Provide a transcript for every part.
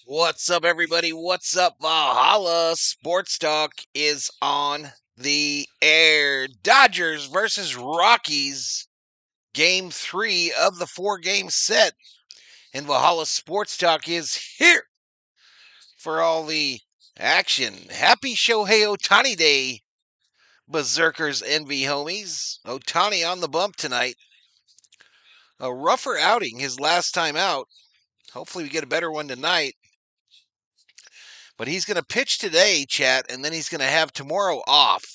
What's up, everybody? What's up? Valhalla Sports Talk is on the air. Dodgers versus Rockies, game 3 of the 4-game set. And Valhalla Sports Talk is here for all the action. Happy Shohei Ohtani Day, Berserkers envy homies. Ohtani on the bump tonight. A rougher outing his last time out. Hopefully we get a better one tonight. But he's going to pitch today, chat, and then he's going to have tomorrow off.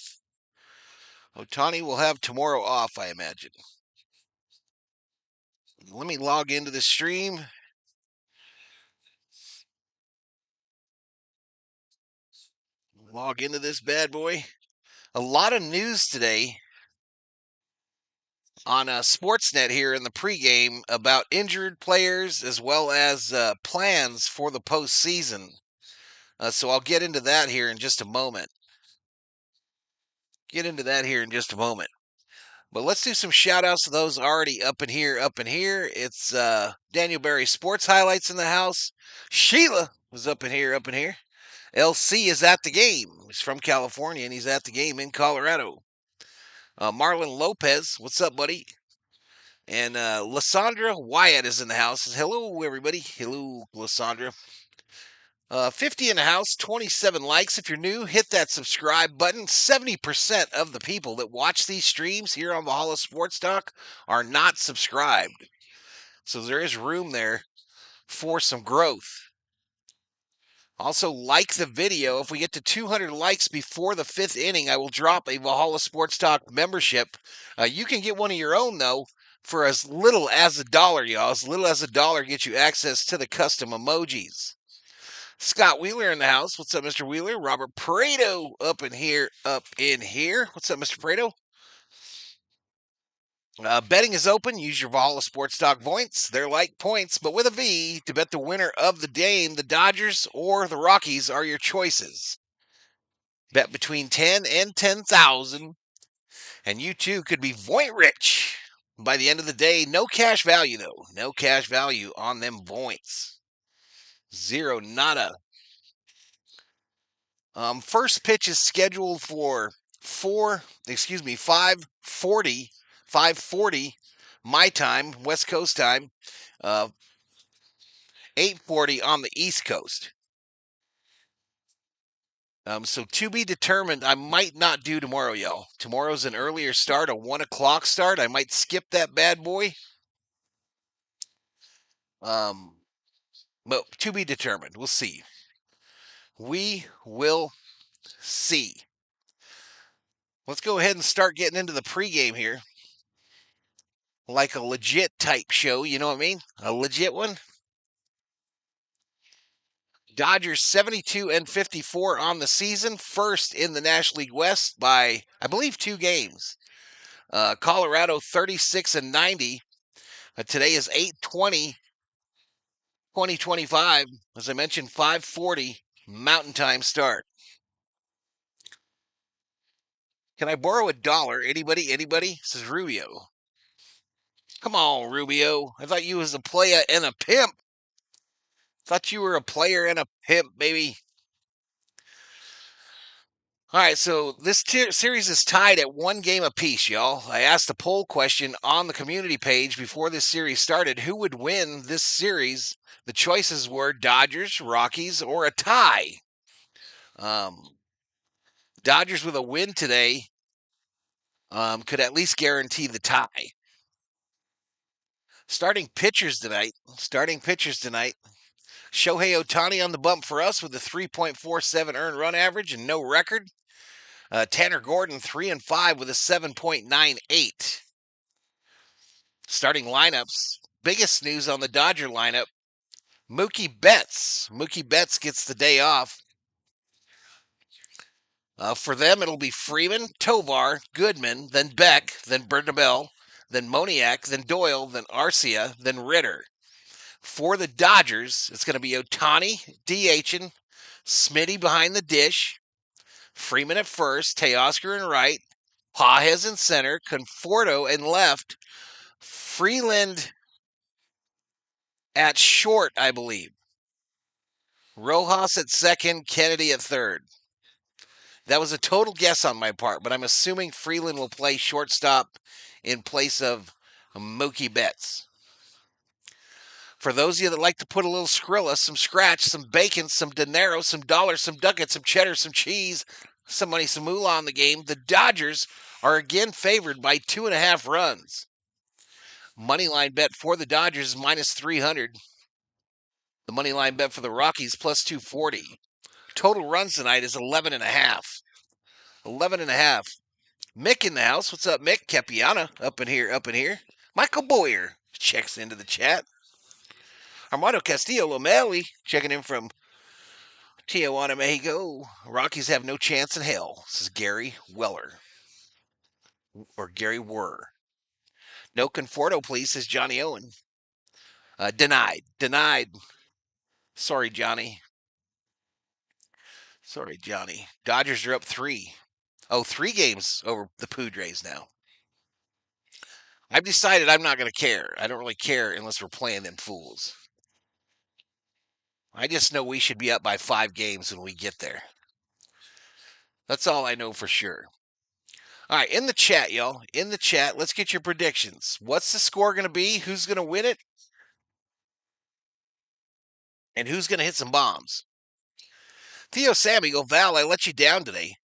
Ohtani will have tomorrow off, I imagine. Let me log into the stream. Log into this bad boy. A lot of news today on Sportsnet here in the pregame about injured players as well as plans for the postseason. So I'll get into that here in just a moment. But let's do some shout outs to those already up in here. It's Daniel Berry Sports Highlights in the house. Sheila was up in here. LC is at the game. He's from California and he's at the game in Colorado. Marlon Lopez, what's up, buddy? And Lysandra Wyatt is in the house. Says, hello, everybody. Hello, Lysandra. 50 in the house, 27 likes. If you're new, hit that subscribe button. 70% of the people that watch these streams here on Valhalla Sports Talk are not subscribed. So there is room there for some growth. Also, like the video. If we get to 200 likes before the 5th inning, I will drop a Valhalla Sports Talk membership. You can get one of your own, though, for as little as $1, y'all. As little as $1 gets you access to the custom emojis. Scott Wheeler in the house. What's up, Mr. Wheeler? Robert Prado up in here. What's up, Mr. Prado? Betting is open. Use your Valhalla Sports Talk points. They're like points, but with a V. To bet the winner of the game, the Dodgers or the Rockies are your choices. Bet between 10 and 10,000, and you too could be point rich. By the end of the day, no cash value, though. No cash value on them points. Zero, nada. First pitch is scheduled for 5:40 my time, West Coast time, 8:40 on the East Coast. So to be determined. I might not do tomorrow, y'all. Tomorrow's an earlier start, a 1 o'clock start. I might skip that bad boy. But to be determined. We'll see. We will see. Let's go ahead and start getting into the pregame here. Like a legit type show, you know what I mean? A legit one. Dodgers 72 and 54 on the season, first in the National League West by, I believe, 2 games. Colorado 36 and 90. Today is 8/20/2025. As I mentioned, 5:40 Mountain Time start. Can I borrow $1? Anybody? Says Rubio. Come on, Rubio. I thought you was a player and a pimp. Thought you were a player and a pimp, baby. All right, so this series is tied at 1 game apiece, y'all. I asked a poll question on the community page before this series started. Who would win this series? The choices were Dodgers, Rockies, or a tie. Dodgers with a win today could at least guarantee the tie. Starting pitchers tonight. Shohei Ohtani on the bump for us with a 3.47 earned run average and no record. Tanner Gordon 3-5 with a 7.98. Starting lineups. Biggest news on the Dodger lineup. Mookie Betts. Mookie Betts gets the day off. For them, it'll be Freeman, Tovar, Goodman, then Beck, then Bernabel, then Moniak, then Doyle, then Arcia, then Ritter. For the Dodgers, it's going to be Ohtani, DHing, Smitty behind the dish, Freeman at first, Teoscar in right, Pages in center, Conforto in left, Freeland at short, I believe. Rojas at second, Kennedy at third. That was a total guess on my part, but I'm assuming Freeland will play shortstop in place of Mookie Betts. For those of you that like to put a little Skrilla, some scratch, some bacon, some dinero, some dollars, some ducats, some cheddar, some cheese, some money, some moolah on the game, the Dodgers are again favored by 2.5 runs. Moneyline bet for the Dodgers is minus 300. The moneyline bet for the Rockies plus 240. Total runs tonight is 11.5. 11.5. Mick in the house. What's up, Mick? Capiana up in here. Michael Boyer checks into the chat. Armando Castillo Lomeli checking in from Tijuana, Mexico. Rockies have no chance in hell. This is Gary Weller. Or Gary Wurr. No Conforto, please, says Johnny Owen. Denied. Sorry, Johnny. Dodgers are up 3. Oh, 3 games over the Padres now. I've decided I'm not going to care. I don't really care unless we're playing them fools. I just know we should be up by 5 games when we get there. That's all I know for sure. All right, in the chat, y'all. In the chat, let's get your predictions. What's the score going to be? Who's going to win it? And who's going to hit some bombs? Theo Sammy, go, Val, I let you down today.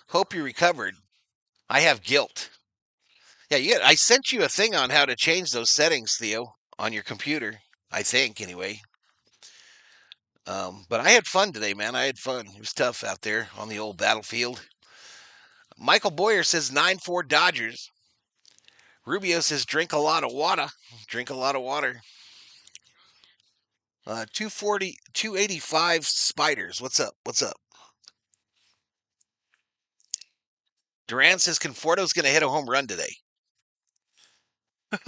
Hope you recovered. I have guilt. Yeah, I sent you a thing on how to change those settings, Theo, on your computer. I think, anyway. But I had fun today, man. I had fun. It was tough out there on the old battlefield. Michael Boyer says 9-4 Dodgers. Rubio says drink a lot of water. 240, 285 Spiders. What's up? Duran says Conforto's going to hit a home run today.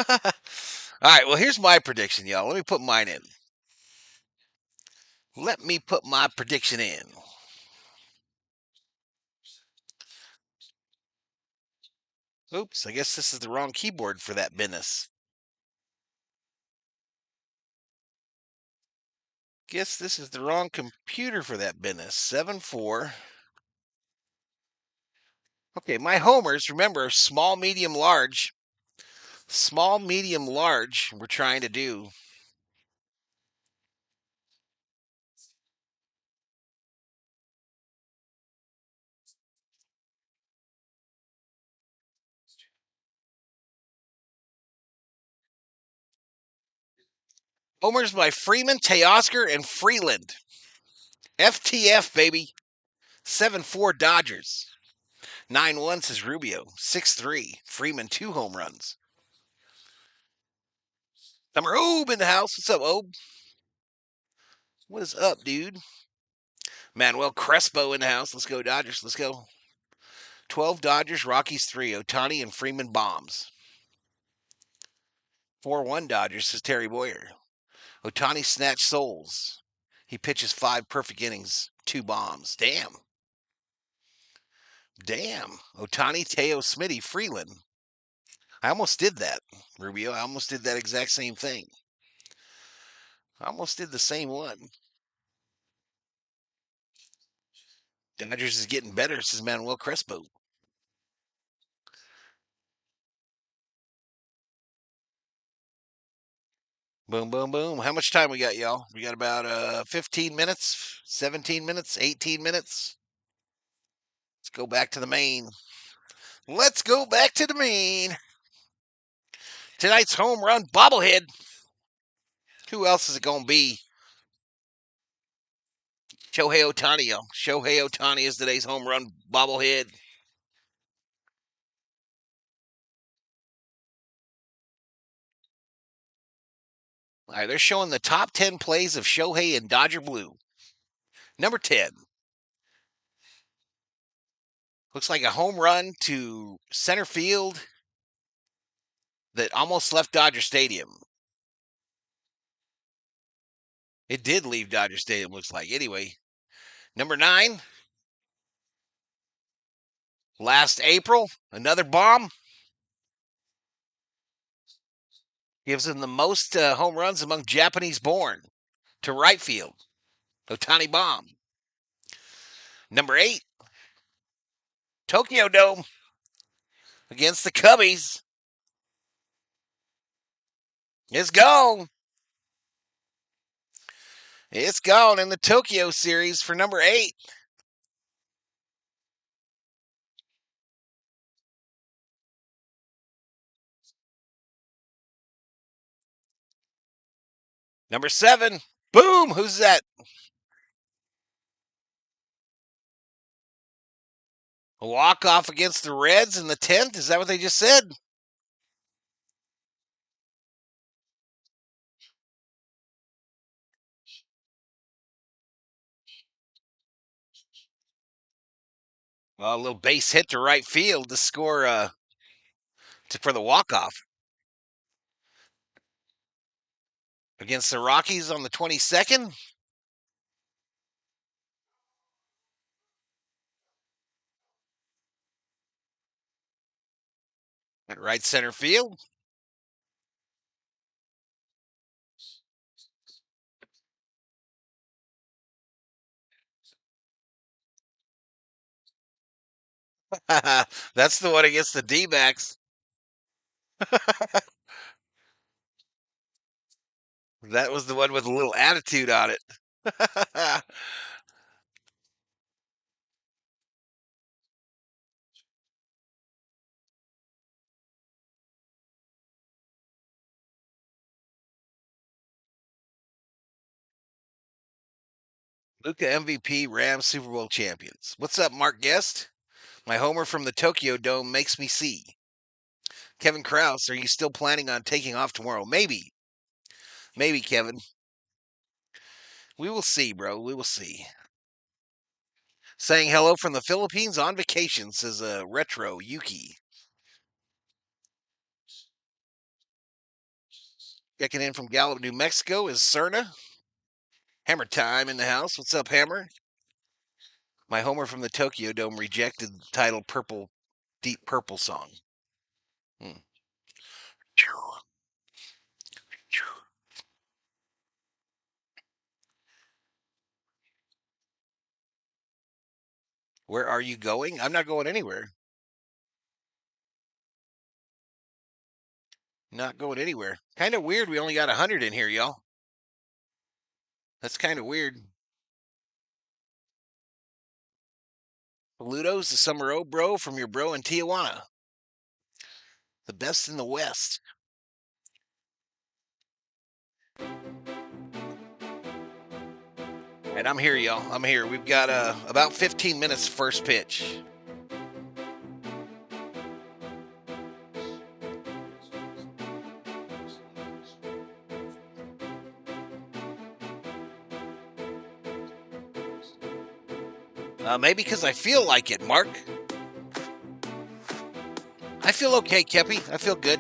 All right, well, here's my prediction, y'all. Let me put mine in. Let me put my prediction in. Oops, I guess this is the wrong keyboard for that business. Guess this is the wrong computer for that business. 7-4. Okay, my homers, remember, small, medium, large. Small, medium, large, we're trying to do. Homers by Freeman, Teoscar, and Freeland. FTF, baby. 7-4 Dodgers. 9-1 says Rubio. 6-3. Freeman, 2 home runs. Number Obe in the house. What's up, Obe? What is up, dude? Manuel Crespo in the house. Let's go, Dodgers. Let's go. 12 Dodgers, Rockies 3. Ohtani and Freeman bombs. 4-1 Dodgers, says Terry Boyer. Ohtani snatched souls. He pitches 5 perfect innings, 2 bombs. Damn. Ohtani, Teo, Smitty, Freeland. I almost did that, Rubio. I almost did that exact same thing. I almost did the same one. Dodgers is getting better, says Manuel Crespo. Boom, boom, boom. How much time we got, y'all? We got about 15 minutes, 17 minutes, 18 minutes. Let's go back to the main. Tonight's home run bobblehead. Who else is it going to be? Shohei Ohtani, y'all. Shohei Ohtani is today's home run bobblehead. All right, they're showing the top 10 plays of Shohei in Dodger Blue. Number 10. Looks like a home run to center field that almost left Dodger Stadium. It did leave Dodger Stadium, looks like. Anyway, number 9. Last April, another bomb. Gives him the most home runs among Japanese born to right field. Ohtani bomb. Number 8, Tokyo Dome against the Cubbies. It's gone. It's gone in the Tokyo series for number 8. Number 7. Boom. Who's that? A walk-off against the Reds in the 10th? Is that what they just said? Well, a little base hit to right field to score for the walk-off against the Rockies on the 22nd. At right center field. That's the one against the D-backs. That was the one with a little attitude on it. Luka MVP, Rams Super Bowl champions. What's up, Mark Guest? My homer from the Tokyo Dome makes me see. Kevin Krause, are you still planning on taking off tomorrow? Maybe. Maybe, Kevin. We will see, bro. We will see. Saying hello from the Philippines on vacation, says Retro Yuki. Checking in from Gallup, New Mexico is Cerna. Hammer time in the house. What's up, Hammer? My homer from the Tokyo Dome rejected the title Purple, Deep Purple song. Hmm. Where are you going? I'm not going anywhere. Not going anywhere. Kind of weird we only got 100 in here, y'all. That's kind of weird. Saludos to Summer O, bro, from your bro in Tijuana. The best in the West. And I'm here, y'all. I'm here. We've got about 15 minutes first pitch. Maybe because I feel like it, Mark. I feel okay, Kepi. I feel good.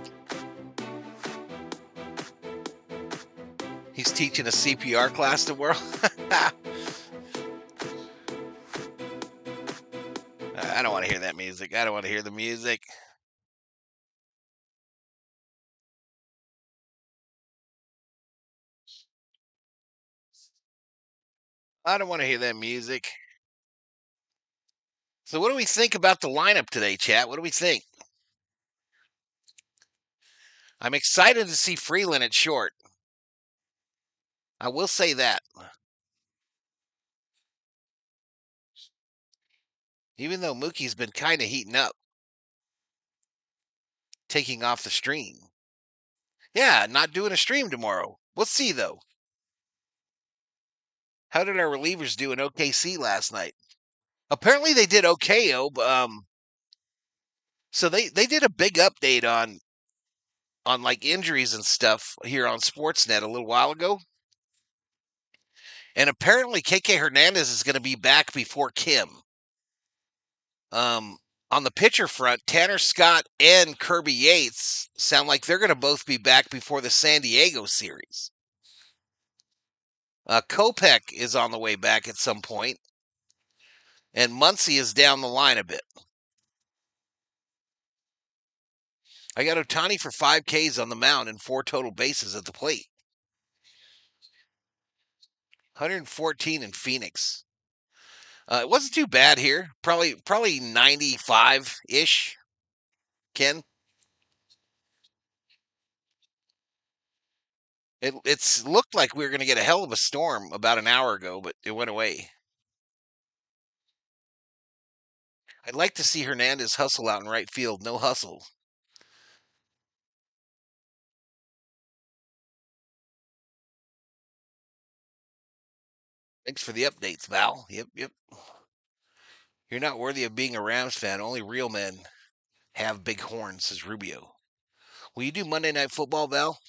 He's teaching a CPR class tomorrow. I don't want to hear that music. I don't want to hear the music. I don't want to hear that music. So what do we think about the lineup today, chat? What do we think? I'm excited to see Freeland at short. I will say that. Even though Mookie's been kind of heating up, taking off the stream. Yeah, not doing a stream tomorrow. We'll see, though. How did our relievers do in OKC last night? Apparently they did okay, so they did a big update on like injuries and stuff here on Sportsnet a little while ago. And apparently KK Hernandez is going to be back before Kim. On the pitcher front, Tanner Scott and Kirby Yates sound like they're going to both be back before the San Diego series. Kopech is on the way back at some point, and Muncy is down the line a bit. I got Ohtani for 5 Ks on the mound and 4 total bases at the plate. 114 in Phoenix. It wasn't too bad here. Probably 95 ish. Ken, it's looked like we were going to get a hell of a storm about an hour ago, but it went away. I'd like to see Hernandez hustle out in right field. No hustle. Thanks for the updates, Val. Yep. You're not worthy of being a Rams fan. Only real men have big horns, says Rubio. Will you do Monday Night Football, Val?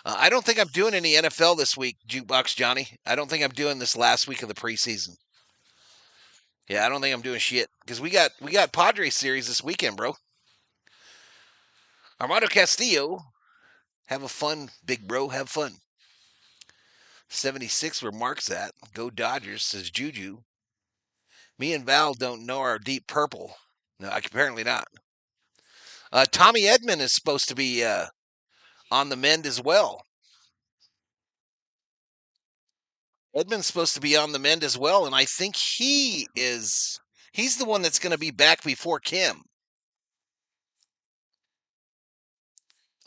I don't think I'm doing any NFL this week, Jukebox Johnny. I don't think I'm doing this last week of the preseason. Yeah, I don't think I'm doing shit because we got Padres series this weekend, bro. Armando Castillo, have a fun, big bro, have fun. 76 where Mark's at. Go Dodgers, says Juju. Me and Val don't know our deep purple. No, apparently not. Tommy Edman is supposed to be on the mend as well. Edman's supposed to be on the mend as well, and I think he's the one that's going to be back before Kim.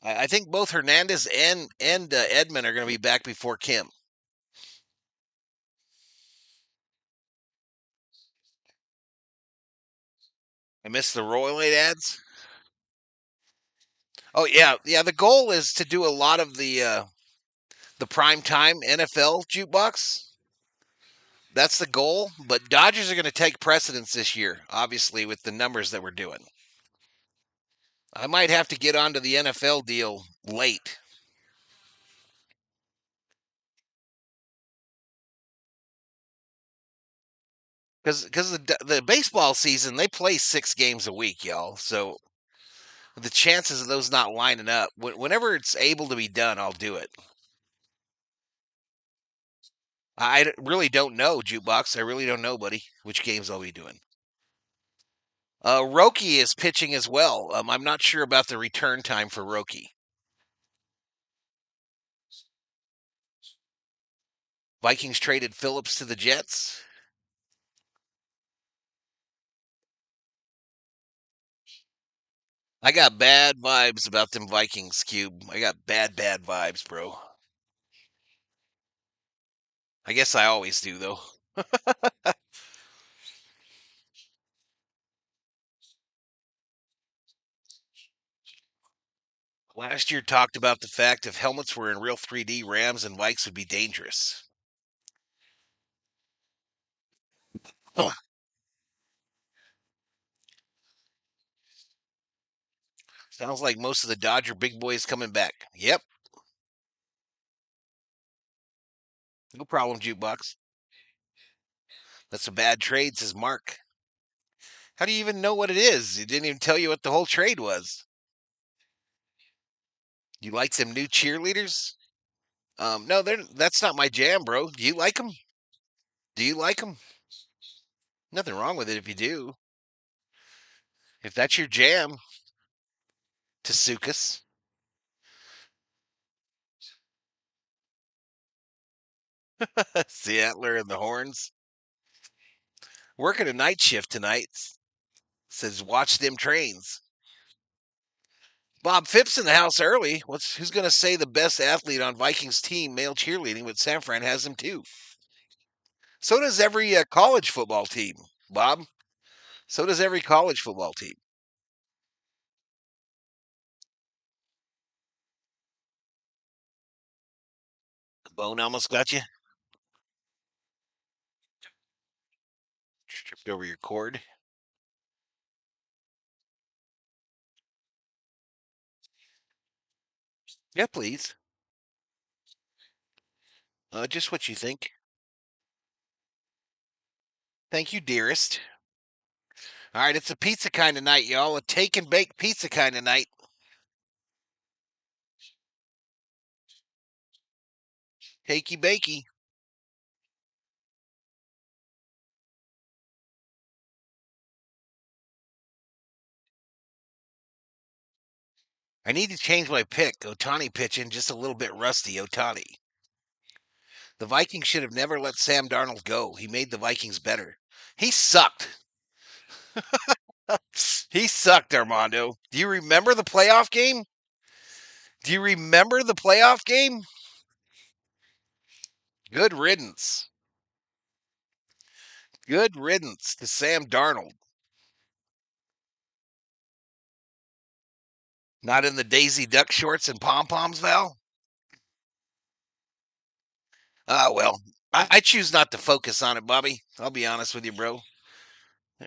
I think both Hernandez and Edman are going to be back before Kim. I missed the Royal ads. Oh yeah. The goal is to do a lot of the prime time NFL jukebox. That's the goal. But Dodgers are going to take precedence this year, obviously, with the numbers that we're doing. I might have to get onto the NFL deal late. Because the baseball season, they play 6 games a week, y'all. So the chances of those not lining up, whenever it's able to be done, I'll do it. I really don't know, Jukebox. I really don't know, buddy, which games I'll be doing. Roki is pitching as well. I'm not sure about the return time for Roki. Vikings traded Phillips to the Jets. I got bad vibes about them Vikings, Cube. I got bad vibes, bro. I guess I always do, though. Last year talked about the fact if helmets were in real 3D, Rams and Vikes would be dangerous. Huh. Sounds like most of the Dodger big boys coming back. Yep, no problem, Jukebox. That's a bad trade, says Mark. How do you even know what it is? He didn't even tell you what the whole trade was. You like some new cheerleaders? No, that's not my jam, bro. Do you like them? Do you like them? Nothing wrong with it if you do. If that's your jam, Tasukas. Seattle and the Horns. Working a night shift tonight. Says watch them trains. Bob Phipps in the house early. Who's going to say the best athlete on Vikings team, male cheerleading, but San Fran has him too. So does every college football team, Bob. So does every college football team. Bone almost got you. Tripped over your cord. Yeah, please. Just what you think. Thank you, dearest. All right, it's a pizza kind of night, y'all. A take and bake pizza kind of night. Takey bakey. I need to change my pick. Ohtani pitching just a little bit rusty. Ohtani. The Vikings should have never let Sam Darnold go. He made the Vikings better. He sucked. He sucked, Armando. Do you remember the playoff game? Do you remember the playoff game? Good riddance. Good riddance to Sam Darnold. Not in the Daisy Duck shorts and pom poms, Val? Well, I choose not to focus on it, Bobby. I'll be honest with you, bro.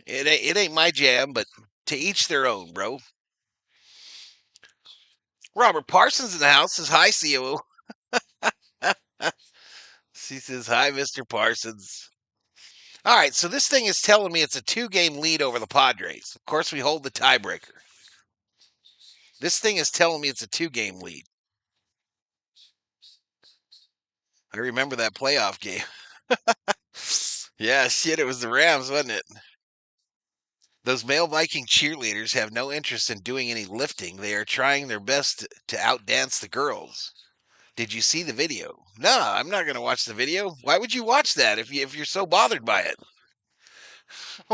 It ain't my jam, but to each their own, bro. Robert Parsons in the house says hi, COO. She says hi, Mr. Parsons. All right, so this thing is telling me it's a 2-game lead over the Padres. Of course, we hold the tiebreaker. This thing is telling me it's a 2-game lead. I remember that playoff game. Yeah, shit, it was the Rams, wasn't it? Those male Viking cheerleaders have no interest in doing any lifting. They are trying their best to outdance the girls. Did you see the video? No, I'm not going to watch the video. Why would you watch that if you're so bothered by it?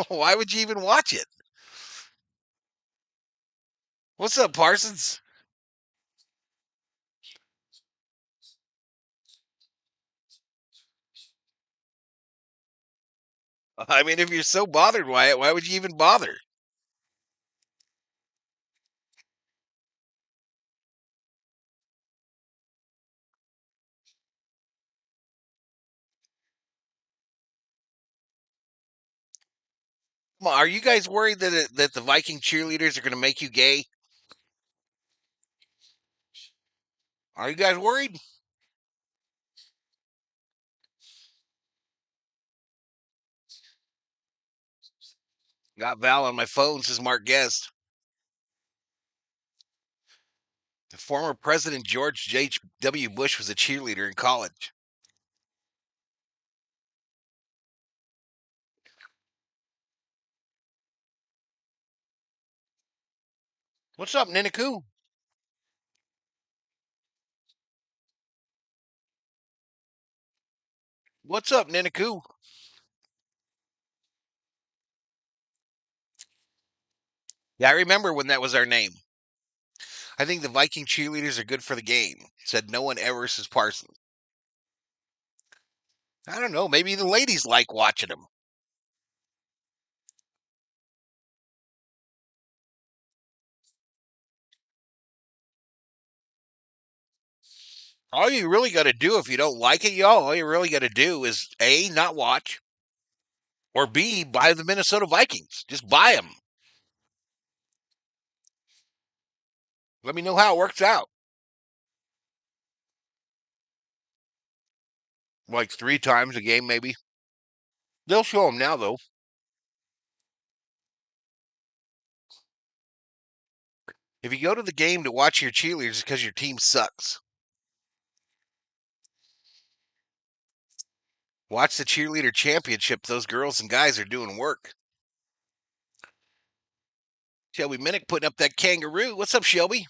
Why would you even watch it? What's up, Parsons? I mean, if you're so bothered by it, why would you even bother? Come on, are you guys worried that the Viking cheerleaders are going to make you gay? Are you guys worried? Got Val on my phone, says Mark Guest. The former President George H.W. Bush was a cheerleader in college. What's up, Ninaku? What's up, Ninaku? Yeah, I remember when that was our name. I think the Viking cheerleaders are good for the game, said no one ever says Parsons. I don't know. Maybe the ladies like watching them. All you really got to do if you don't like it, y'all, all you really got to do is A, not watch, or B, buy the Minnesota Vikings. Just buy them. Let me know how it works out. Like 3 times a game, maybe. They'll show them now, though. If you go to the game to watch your cheerleaders, it's because your team sucks. Watch the cheerleader championship. Those girls and guys are doing work. Shelby Minnick putting up that kangaroo. What's up, Shelby?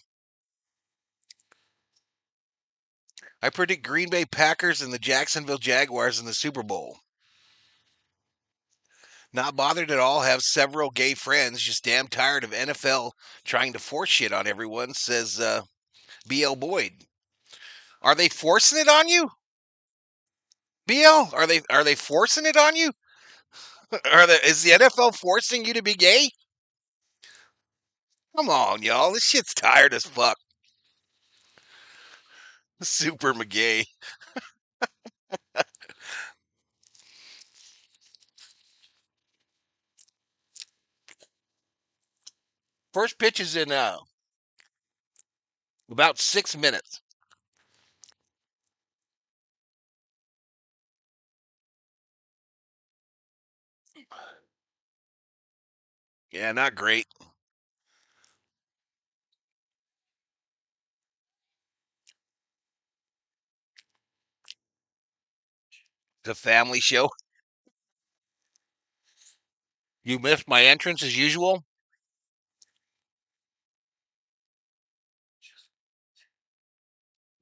I predict Green Bay Packers and the Jacksonville Jaguars in the Super Bowl. Not bothered at all. Have several gay friends. Just damn tired of NFL trying to force shit on everyone, says BL Boyd. Are they forcing it on you? BL, are they forcing it on you? Is the NFL forcing you to be gay? Come on, y'all. This shit's tired as fuck. Super McGay. First pitch is in about 6 minutes. Yeah, not great. The family show. You missed my entrance as usual.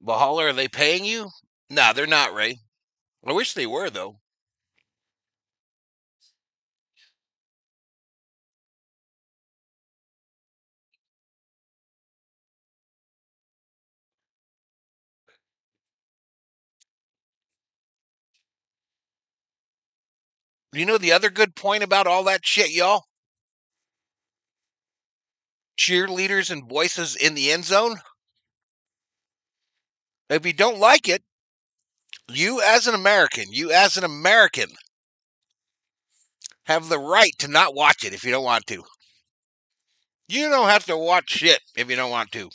Valhalla, are they paying you? No, they're not, Ray. I wish they were, though. You know the other good point about all that shit, y'all? Cheerleaders and voices in the end zone. If you don't like it, you as an American, have the right to not watch it if you don't want to. You don't have to watch shit if you don't want to.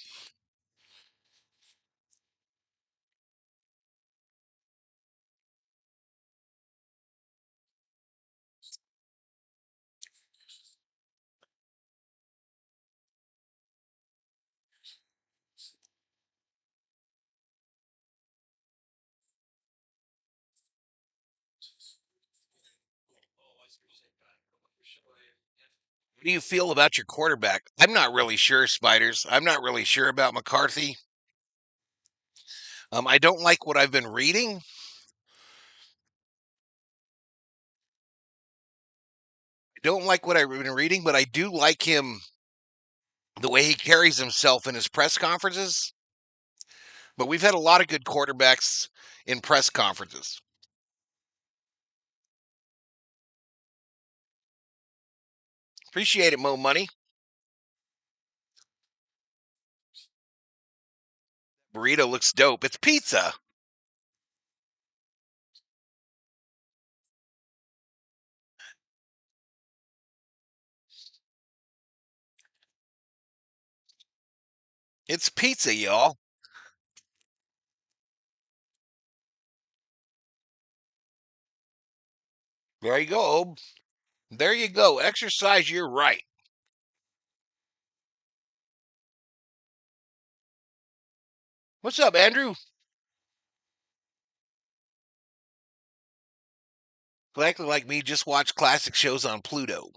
What do you feel about your quarterback? I'm not really sure, Spiders. I'm not really sure about McCarthy. I don't like what I've been reading. I don't like what I've been reading, but I do like him the way he carries himself in his press conferences. But we've had a lot of good quarterbacks in press conferences. Appreciate it, Mo Money. Burrito looks dope. It's pizza. It's pizza, y'all. There you go, Ob. There you go. Exercise your right. What's up, Andrew? Acting like me, just watch classic shows on Pluto.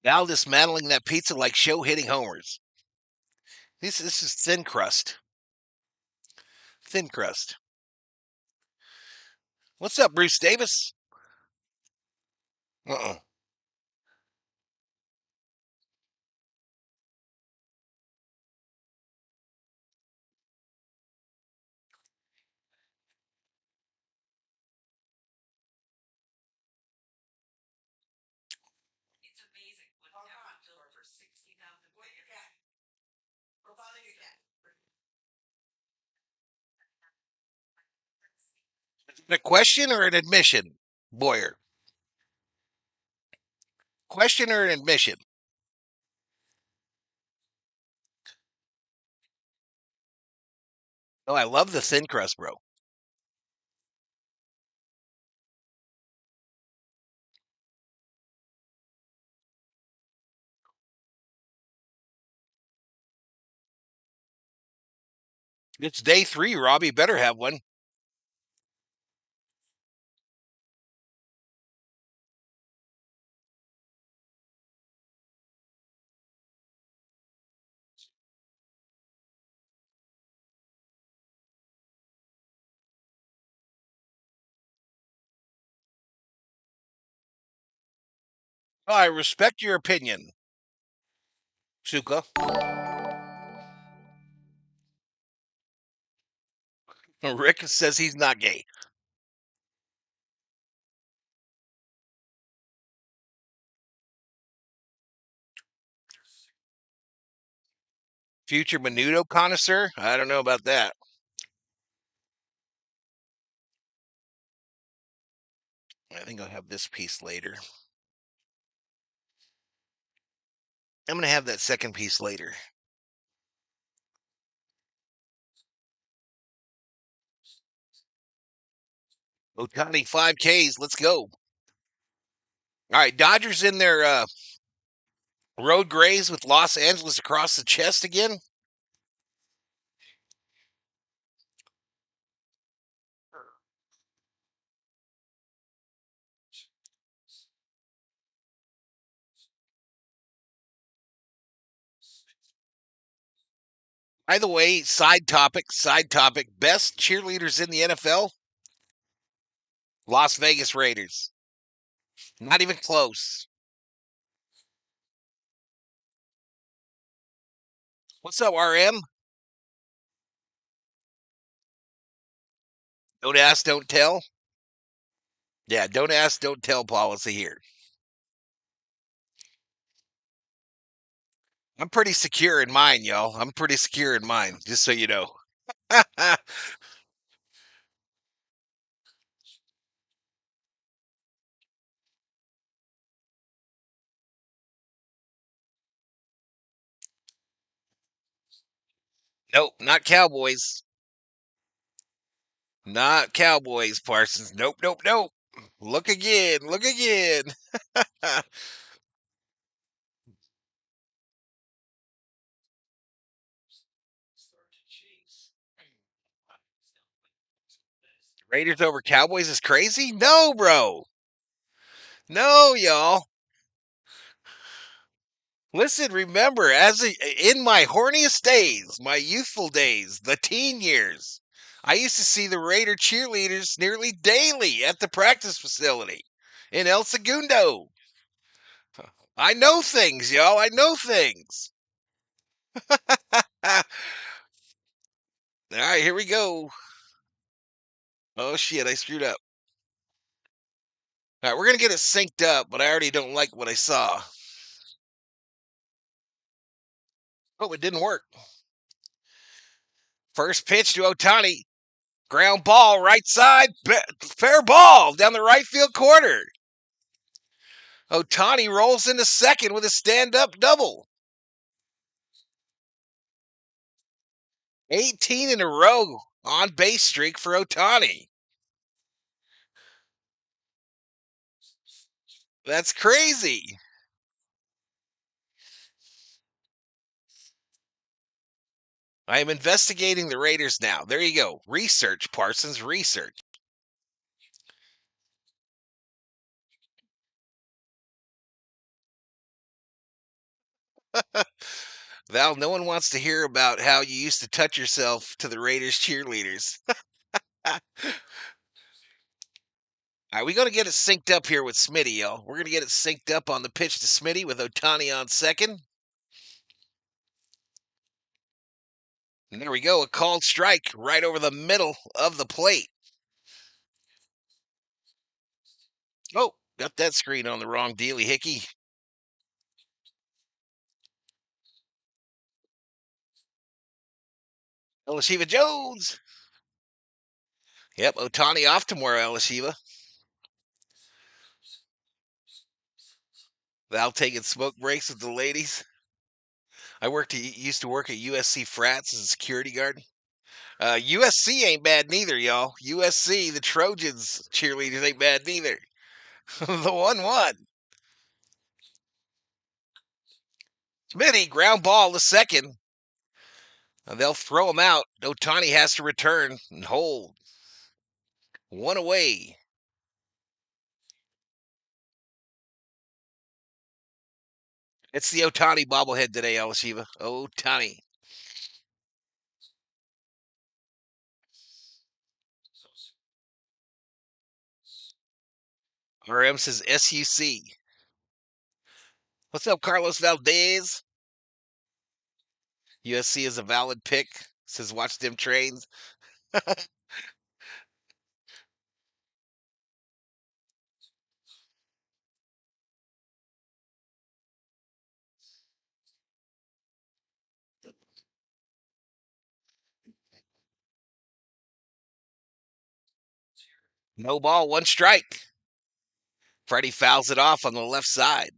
Now dismantling that pizza like show hitting homers. This is thin crust. Thin crust. What's up, Bruce Davis? Uh-uh. A question or an admission, Boyer? Question or an admission? Oh, I love the thin crust, bro. It's day 3, Robbie. Better have one. Oh, I respect your opinion, Suka. Rick says he's not gay. Future Menudo connoisseur? I don't know about that. I think I'll have this piece later. I'm going to have that second piece later. Ohtani 5Ks. Let's go. All right, Dodgers in their road grays with Los Angeles across the chest again. By the way, side topic, best cheerleaders in the NFL, Las Vegas Raiders. Not even close. What's up, RM? Don't ask, don't tell. Yeah, don't ask, don't tell policy here. I'm pretty secure in mine, y'all. I'm pretty secure in mine, just so you know. Nope, not Cowboys. Not Cowboys, Parsons. Nope, nope, nope. Look again. Look again. Raiders over Cowboys is crazy? No, bro. No, y'all. Listen, remember, in my horniest days, my youthful days, the teen years, I used to see the Raider cheerleaders nearly daily at the practice facility in El Segundo. I know things, y'all. I know things. All right, here we go. Oh shit, I screwed up. All right, we're gonna get it synced up, but I already don't like what I saw. Oh, it didn't work. First pitch to Ohtani. Ground ball, right side, fair ball down the right field corner. Ohtani rolls into second with a stand-up double. 18 in a row on base streak for Ohtani. That's crazy. I am investigating the Raiders now. There you go. Research, Parsons, research. Val, no one wants to hear about how you used to touch yourself to the Raiders cheerleaders. All right, we going to get it synced up here with Smitty, y'all. We're going to get it synced up on the pitch to Smitty with Ohtani on second. And there we go, a called strike right over the middle of the plate. Oh, got that screen on the wrong dealy hickey. Elishiva Jones. Yep, Ohtani off tomorrow, Elishiva. Val taking smoke breaks with the ladies. Used to work at USC Frats as a security guard. USC ain't bad neither, y'all. USC, the Trojans cheerleaders ain't bad neither. The 1-1. Smitty, ground ball to second. They'll throw him out. Ohtani has to return and hold. One away. It's the Ohtani bobblehead today, Elishiva. Ohtani. RM says SUC. What's up, Carlos Valdez? USC is a valid pick. Says watch them trains. No ball, one strike. Freddie fouls it off on the left side.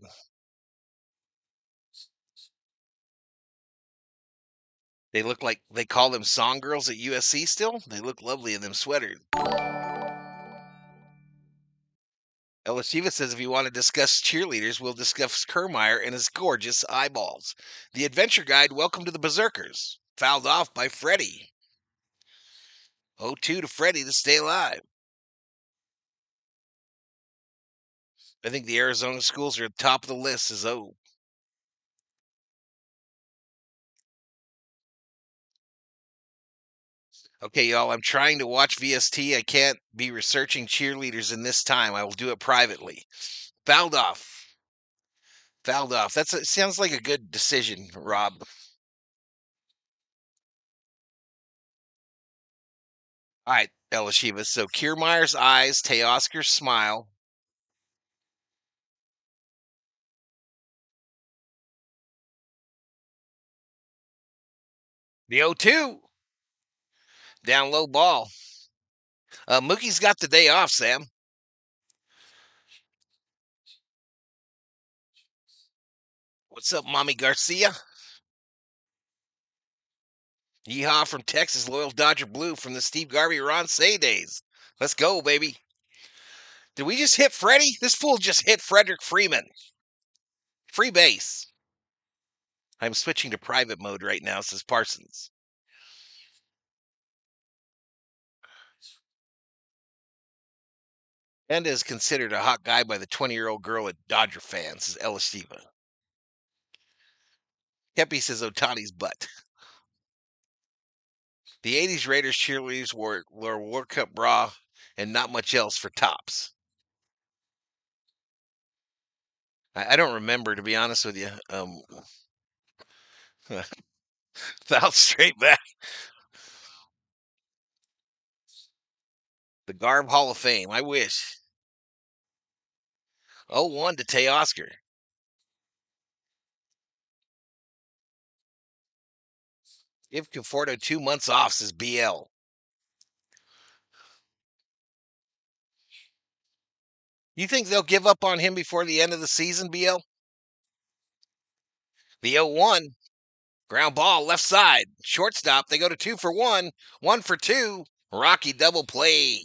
They look like they call them song girls at USC still. They look lovely in them sweaters. Elishiva says if you want to discuss cheerleaders, we'll discuss Kermeyer and his gorgeous eyeballs. The adventure guide, welcome to the Berserkers. Fouled off by Freddie. 0-2 to Freddie to stay alive. I think the Arizona schools are at the top of the list as Okay, y'all, I'm trying to watch VST. I can't be researching cheerleaders in this time. I will do it privately. Fouled off. Fouled off. Sounds like a good decision, Rob. All right, Elishiva. So Kiermaier's eyes, Teoscar's smile. The 0-2. Down low ball. Mookie's got the day off, Sam. What's up, Mommy Garcia? Yeehaw from Texas, loyal Dodger Blue from the Steve Garvey Ron Say days. Let's go, baby. Did we just hit Freddie? This fool just hit Frederick Freeman. Free base. I'm switching to private mode right now, says Parsons. And is considered a hot guy by the 20-year-old girl at Dodger fans, says Elishiva. Kepi says Ohtani's butt. The 80s Raiders cheerleaders wore World Cup bra and not much else for tops. I don't remember, to be honest with you. Foul straight back. The Garb Hall of Fame. I wish. 0-1 to Teoscar. Give Conforto 2 months off, says BL. You think they'll give up on him before the end of the season, BL? The 0-1. Ground ball, left side. Shortstop. They go to 2 for 1. 1 for 2. Rocky double play.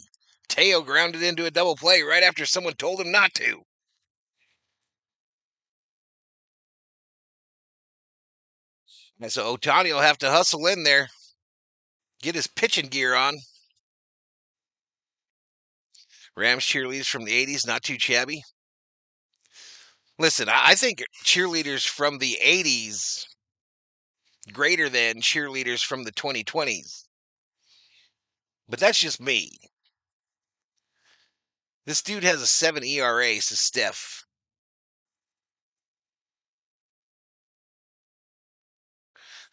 Teo grounded into a double play right after someone told him not to. And so Ohtani will have to hustle in there, get his pitching gear on. Rams cheerleaders from the 80s, not too shabby. Listen, I think cheerleaders from the 80s greater than cheerleaders from the 2020s. But that's just me. This dude has a 7 ERA, says Steph.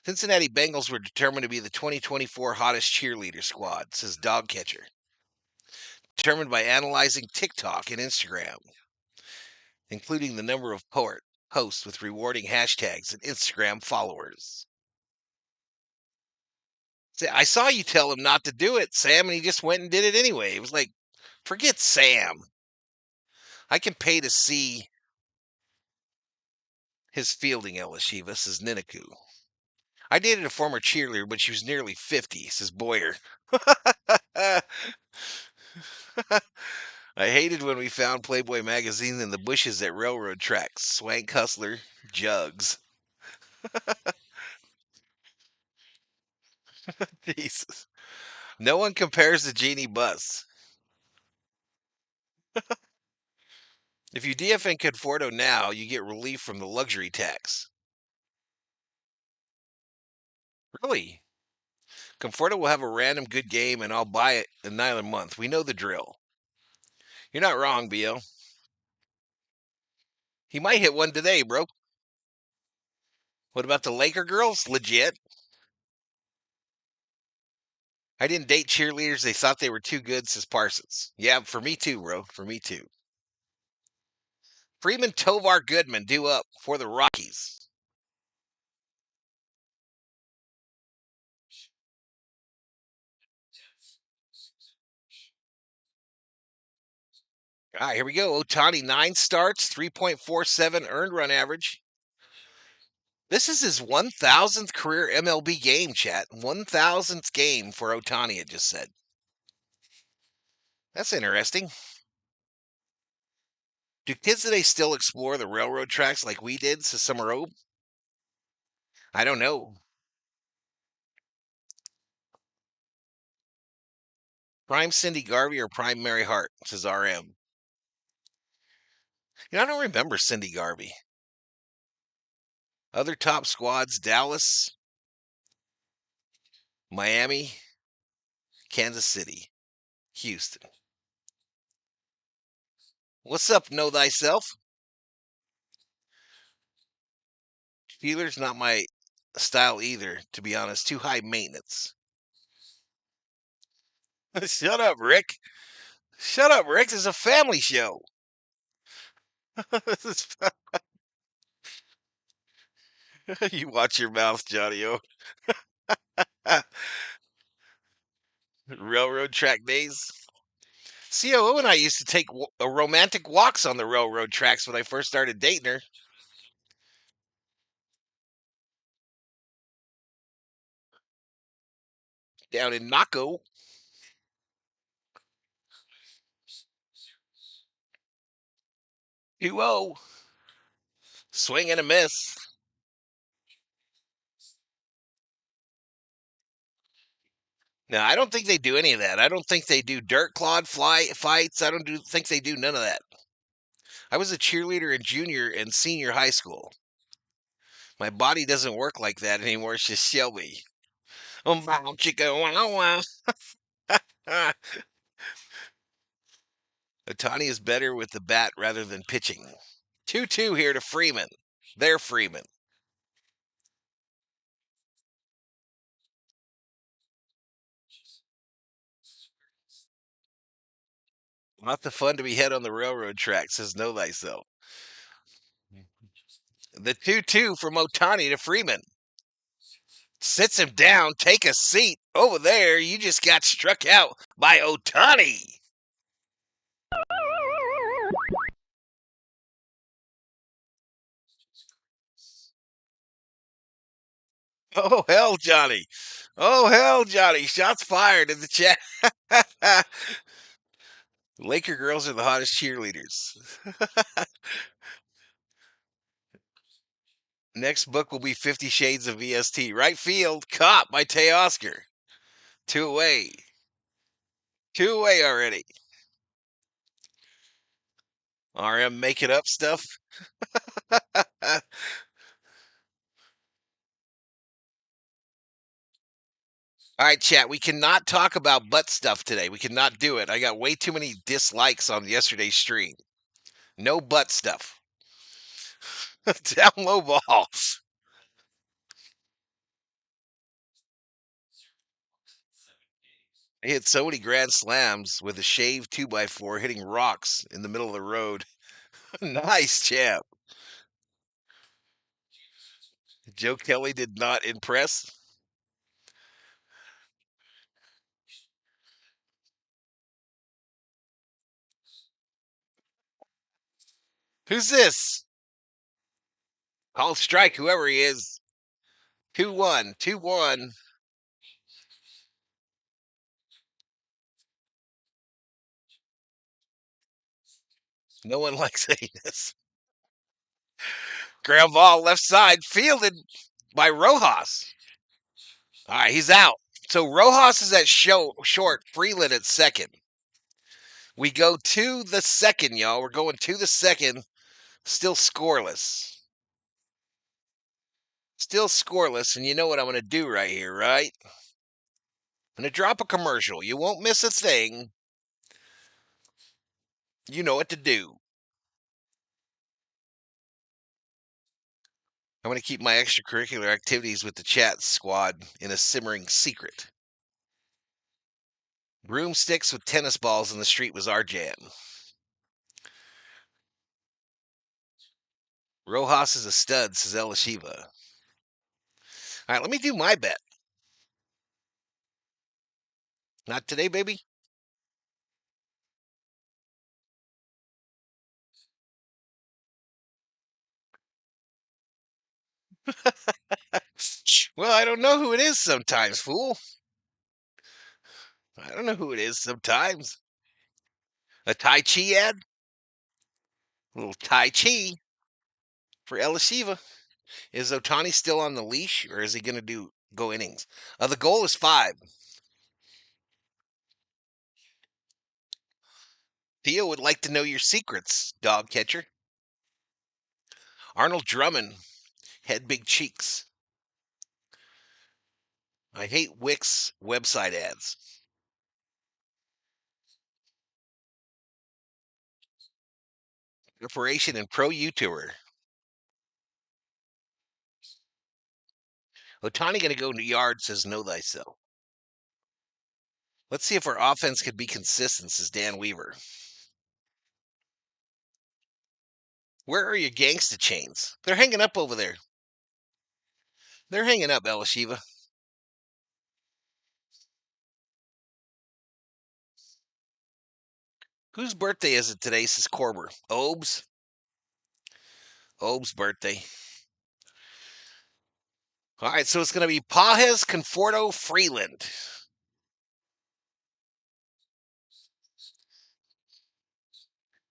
Cincinnati Bengals were determined to be the 2024 hottest cheerleader squad, says Dog Catcher. Determined by analyzing TikTok and Instagram, including the number of posts with rewarding hashtags and Instagram followers. I saw you tell him not to do it, Sam, and he just went and did it anyway. It was like, forget Sam. I can pay to see his fielding, Elishiva, says Ninaku. I dated a former cheerleader, but she was nearly 50, says Boyer. I hated when we found Playboy magazines in the bushes at railroad tracks. Swank Hustler, Jugs. Jesus. No one compares to Jeannie Buss. If you DFN Conforto now, you get relief from the luxury tax. Really? Conforto will have a random good game, and I'll buy it in another month. We know the drill. You're not wrong, BL. He might hit one today, bro. What about the Laker girls? Legit. I didn't date cheerleaders. They thought they were too good, says Parsons. Yeah, for me too, bro. For me too. Freeman Tovar Goodman due up for the Rockies. All right, here we go. Ohtani, 9 starts, 3.47 earned run average. This is his 1,000th career MLB game, chat. 1,000th game for Ohtani, it just said. That's interesting. Do kids today still explore the railroad tracks like we did, says Summerobe? I don't know. Prime Cindy Garvey or Prime Mary Hart, says RM. I don't remember Cindy Garvey. Other top squads, Dallas, Miami, Kansas City, Houston. What's up, know thyself? Steelers, not my style either, to be honest. Too high maintenance. Shut up, Rick. Shut up, Rick. This is a family show. You watch your mouth, Johnny O. Railroad track days. COO and I used to take romantic walks on the railroad tracks when I first started dating her. Down in Naco. 2-0. Swing and a miss. No, I don't think they do any of that. I don't think they do dirt clod fly fights. I don't think they do none of that. I was a cheerleader in junior and senior high school. My body doesn't work like that anymore. It's just Shelby. Wow, chica, wow, wow. Ohtani is better with the bat rather than pitching. 2-2 here to Freeman. They're Freeman. Not the fun to be had on the railroad track, says Know Thyself. The 2-2 from Ohtani to Freeman. Sits him down. Take a seat. Over there, you just got struck out by Ohtani. Oh, hell, Johnny. Oh, hell, Johnny. Shots fired in the chat. Laker girls are the hottest cheerleaders. Next book will be 50 Shades of VST. Right field, caught by Teoscar. 2 away. 2 away already. RM making up stuff. All right, chat. We cannot talk about butt stuff today. We cannot do it. I got way too many dislikes on yesterday's stream. No butt stuff. Down low ball. He hit so many grand slams with a shaved 2x4 hitting rocks in the middle of the road. Nice, champ. Joe Kelly did not impress. Who's this? Call strike, whoever he is. 2-1. 2-1. No one likes saying this. Ground ball left side, fielded by Rojas. All right, he's out. So Rojas is at short, Freeland at second. We go to the second, y'all. We're going to the second. Still scoreless. Still scoreless, and you know what I'm going to do right here, right? I'm going to drop a commercial. You won't miss a thing. You know what to do. I'm going to keep my extracurricular activities with the chat squad in a simmering secret. Broomsticks with tennis balls in the street was our jam. Rojas is a stud, says Elishiva. All right, let me do my bet. Not today, baby. Well, I don't know who it is sometimes, fool. I don't know who it is sometimes. A Tai Chi ad? A little Tai Chi for Elishiva. Is Ohtani still on the leash, or is he going to go innings? The goal is 5. Theo would like to know your secrets, dog catcher. Arnold Drummond had big cheeks. I hate Wix website ads. Preparation and pro YouTuber. Ohtani going to go to yard, says know thyself. Let's see if our offense could be consistent, says Dan Weaver. Where are your gangsta chains? They're hanging up over there. They're hanging up, Elishiva. Whose birthday is it today, says Corber? Obes? Obes' birthday. All right, so it's going to be Pajes, Conforto, Freeland.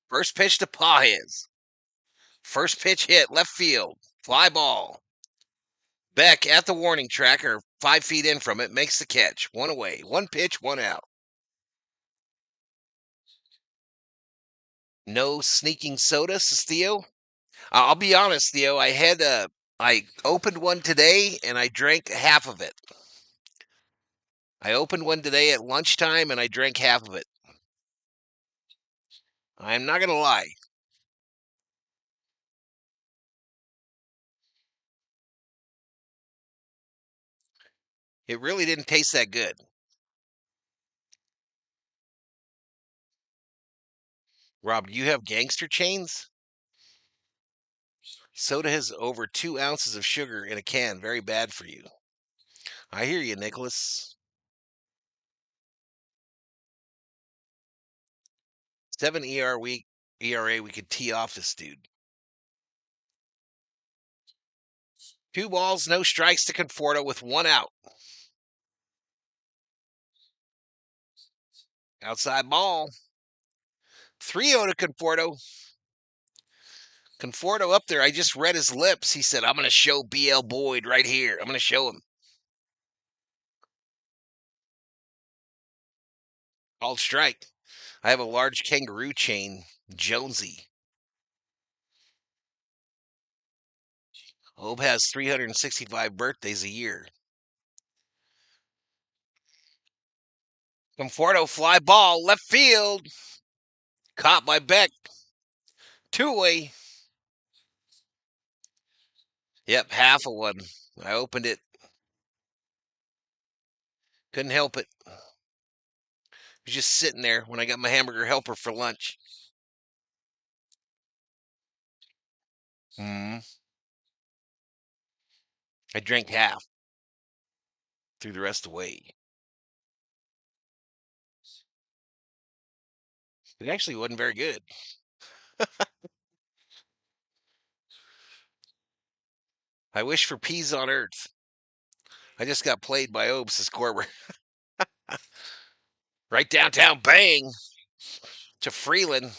First pitch to Pajes. First pitch hit, left field. Fly ball. Beck at the warning track, or 5 feet in from it, makes the catch. One away. One pitch, one out. No sneaking soda, says Theo. I'll be honest, Theo. I opened one today and I drank half of it. I opened one today at lunchtime and I drank half of it. I'm not gonna lie. It really didn't taste that good. Rob, do you have gangster chains? Soda has over 2 ounces of sugar in a can. Very bad for you. I hear you, Nicholas. 7 ERA, we could tee off this dude. 2 balls, no strikes to Conforto with 1 out. Outside ball. 3-0 to Conforto. Conforto up there, I just read his lips. He said, I'm going to show BL Boyd right here. I'm going to show him. Called strike. I have a large kangaroo chain, Jonesy. Obe has 365 birthdays a year. Conforto fly ball, left field. Caught by Beck. 2-way. Yep, half of one. I opened it. Couldn't help it. I was just sitting there when I got my hamburger helper for lunch. I drank half. Threw the rest away. It actually wasn't very good. I wish for peas on earth. I just got played by Obes, says Corber. Right downtown, bang to Freeland.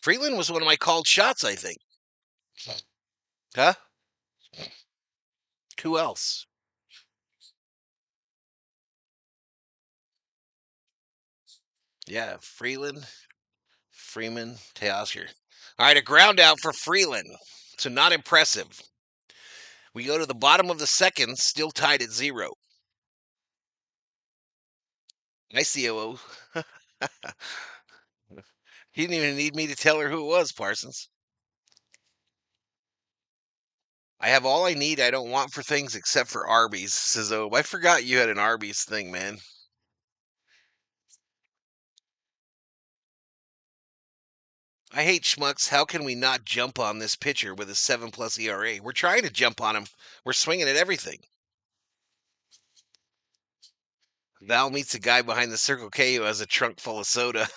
Freeland was one of my called shots, I think. Huh? Who else? Yeah, Freeland, Freeman, Teoscar. All right, a ground out for Freeland. So not impressive. We go to the bottom of the second, still tied at 0. Nice COO. He didn't even need me to tell her who it was, Parsons. I have all I need, I don't want for things except for Arby's, says Obe. I forgot you had an Arby's thing, man. I hate schmucks. How can we not jump on this pitcher with a 7+ ERA? We're trying to jump on him. We're swinging at everything. Val meets a guy behind the Circle K who has a trunk full of soda.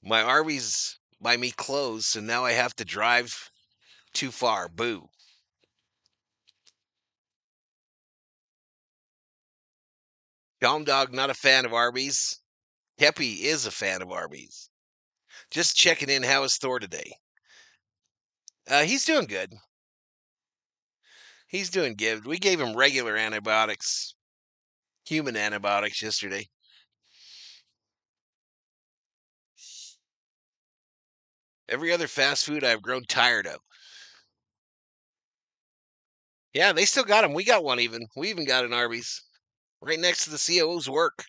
My Arby's by me closed, so now I have to drive too far. Boo. Calm Dog, not a fan of Arby's. Kepi is a fan of Arby's. Just checking in. How is Thor today? He's doing good. He's doing good. We gave him regular antibiotics, human antibiotics yesterday. Every other fast food I've grown tired of. Yeah, they still got them. We got one even. We even got an Arby's right next to the COO's work.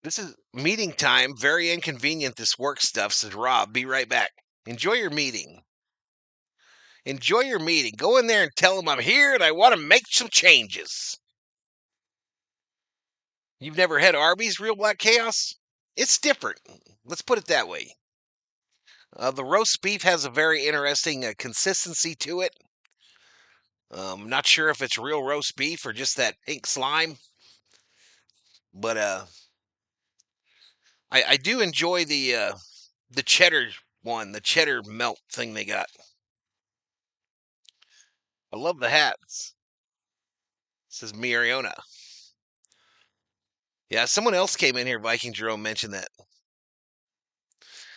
This is meeting time. Very inconvenient, this work stuff, says Rob. Be right back. Enjoy your meeting. Enjoy your meeting. Go in there and tell them I'm here and I want to make some changes. You've never had Arby's Real Black Chaos? It's different. Let's put it that way. The roast beef has a very interesting consistency to it. Not sure if it's real roast beef or just that pink slime, but I do enjoy the cheddar one, the cheddar melt thing they got. I love the hats. Says Mariona. Yeah, someone else came in here. Viking Jerome mentioned that.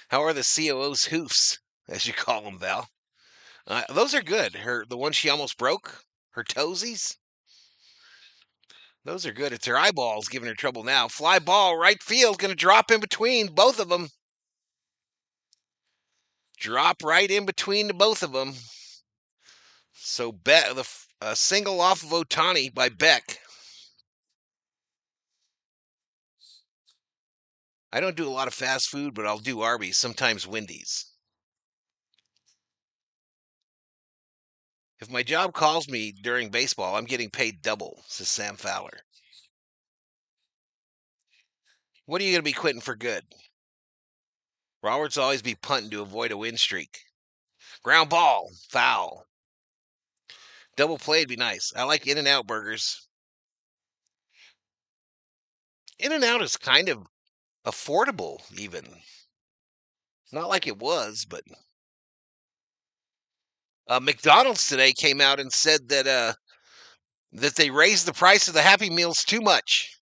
How are the COO's hoofs, as you call them, Val? Those are good. The one she almost broke, her toesies. Those are good. It's her eyeballs giving her trouble now. Fly ball, right field, going to drop in between both of them. Drop right in between the both of them. So the single off of Ohtani by Beck. I don't do a lot of fast food, but I'll do Arby's, sometimes Wendy's. If my job calls me during baseball, I'm getting paid double, says Sam Fowler. What are you going to be quitting for good? Roberts always be punting to avoid a win streak. Ground ball, foul. Double play'd be nice. I like In-N-Out burgers. In-N-Out is kind of affordable, even. Not like it was, but McDonald's today came out and said that they raised the price of the Happy Meals too much.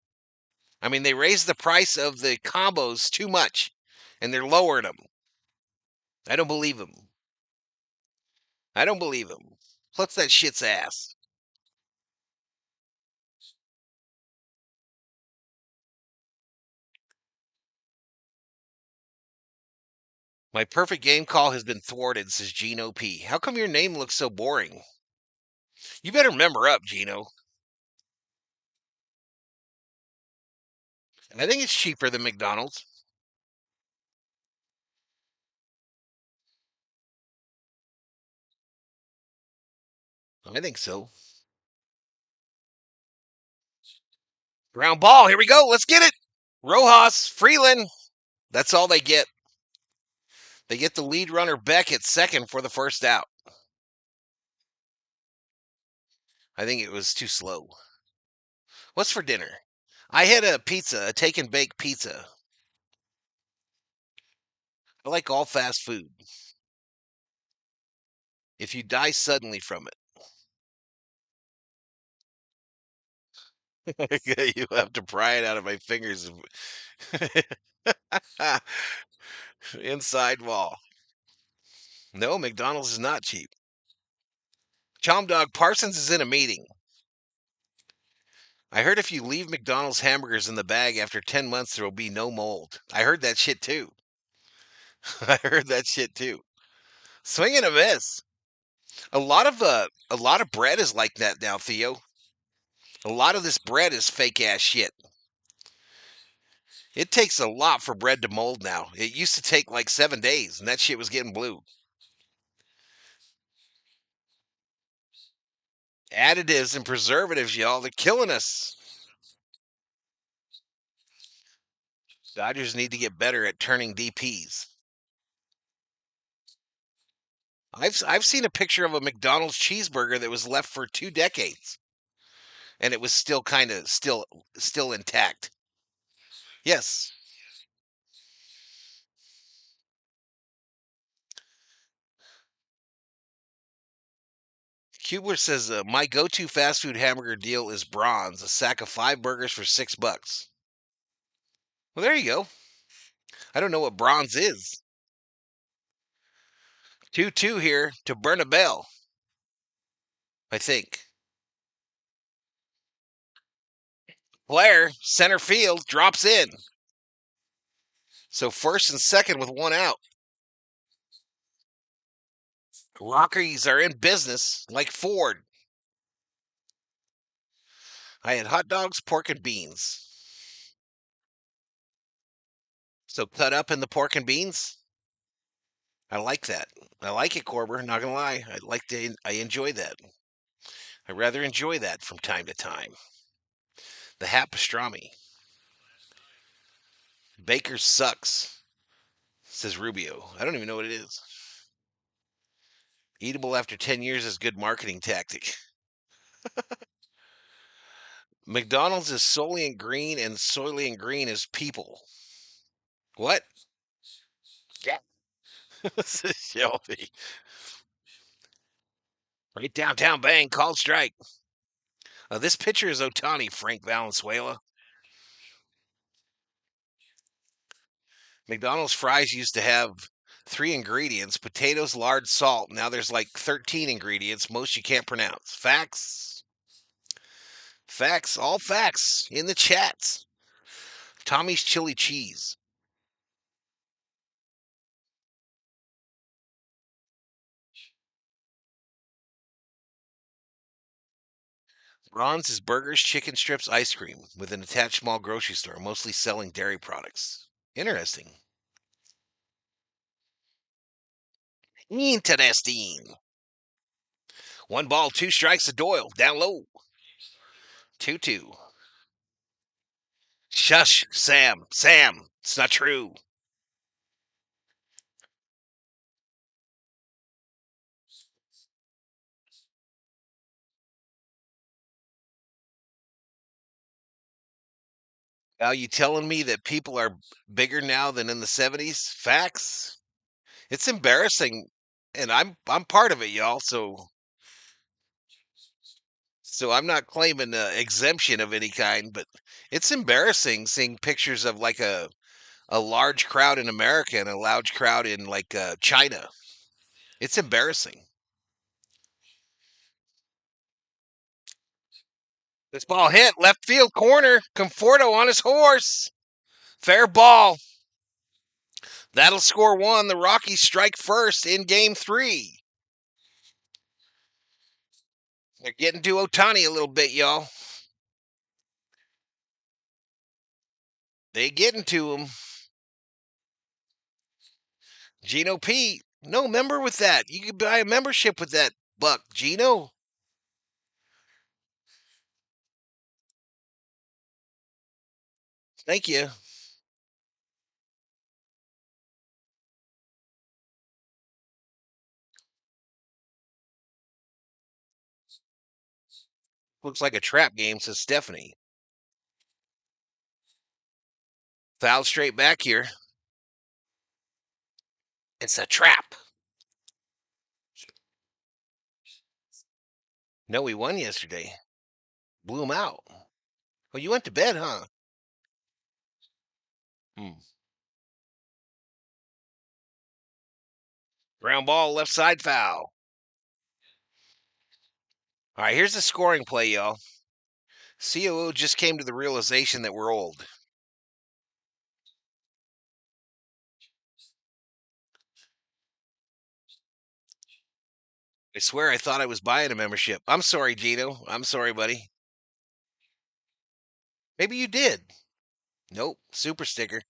I mean, they raised the price of the combos too much, and they're lowering them. I don't believe them. I don't believe them. Plus that shit's ass. My perfect game call has been thwarted, says Gino P. How come your name looks so boring? You better member up, Gino. I think it's cheaper than McDonald's. I think so. Ground ball. Here we go. Let's get it. Rojas, Freeland. That's all they get. They get the lead runner Beck at second for the first out. I think it was too slow. What's for dinner? I had a pizza, a take and bake pizza. I like all fast food. If you die suddenly from it, you have to pry it out of my fingers. Inside wall. No, McDonald's is not cheap. Chom Dog Parsons is in a meeting. I heard if you leave McDonald's hamburgers in the bag after 10 months, there will be no mold. I heard that shit too. I heard that shit too. Swing and a miss. A lot of bread is like that now, Theo. A lot of this bread is fake ass shit. It takes a lot for bread to mold now. It used to take like 7 days, and that shit was getting blue. Additives and preservatives, y'all, they're killing us. Dodgers need to get better at turning DPs. I've seen a picture of a McDonald's cheeseburger that was left for 2 decades, and it was still kind of still intact. Yes. Kubler says my go-to fast food hamburger deal is Bronze, a sack of 5 burgers for $6. Well, there you go. I don't know what Bronze is. 2-2 here to Bernabel, I think. Blair, center field, drops in. So first and second with one out. Rockies are in business like Ford. I had hot dogs, pork, and beans. So cut up in the pork and beans. I like that. I like it, Corber. Not gonna lie. I enjoy that. I rather enjoy that from time to time. The hat pastrami. Baker sucks, says Rubio. I don't even know what it is. Eatable after 10 years is good marketing tactic. McDonald's is Soylent Green and Soylent Green is people. What? Yeah. This is Shelby. Right downtown bang, called strike. This pitcher is Ohtani, Frank Valenzuela. McDonald's fries used to have 3 ingredients: potatoes, lard, salt. Now there's like 13 ingredients, most you can't pronounce. Facts. Facts, all facts in the chats. Tommy's chili cheese. Ron's is burgers, chicken strips, ice cream with an attached small grocery store, mostly selling dairy products. Interesting. Interesting. 1 ball, 2 strikes to Doyle. Down low. 2-2. Shush, Sam. Sam. It's not true. Are you telling me that people are bigger now than in the 70s? Facts. It's embarrassing, and I'm part of it, y'all. So I'm not claiming exemption of any kind, but it's embarrassing seeing pictures of like a large crowd in America and a large crowd in like China. It's embarrassing. This ball hit left field corner. Conforto on his horse. Fair ball. That'll score one. The Rockies strike first in game 3. They're getting to Ohtani a little bit, y'all. They getting to him. Gino P. No member with that. You could buy a membership with that buck, Gino. Thank you. Looks like a trap game, says Stephanie. Foul straight back here. It's a trap. No, we won yesterday. Blew him out. Oh, you went to bed, huh? Hmm. Ground ball, left side foul. All right, here's the scoring play, y'all. COO just came to the realization that we're old. I swear I thought I was buying a membership. I'm sorry, Gino. I'm sorry, buddy. Maybe you did. Nope. Super sticker.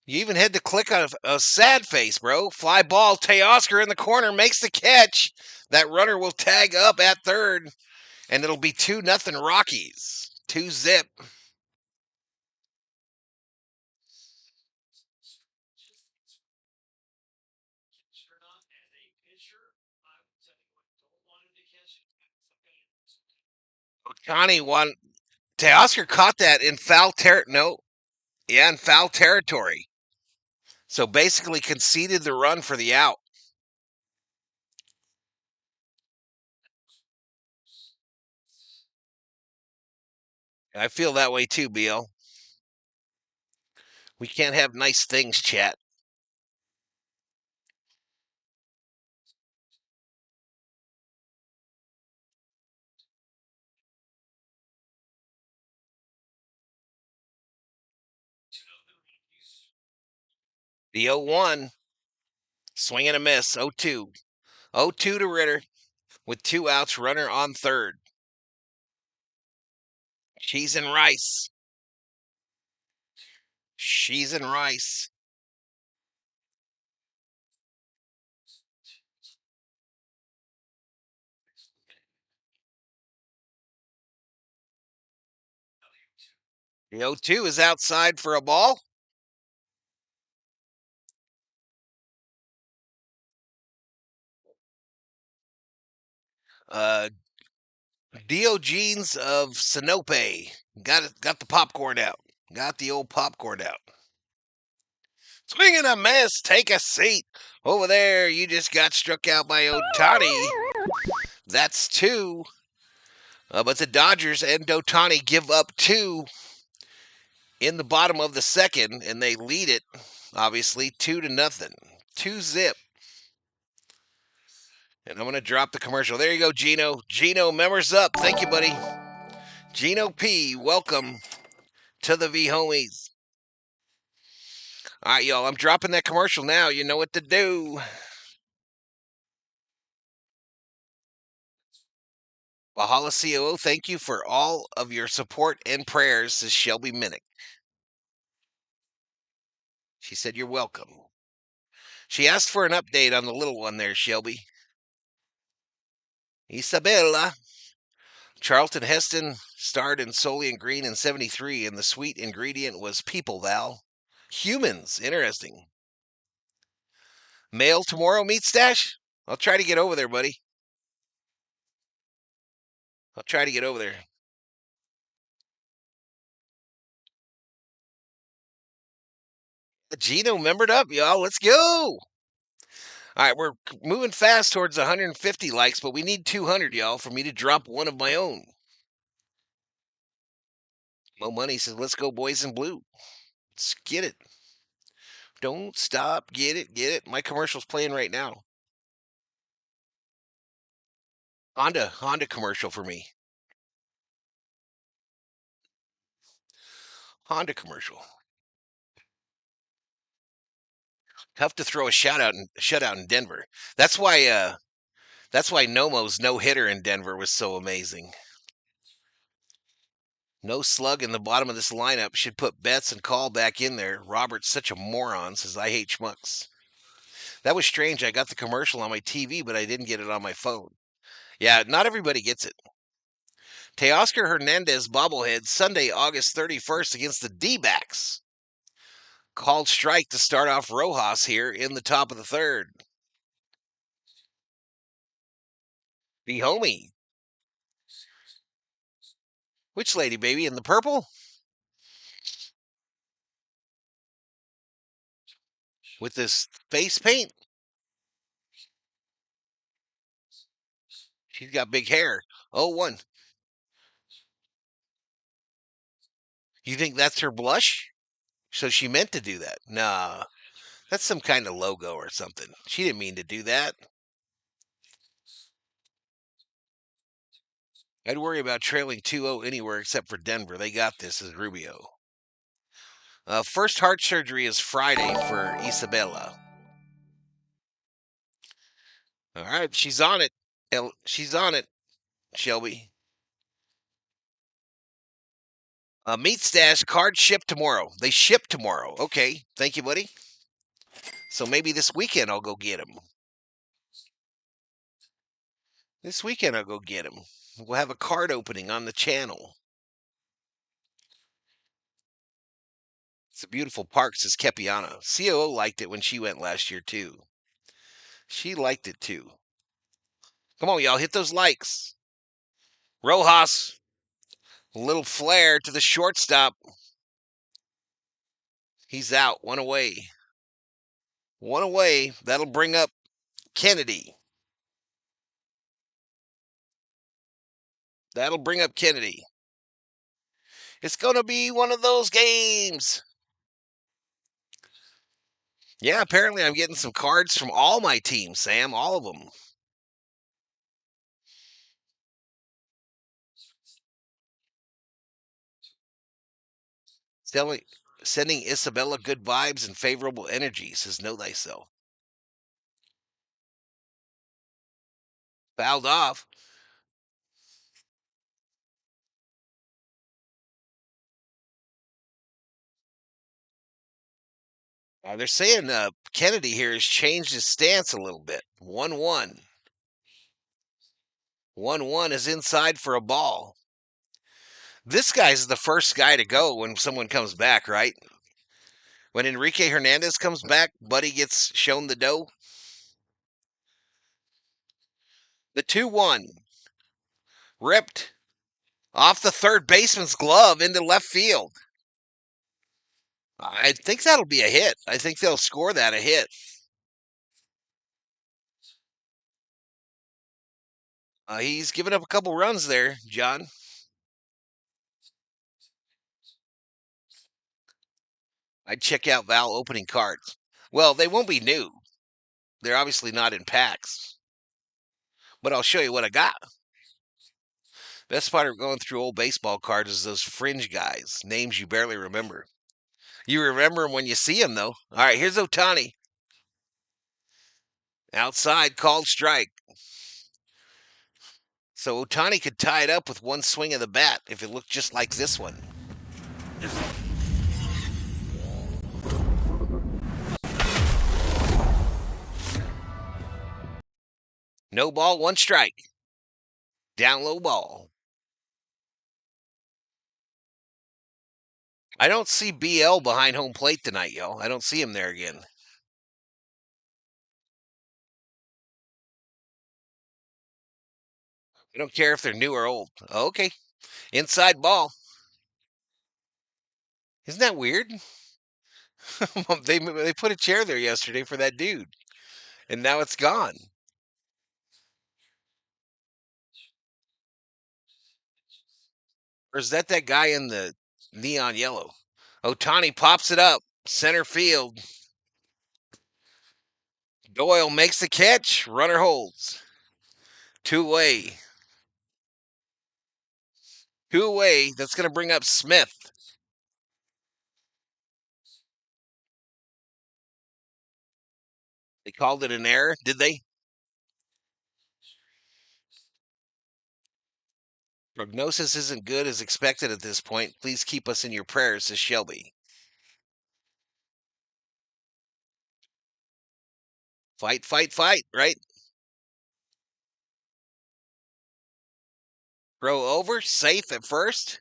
You even had to click on a sad face, bro. Fly ball. Teoscar in the corner makes the catch. That runner will tag up at third, and it'll be 2-0 Rockies. 2-zip. Ohtani won. Teoscar caught that in foul territory. No, yeah, in foul territory. So basically conceded the run for the out. I feel that way too, Beal. We can't have nice things, chat. The 0-1. Swing and a miss. 0-2. 0-2 to Ritter with 2 outs, runner on third. Cheese and rice. Cheese and rice. The 0-2 is outside for a ball. Uh, Diogenes of Sinope got the popcorn out. Got the old popcorn out. Swing and a miss. Take a seat. Over there, you just got struck out by Ohtani. That's two. But the Dodgers and Ohtani give up two in the bottom of the second, and they lead it, obviously, 2-0. 2-zip. And I'm going to drop the commercial. There you go, Gino. Gino, members up. Thank you, buddy. Gino P., welcome to the V Homies. All right, y'all, I'm dropping that commercial now. You know what to do. Valhalla COO, thank you for all of your support and prayers, says Shelby Minnick. She said you're welcome. She asked for an update on the little one there, Shelby. Isabella. Charlton Heston starred in Solely and Green in 73, and the sweet ingredient was people, Val. Humans. Interesting. Mail tomorrow, Meat Stash? I'll try to get over there, buddy. I'll try to get over there. Gino membered up, y'all. Let's go. All right, we're moving fast towards 150 likes, but we need 200, y'all, for me to drop one of my own. Mo Money says, let's go, boys in blue. Let's get it. Don't stop. Get it. Get it. My commercial's playing right now. Honda commercial for me. Honda commercial. Tough to throw a shutout in Denver. That's why Nomo's no hitter in Denver was so amazing. No slug in the bottom of this lineup. Should put Betts and Call back in there. Robert's such a moron, says I hate schmucks. That was strange. I got the commercial on my TV, but I didn't get it on my phone. Yeah, not everybody gets it. Teoscar Hernandez bobblehead Sunday, August 31st against the D-backs. Called strike to start off Rojas here in the top of the third. The homie. Which lady, baby? In the purple? With this face paint? She's got big hair. 0-1. You think that's her blush? So she meant to do that. Nah, that's some kind of logo or something. She didn't mean to do that. I'd worry about trailing 2-0 anywhere except for Denver. They got this, as Rubio. First heart surgery is Friday for Isabella. All right, she's on it. She's on it, Shelby. Meat stash card shipped tomorrow. They ship tomorrow. Okay, thank you, buddy. So maybe this weekend I'll go get them. This weekend I'll go get them. We'll have a card opening on the channel. It's a beautiful park, says Kepiana. COO liked it when she went last year, too. She liked it, too. Come on, y'all, hit those likes. Rojas, a little flare to the shortstop. He's out, one away. One away. That'll bring up Kennedy. That'll bring up Kennedy. It's going to be one of those games. Yeah, apparently I'm getting some cards from all my teams, Sam. All of them. Sending Isabella good vibes and favorable energy, says Know Thyself. Fouled off. They're saying Kennedy here has changed his stance a little bit. 1-1. 1-1 is inside for a ball. This guy's the first guy to go when someone comes back, right? When Enrique Hernandez comes back, Buddy gets shown the dough. The 2-1. Ripped off the third baseman's glove into left field. I think that'll be a hit. I think they'll score that a hit. He's given up a couple runs there, John. I'd check out Val opening cards. Well, they won't be new. They're obviously not in packs. But I'll show you what I got. Best part of going through old baseball cards is those fringe guys, names you barely remember. You remember them when you see them, though. All right, here's Ohtani. Outside, called strike. So Ohtani could tie it up with one swing of the bat if it looked just like this one. No ball, one strike. Down low ball. I don't see BL behind home plate tonight, yo. I don't see him there again. I don't care if they're new or old. Okay. Inside ball. Isn't that weird? They put a chair there yesterday for that dude, and now it's gone. Or is that guy in the neon yellow? Ohtani pops it up. Center field. Doyle makes the catch. Runner holds. Two away. Two away. That's going to bring up Smith. They called it an error, did they? Prognosis isn't good as expected at this point. Please keep us in your prayers, says Shelby. Fight, fight, fight, right? Throw over, safe at first.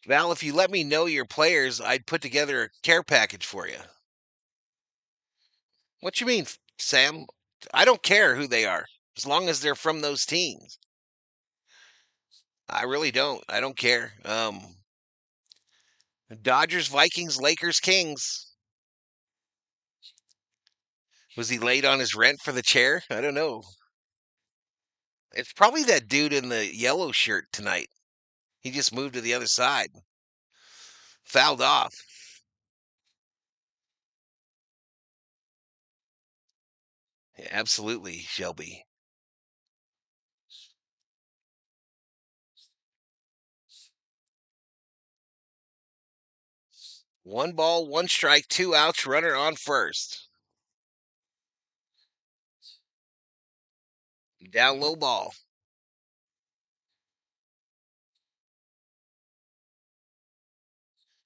Val, if you let me know your players, I'd put together a care package for you. What you mean, Sam? I don't care who they are, as long as they're from those teams. I really don't. I don't care. Dodgers, Vikings, Lakers, Kings. Was he late on his rent for the chair? I don't know. It's probably that dude in the yellow shirt tonight. He just moved to the other side. Fouled off. Yeah, absolutely, Shelby. One ball, one strike, two outs, runner on first. Down low ball.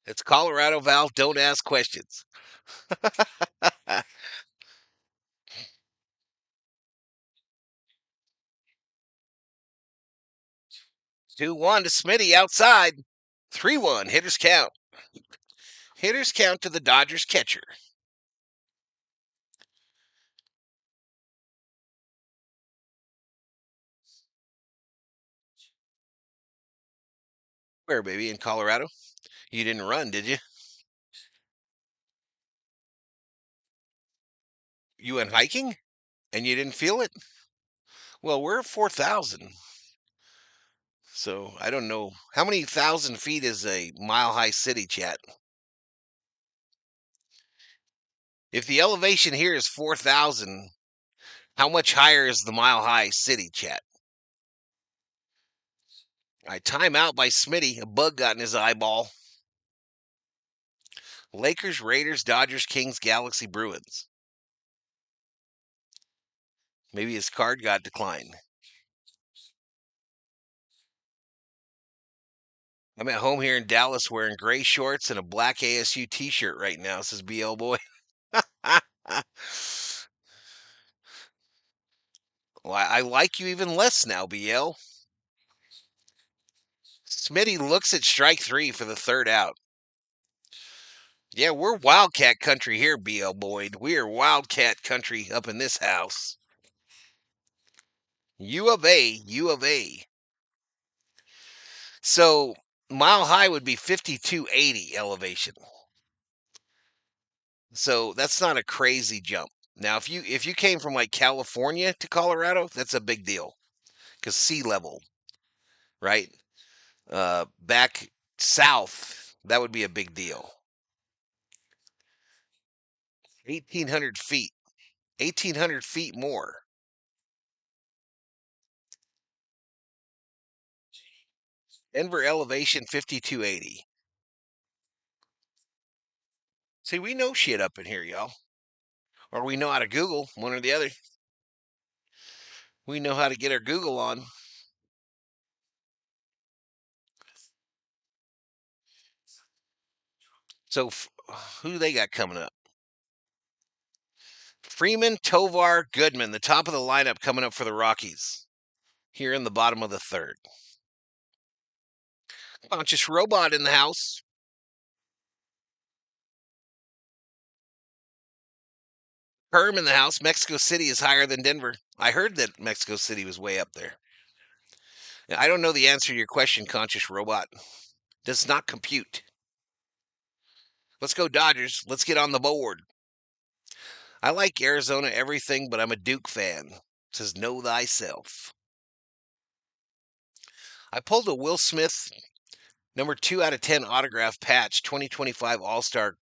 It's Colorado, Val. Don't ask questions. 2-1 to Smitty outside. 3-1. Hitters count. Hitters count to the Dodgers catcher. Where, baby? In Colorado? You didn't run, did you? You went hiking and you didn't feel it? Well, we're at 4,000. So I don't know. How many thousand feet is a mile high city, chat? If the elevation here is 4,000, how much higher is the mile high city, chat? I time out by Smitty. A bug got in his eyeball. Lakers, Raiders, Dodgers, Kings, Galaxy, Bruins. Maybe his card got declined. I'm at home here in Dallas wearing gray shorts and a black ASU t-shirt right now, says BL Boy. Well, I like you even less now, BL. Smitty looks at strike 3 for the third out. Yeah, we're Wildcat country here, BL Boyd. We are Wildcat country up in this house. U of A, U of A. So Mile High would be 5280 elevation. So that's not a crazy jump. Now, if you came from like California to Colorado, that's a big deal because sea level, right? Back south, that would be a big deal. 1,800 feet, 1,800 feet more. Denver elevation 5280. See, we know shit up in here, y'all. Or we know how to Google, one or the other. We know how to get our Google on. So, who they got coming up? Freeman, Tovar, Goodman, the top of the lineup coming up for the Rockies here in the bottom of the third. Conscious Robot in the house. Herm in the house. Mexico City is higher than Denver. I heard that Mexico City was way up there. I don't know the answer to your question, Conscious Robot. Does not compute. Let's go, Dodgers. Let's get on the board. I like Arizona everything, but I'm a Duke fan. Says know thyself. I pulled a Will Smith number 2 out of 10 autograph patch 2025 All-Star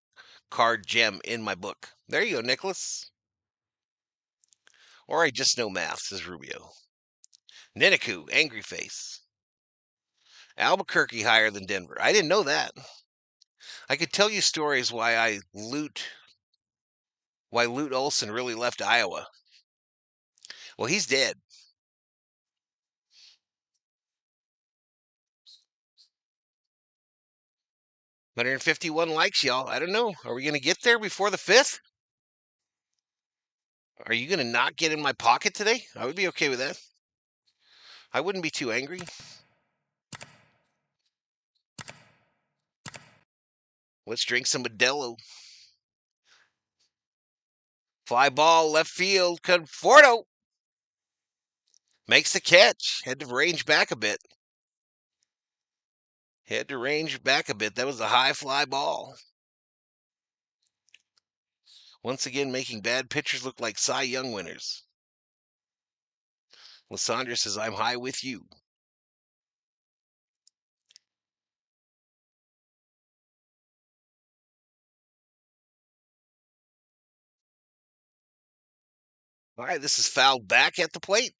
card gem in my book. There you go, Nicholas. Or I just know math, says Rubio. Niniku, angry face. Albuquerque higher than Denver. I didn't know that. I could tell you stories why Lute Olson really left Iowa. Well, he's dead. 151 likes, y'all. I don't know. Are we going to get there before the 5th? Are you going to not get in my pocket today? I would be okay with that. I wouldn't be too angry. Let's drink some Modelo. Fly ball, left field. Conforto makes the catch. Had to range back a bit. That was a high fly ball. Once again, making bad pitchers look like Cy Young winners. Lysandra says, I'm high with you. All right, this is fouled back at the plate.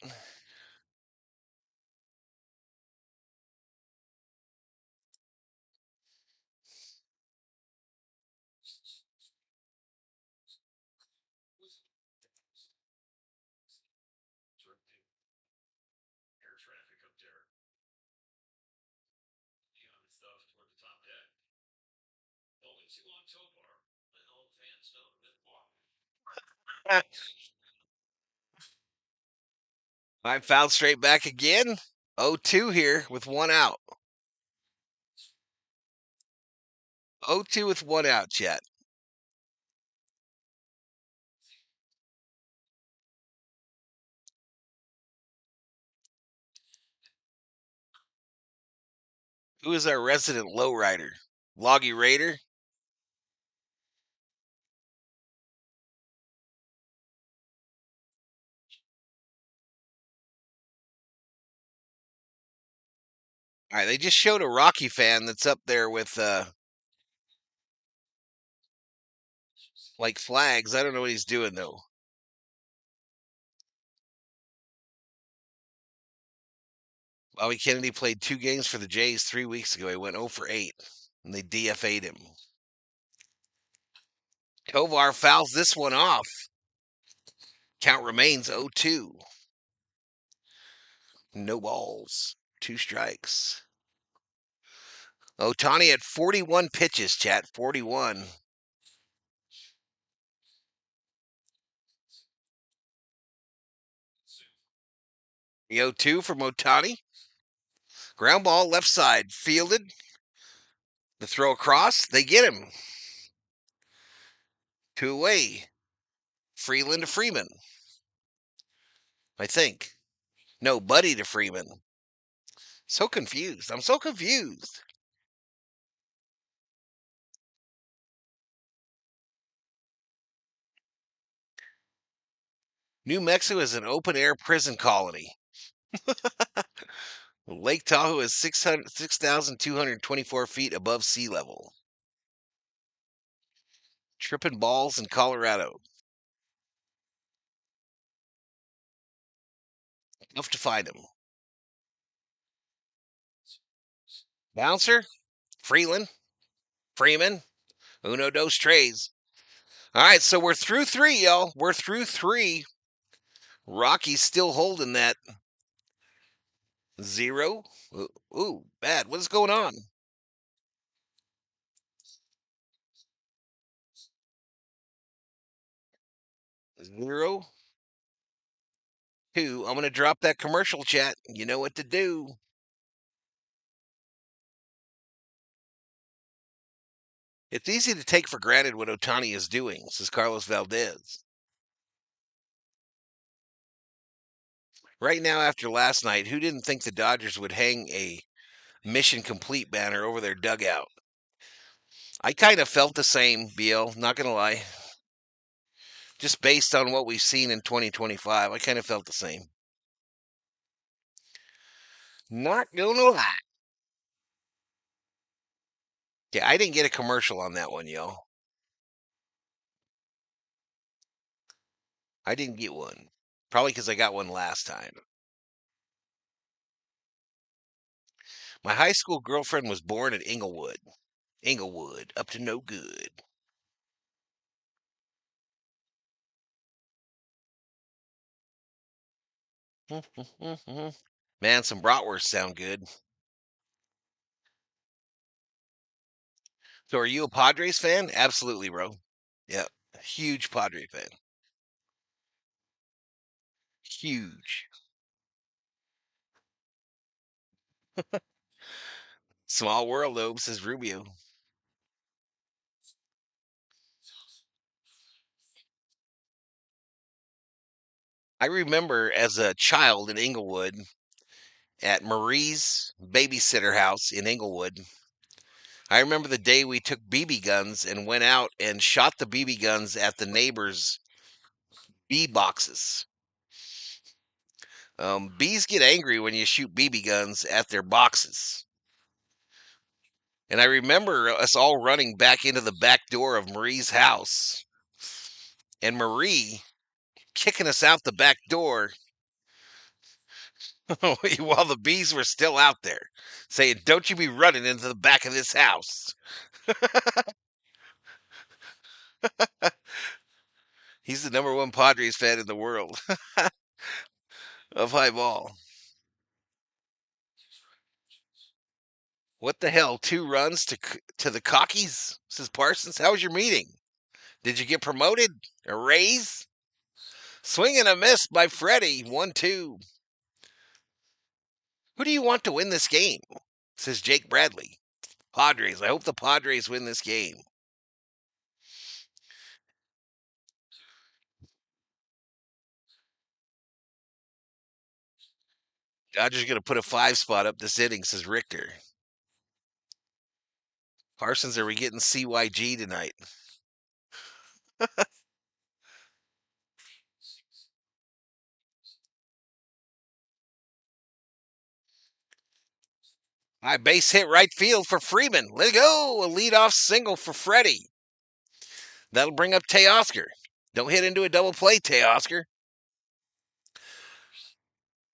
I'm fouled straight back again. 0-2 here with one out. 0-2 with one out, chat. Who is our resident lowrider? Loggy Raider? All right, they just showed a Rocky fan that's up there with like flags. I don't know what he's doing though. Bobby Kennedy played 2 games for the Jays 3 weeks ago. He went 0 for 8, and they DFA'd him. Tovar fouls this one off. Count remains 0-2. No balls. 2 strikes. Ohtani at 41 pitches, chat. 41. The 0-2 from Ohtani. Ground ball, left side, fielded. The throw across, they get him. 2 away. Freeland to Freeman. I think. No, Buddy to Freeman. So confused. I'm so confused. New Mexico is an open air prison colony. Lake Tahoe is 6,224 feet above sea level. Tripping balls in Colorado. Tough to find them. Bouncer, Freeland, Freeman, uno, dos, tres. All right, so we're through 3, y'all. We're through 3. Rocky's still holding that 0. Ooh, bad. What is going on? 0, 2. I'm going to drop that commercial, chat. You know what to do. It's easy to take for granted what Ohtani is doing, says Carlos Valdez. Right now, after last night, who didn't think the Dodgers would hang a mission complete banner over their dugout? I kind of felt the same, BL, not going to lie. Just based on what we've seen in 2025, I kind of felt the same. Not going to lie. Yeah, I didn't get a commercial on that one, yo. I didn't get one. Probably because I got one last time. My high school girlfriend was born in Inglewood. Inglewood, up to no good. Man, some bratwurst sound good. So, are you a Padres fan? Absolutely, bro. Yeah, huge Padre fan. Huge. Small world, though, says Rubio. I remember as a child in Inglewood at Marie's babysitter house in Inglewood. I remember the day we took BB guns and went out and shot the BB guns at the neighbors' bee boxes. Bees get angry when you shoot BB guns at their boxes. And I remember us all running back into the back door of Marie's house. And Marie kicking us out the back door while the bees were still out there, saying, "Don't you be running into the back of this house." He's the number one Padres fan in the world of high ball. What the hell? 2 runs to the Cockies? Says Parsons. How was your meeting? Did you get promoted? A raise? Swing and a miss by Freddie. 1-2. Who do you want to win this game? Says Jake Bradley. Padres. I hope the Padres win this game. Dodgers going to put a 5 spot up this inning, says Richter. Parsons, are we getting CYG tonight? High base hit right field for Freeman. Let it go. A leadoff single for Freddie. That'll bring up Teoscar. Don't hit into a double play, Teoscar.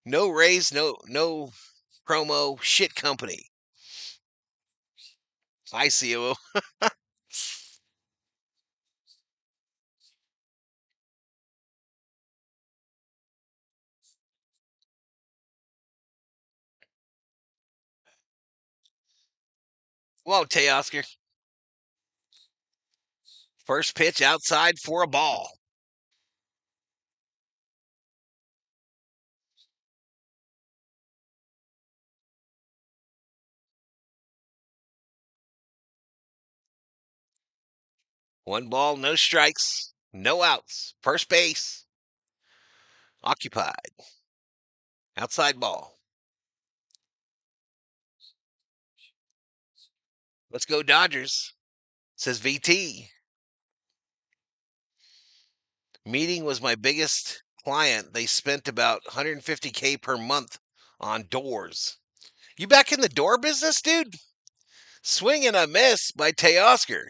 No raise, no promo, shit company. I see you. Whoa, Teoscar. First pitch outside for a ball. One ball, no strikes, no outs. First base occupied. Outside ball. Let's go Dodgers, says VT. Meeting was my biggest client. They spent about $150K per month on doors. You back in the door business, dude? Swing and a miss by Teoscar.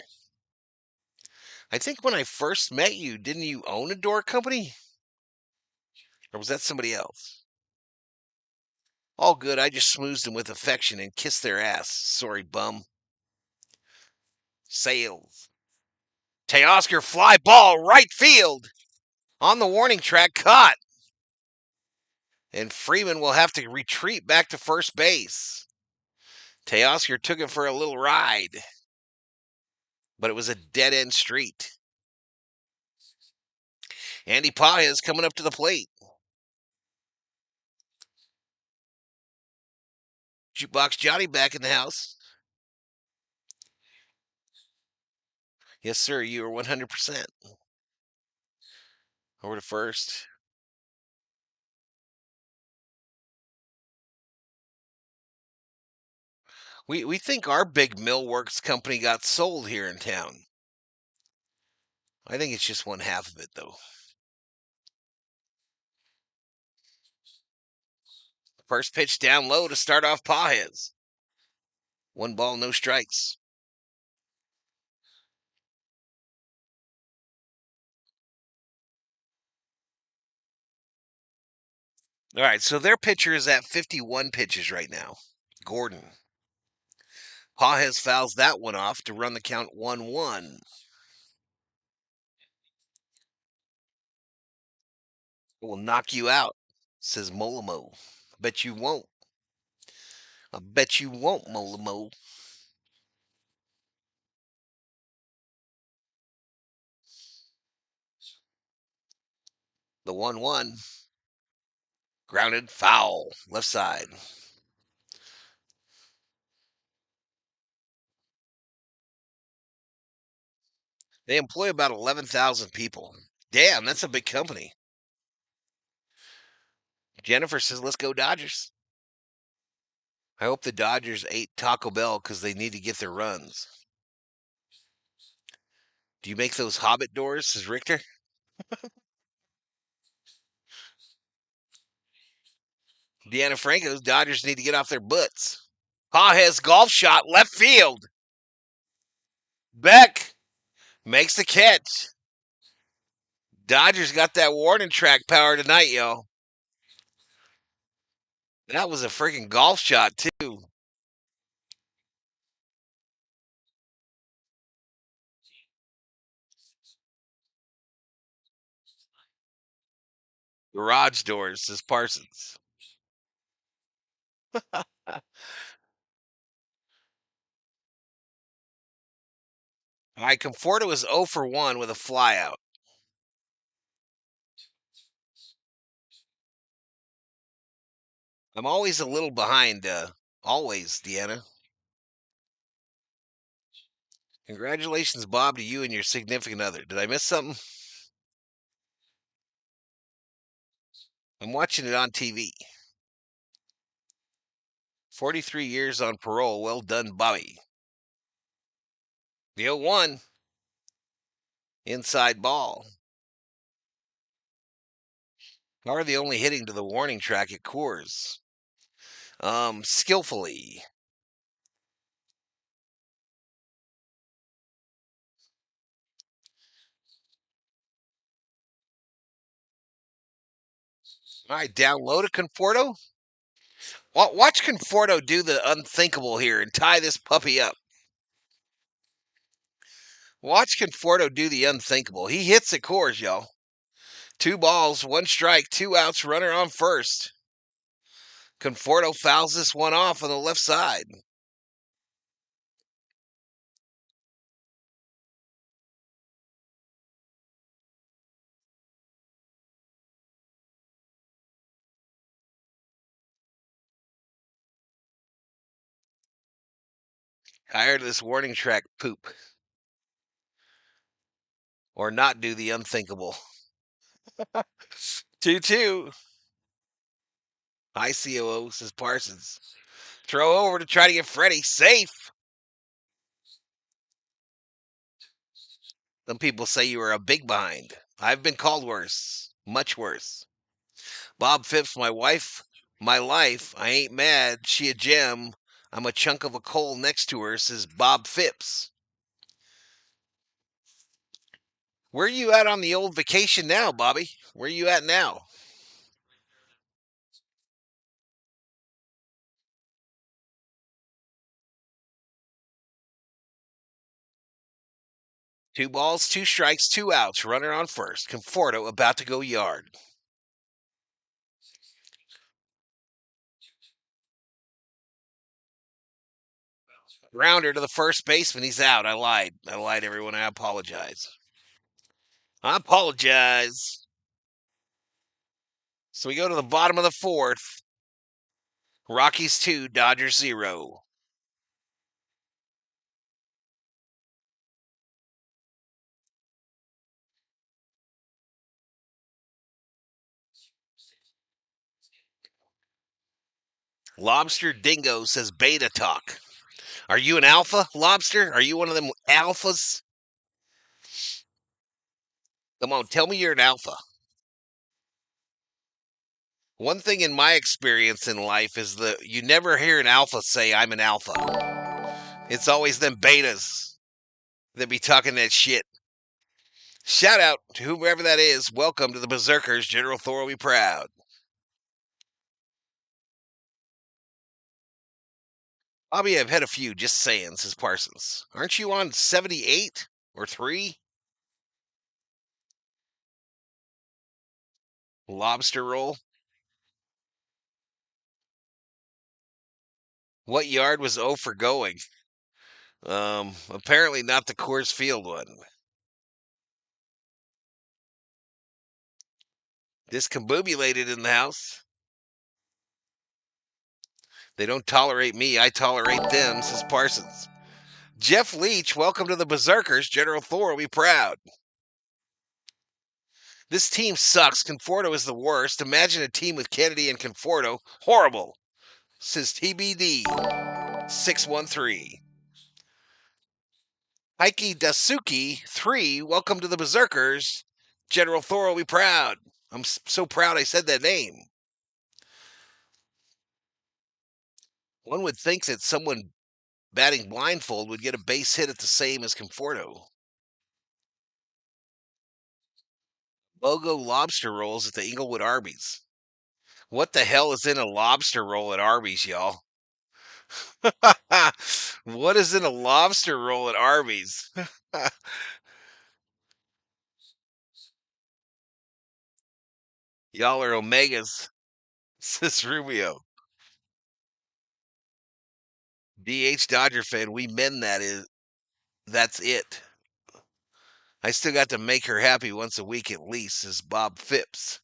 I think when I first met you, didn't you own a door company? Or was that somebody else? All good. I just smoozed them with affection and kissed their ass. Sorry, bum. Sales. Teoscar fly ball right field. On the warning track, caught. And Freeman will have to retreat back to first base. Teoscar took it for a little ride, but it was a dead-end street. Andy Paez coming up to the plate. Jukebox Johnny back in the house. Yes, sir, you are 100%. Over to first. We think our big millworks company got sold here in town. I think it's just one half of it, though. First pitch down low to start off Paez. One ball, no strikes. All right, so their pitcher is at 51 pitches right now. Gordon. Paez fouls that one off to run the count 1-1. It will knock you out, says Molimo. Bet you won't. I bet you won't, Molimo. The 1-1. Grounded foul. Left side. They employ about 11,000 people. Damn, that's a big company. Jennifer says, let's go Dodgers. I hope the Dodgers ate Taco Bell because they need to get their runs. Do you make those Hobbit doors, says Richter? Deanna Franco's Dodgers need to get off their butts. Paez golf shot left field. Beck makes the catch. Dodgers got that warning track power tonight, yo. That was a freaking golf shot, too. Garage doors, says Parsons. All right, Conforto is 0 for 1 with a flyout. I'm always a little behind, always, Deanna. Congratulations, Bob, to you and your significant other. Did I miss something? I'm watching it on TV. 43 years on parole. Well done, Bobby. The 0-1. Inside ball. How are they only hitting to the warning track at Coors? Skillfully. All right, down low to Conforto. Watch Conforto do the unthinkable here and tie this puppy up. Watch Conforto do the unthinkable. He hits at Coors, y'all. 2 balls, 1 strike, 2 outs, runner on first. Conforto fouls this one off on the left side. Tired of this warning track poop. Or not do the unthinkable. 2-2. Hi, COO, says Parsons. Throw over to try to get Freddie. Safe. Some people say you are a big behind. I've been called worse. Much worse. Bob Phipps, my wife, my life. I ain't mad. She a gem. I'm a chunk of a coal next to her, says Bob Phipps. Where are you at on the old vacation now, Bobby? Where are you at now? Two balls, two strikes, two outs. Runner on first. Conforto about to go yard. Grounder to the first baseman. He's out. I lied, everyone. I apologize. I apologize. So we go to the bottom of the fourth. Rockies 2, Dodgers 0. Lobster Dingo says beta talk. Are you an alpha, Lobster? Are you one of them alphas? Come on, tell me you're an alpha. One thing in my experience in life is that you never hear an alpha say, I'm an alpha. It's always them betas that be talking that shit. Shout out to whoever that is. Welcome to the Berserkers. General Thor will be proud. Bobby, I've had a few, just saying, says Parsons. Aren't you on 78 or 3? Lobster roll. What yard was O for going? Apparently not the Coors Field one. Discombobulated in the house. They don't tolerate me, I tolerate them, says Parsons. Jeff Leach, welcome to the Berserkers. General Thor will be proud. This team sucks. Conforto is the worst. Imagine a team with Kennedy and Conforto. Horrible, says TBD 613. Heike Dasuki 3, welcome to the Berserkers. General Thor will be proud. I'm so proud I said that name. One would think that someone batting blindfold would get a base hit at the same as Conforto. Logo lobster rolls at the Inglewood Arby's. What the hell is in a lobster roll at Arby's, y'all? What is in a lobster roll at Arby's? Y'all are omegas, says Rubio. DH Dodger fan, we men that's it. I still got to make her happy once a week at least, says Bob Phipps.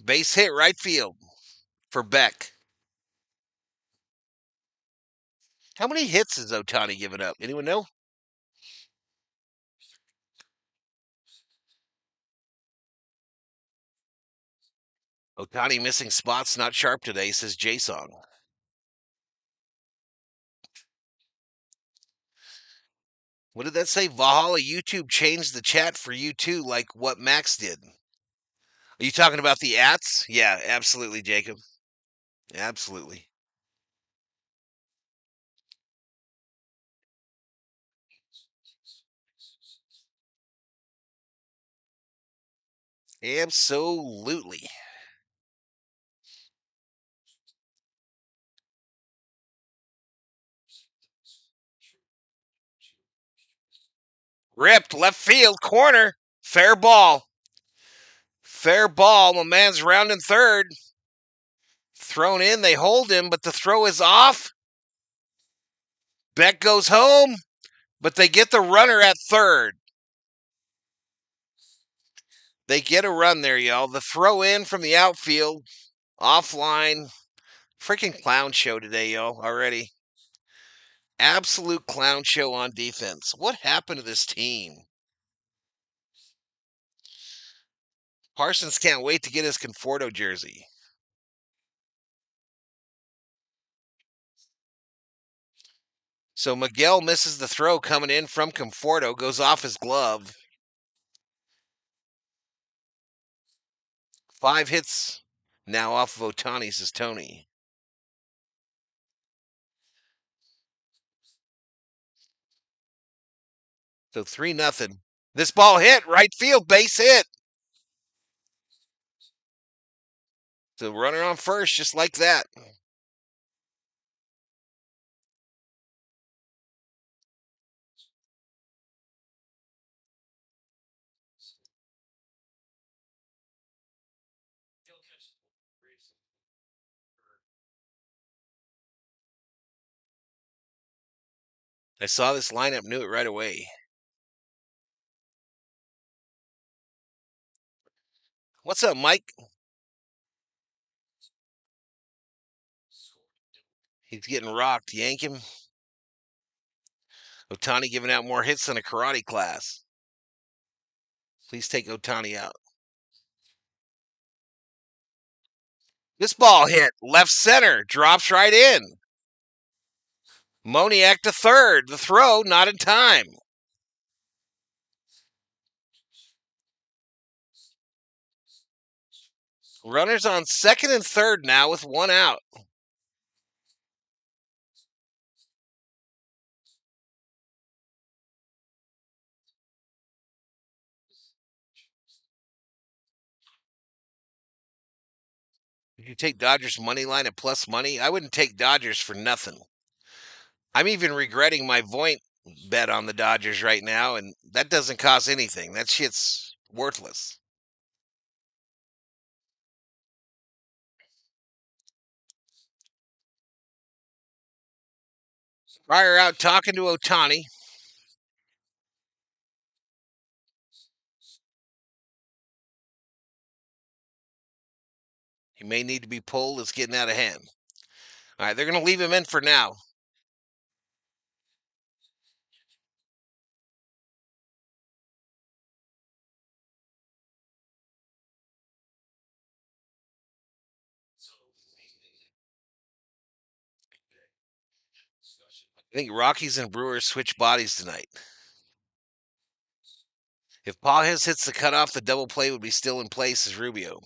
Base hit right field for Beck. How many hits has Ohtani given up? Anyone know? Ohtani missing spots, not sharp today, says Jason. What did that say? Valhalla YouTube changed the chat for you too, like what Max did. Are you talking about the ats? Yeah, absolutely, Jacob. Absolutely. Absolutely. Ripped left field corner. Fair ball. Fair ball. My man's rounding third. Thrown in. They hold him, but the throw is off. Beck goes home, but they get the runner at third. They get a run there, y'all. The throw in from the outfield. Offline. Freaking clown show today, y'all, already. Absolute clown show on defense. What happened to this team? Parsons can't wait to get his Conforto jersey. So Miguel misses the throw coming in from Conforto, goes off his glove. 5 hits now off of Ohtani, says Tony. So 3-0. This ball hit right field, base hit. So runner on first, just like that. I saw this lineup, knew it right away. What's up, Mike? He's getting rocked. Yank him. Ohtani giving out more hits than a karate class. Please take Ohtani out. This ball hit left center, drops right in. Moniak to third. The throw not in time. Runners on second and third now with 1 out. Did you take Dodgers money line at plus money? I wouldn't take Dodgers for nothing. I'm even regretting my Voint bet on the Dodgers right now, and that doesn't cost anything. That shit's worthless. Pryor out talking to Ohtani. He may need to be pulled. It's getting out of hand. All right, they're going to leave him in for now. I think Rockies and Brewers switch bodies tonight. If Pages hits the cutoff, the double play would be still in place as Rubio.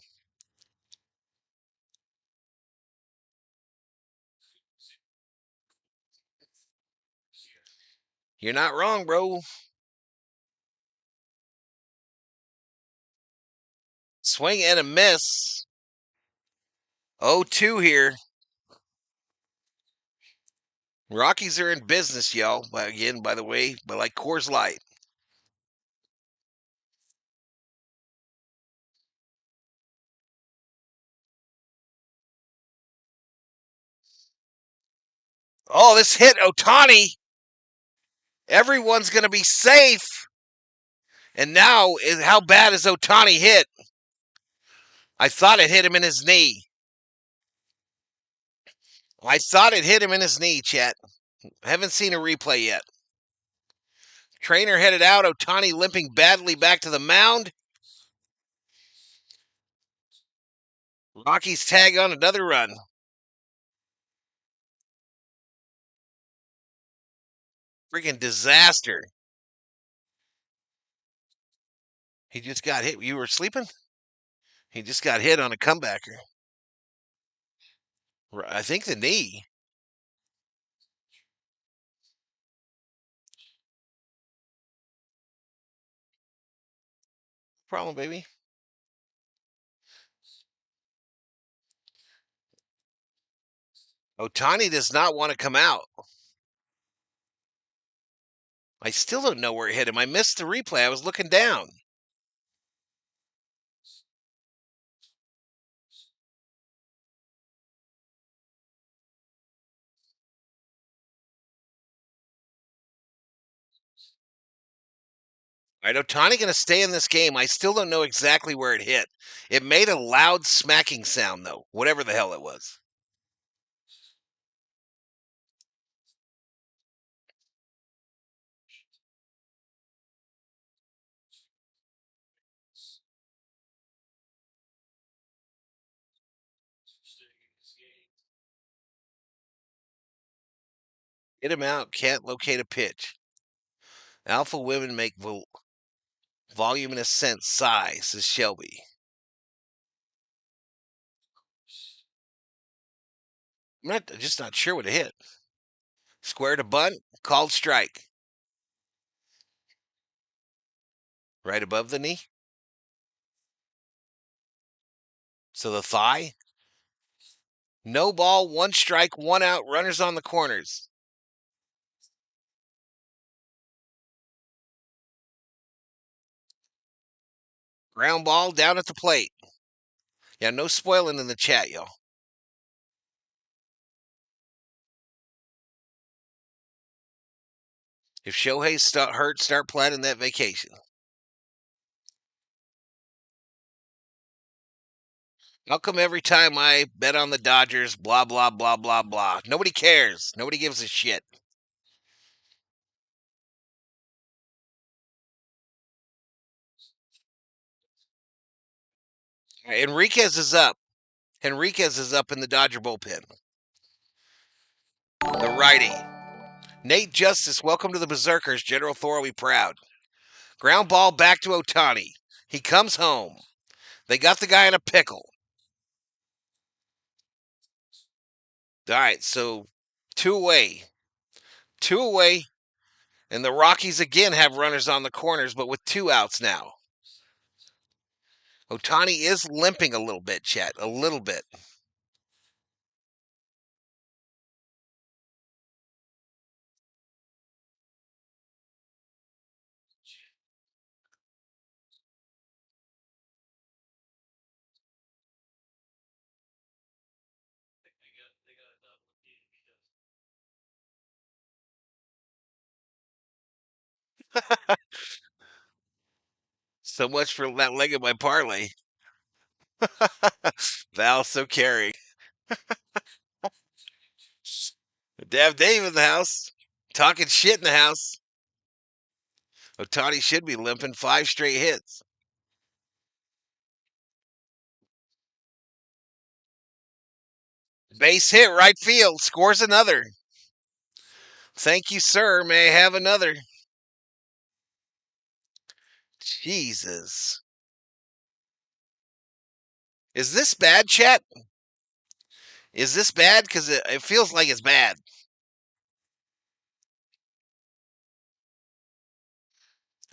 You're not wrong, bro. Swing and a miss. 0-2 here. Rockies are in business, y'all. Again, by the way, but like Coors Light. Oh, this hit Ohtani. Everyone's going to be safe. And now, how bad is Ohtani hit? I thought it hit him in his knee. I thought it hit him in his knee, chat. I haven't seen a replay yet. Trainer headed out. Ohtani limping badly back to the mound. Rockies tag on another run. Freaking disaster. He just got hit. You were sleeping? He just got hit on a comebacker. I think the knee. Problem, baby. Ohtani does not want to come out. I still don't know where it hit him. I missed the replay. I was looking down. All right, Ohtani going to stay in this game. I still don't know exactly where it hit. It made a loud smacking sound, though, whatever the hell it was. Get him out. Can't locate a pitch. Alpha women make voluminous sense. Sigh, says Shelby. Just not sure what to hit. Square to bunt. Called strike. Right above the knee. So the thigh. No ball, one strike, one out, runners on the corners. Ground ball down at the plate. Yeah, no spoiling in the chat, y'all. If Shohei's hurt, start planning that vacation. How come every time I bet on the Dodgers, blah, blah, blah, blah, blah? Nobody cares. Nobody gives a shit. Enriquez is up. Enriquez is up in the Dodger bullpen. The righty. Nate Justice, welcome to the Berserkers. General Thor will be proud. Ground ball back to Ohtani. He comes home. They got the guy in a pickle. All right, so 2 away. 2 away. And the Rockies again have runners on the corners, but with 2 outs now. Ohtani is limping a little bit, chat. A little bit. So much for that leg of my parlay. Val so caring. Dav Dave in the house. Talking shit in the house. Ohtani should be limping 5 straight hits. Base hit, right field. Scores another. Thank you, sir. May I have another? Jesus. Is this bad, chat? Is this bad? Because it feels like it's bad.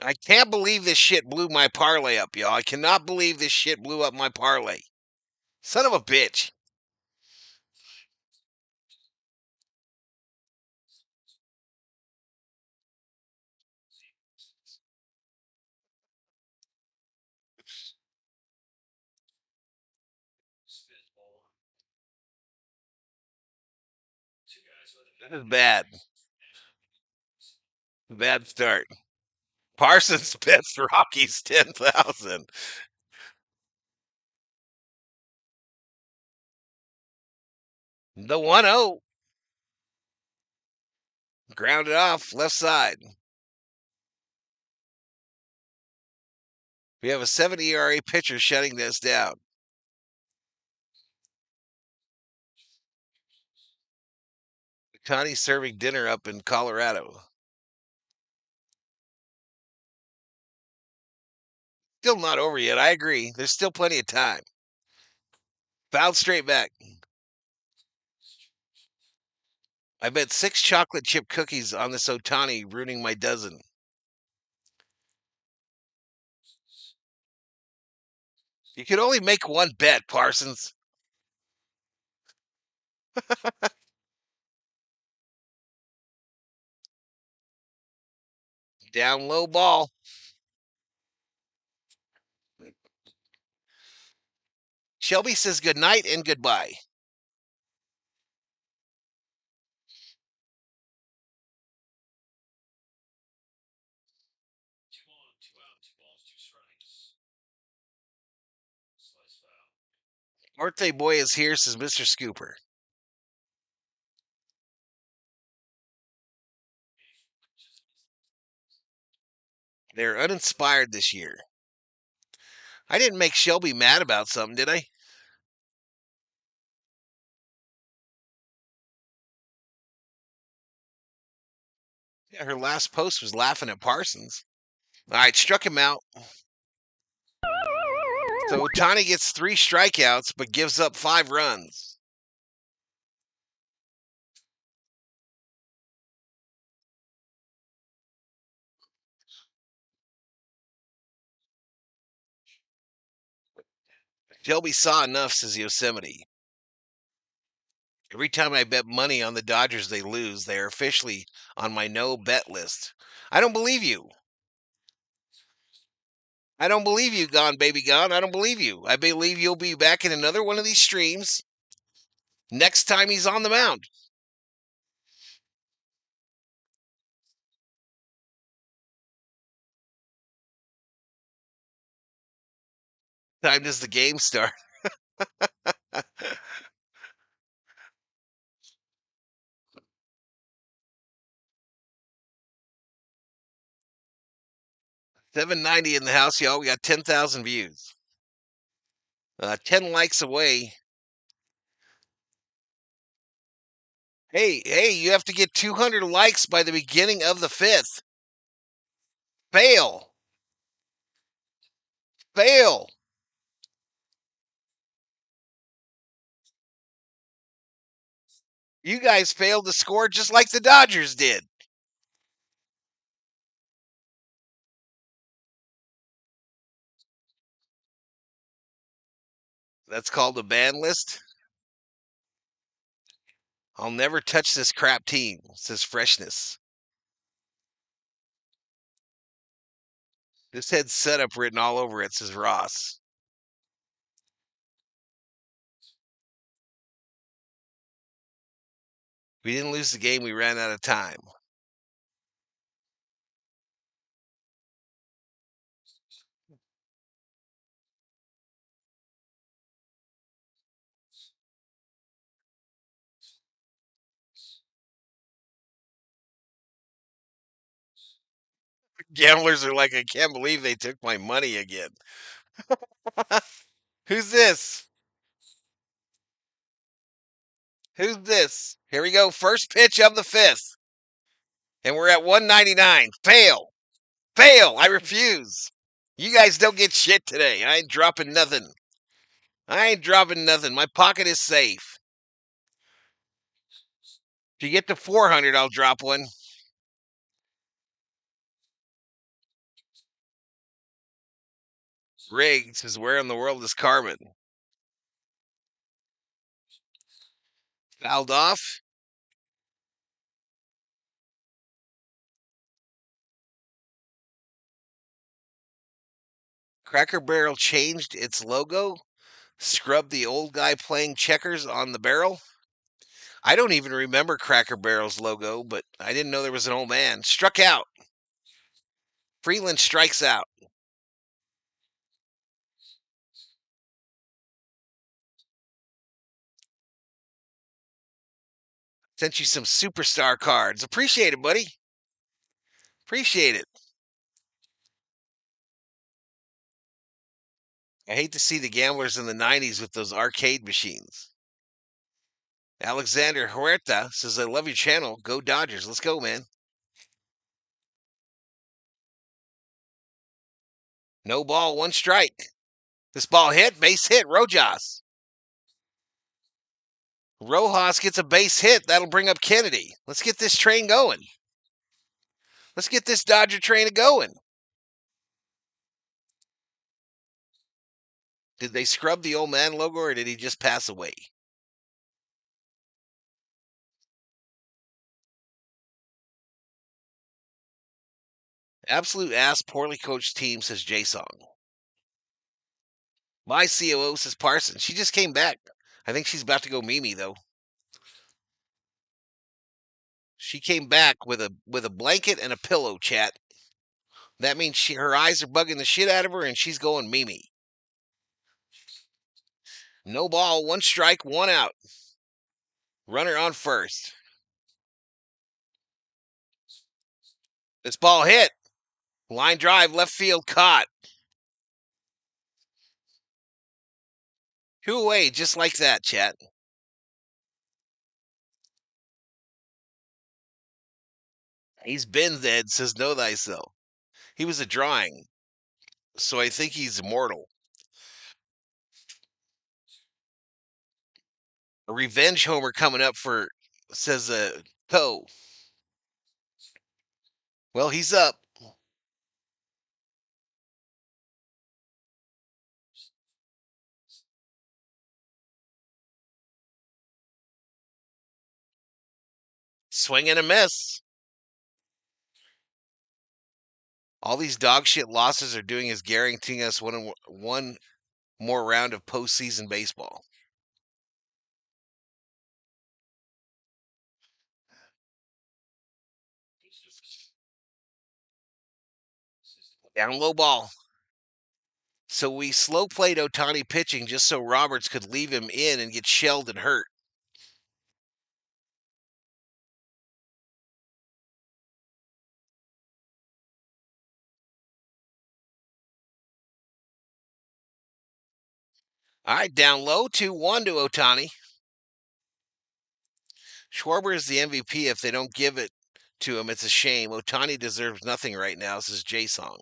I can't believe this shit blew my parlay up, y'all. I cannot believe this shit blew up my parlay. Son of a bitch. This is bad. Bad start. Parsons bets Rockies 10,000. The 1-0. Grounded off, left side. We have a 7 ERA pitcher shutting this down. Connie's serving dinner up in Colorado. Still not over yet. I agree. There's still plenty of time. Fouled straight back. I bet 6 chocolate chip cookies on this Ohtani, ruining my dozen. You could only make one bet, Parsons. Down low ball. Shelby says good night and goodbye. Birthday boy is here, says Mr. Scooper. They're uninspired this year. I didn't make Shelby mad about something, did I? Yeah, her last post was laughing at Parsons. All right, struck him out. So Ohtani gets 3 strikeouts, but gives up 5 runs. Shelby saw enough, says Yosemite. Every time I bet money on the Dodgers, they lose. They are officially on my no bet list. I don't believe you. I don't believe you, Gone Baby Gone. I don't believe you. I believe you'll be back in another one of these streams next time he's on the mound. Time does the game start? 790 in the house, y'all. We got 10,000 views. 10 likes away. Hey, you have to get 200 likes by the beginning of the 5th. Fail. Fail. You guys failed to score just like the Dodgers did. That's called a ban list. I'll never touch this crap team, says Freshness. This had setup written all over it, says Ross. We didn't lose the game, we ran out of time. Gamblers are like, I can't believe they took my money again. Who's this? Who's this? Here we go. First pitch of the 5th. And we're at 199. Fail. Fail. I refuse. You guys don't get shit today. I ain't dropping nothing. I ain't dropping nothing. My pocket is safe. If you get to 400, I'll drop one. Riggs says, where in the world is Carmen? Fouled off. Cracker Barrel changed its logo. Scrubbed the old guy playing checkers on the barrel. I don't even remember Cracker Barrel's logo, but I didn't know there was an old man. Struck out. Freeland strikes out. Sent you some superstar cards. Appreciate it, buddy. Appreciate it. I hate to see the gamblers in the 90s with those arcade machines. Alexander Huerta says, I love your channel. Go Dodgers. Let's go, man. No ball, 1 strike. This ball hit, base hit, Rojas. Rojas gets a base hit. That'll bring up Kennedy. Let's get this train going. Let's get this Dodger train going. Did they scrub the old man logo or did he just pass away? Absolute ass, poorly coached team, says J-Song. My COO says Parsons. She just came back. I think she's about to go Mimi, though. She came back with a blanket and a pillow, chat. That means her eyes are bugging the shit out of her and she's going Mimi. No ball, 1 strike, 1 out. Runner on first. This ball hit. Line drive, left field, caught. 2 away, just like that, chat. He's been dead, says know thyself. He was a drawing, so I think he's immortal. A revenge homer coming up for, says Toe. Well, he's up. Swing and a miss. All these dog shit losses are doing is guaranteeing us one more round of postseason baseball. Down low ball. So we slow played Ohtani pitching just so Roberts could leave him in and get shelled and hurt. All right, down low, 2-1 to Ohtani. Schwarber is the MVP. If they don't give it to him, it's a shame. Ohtani deserves nothing right now, says Jay Song.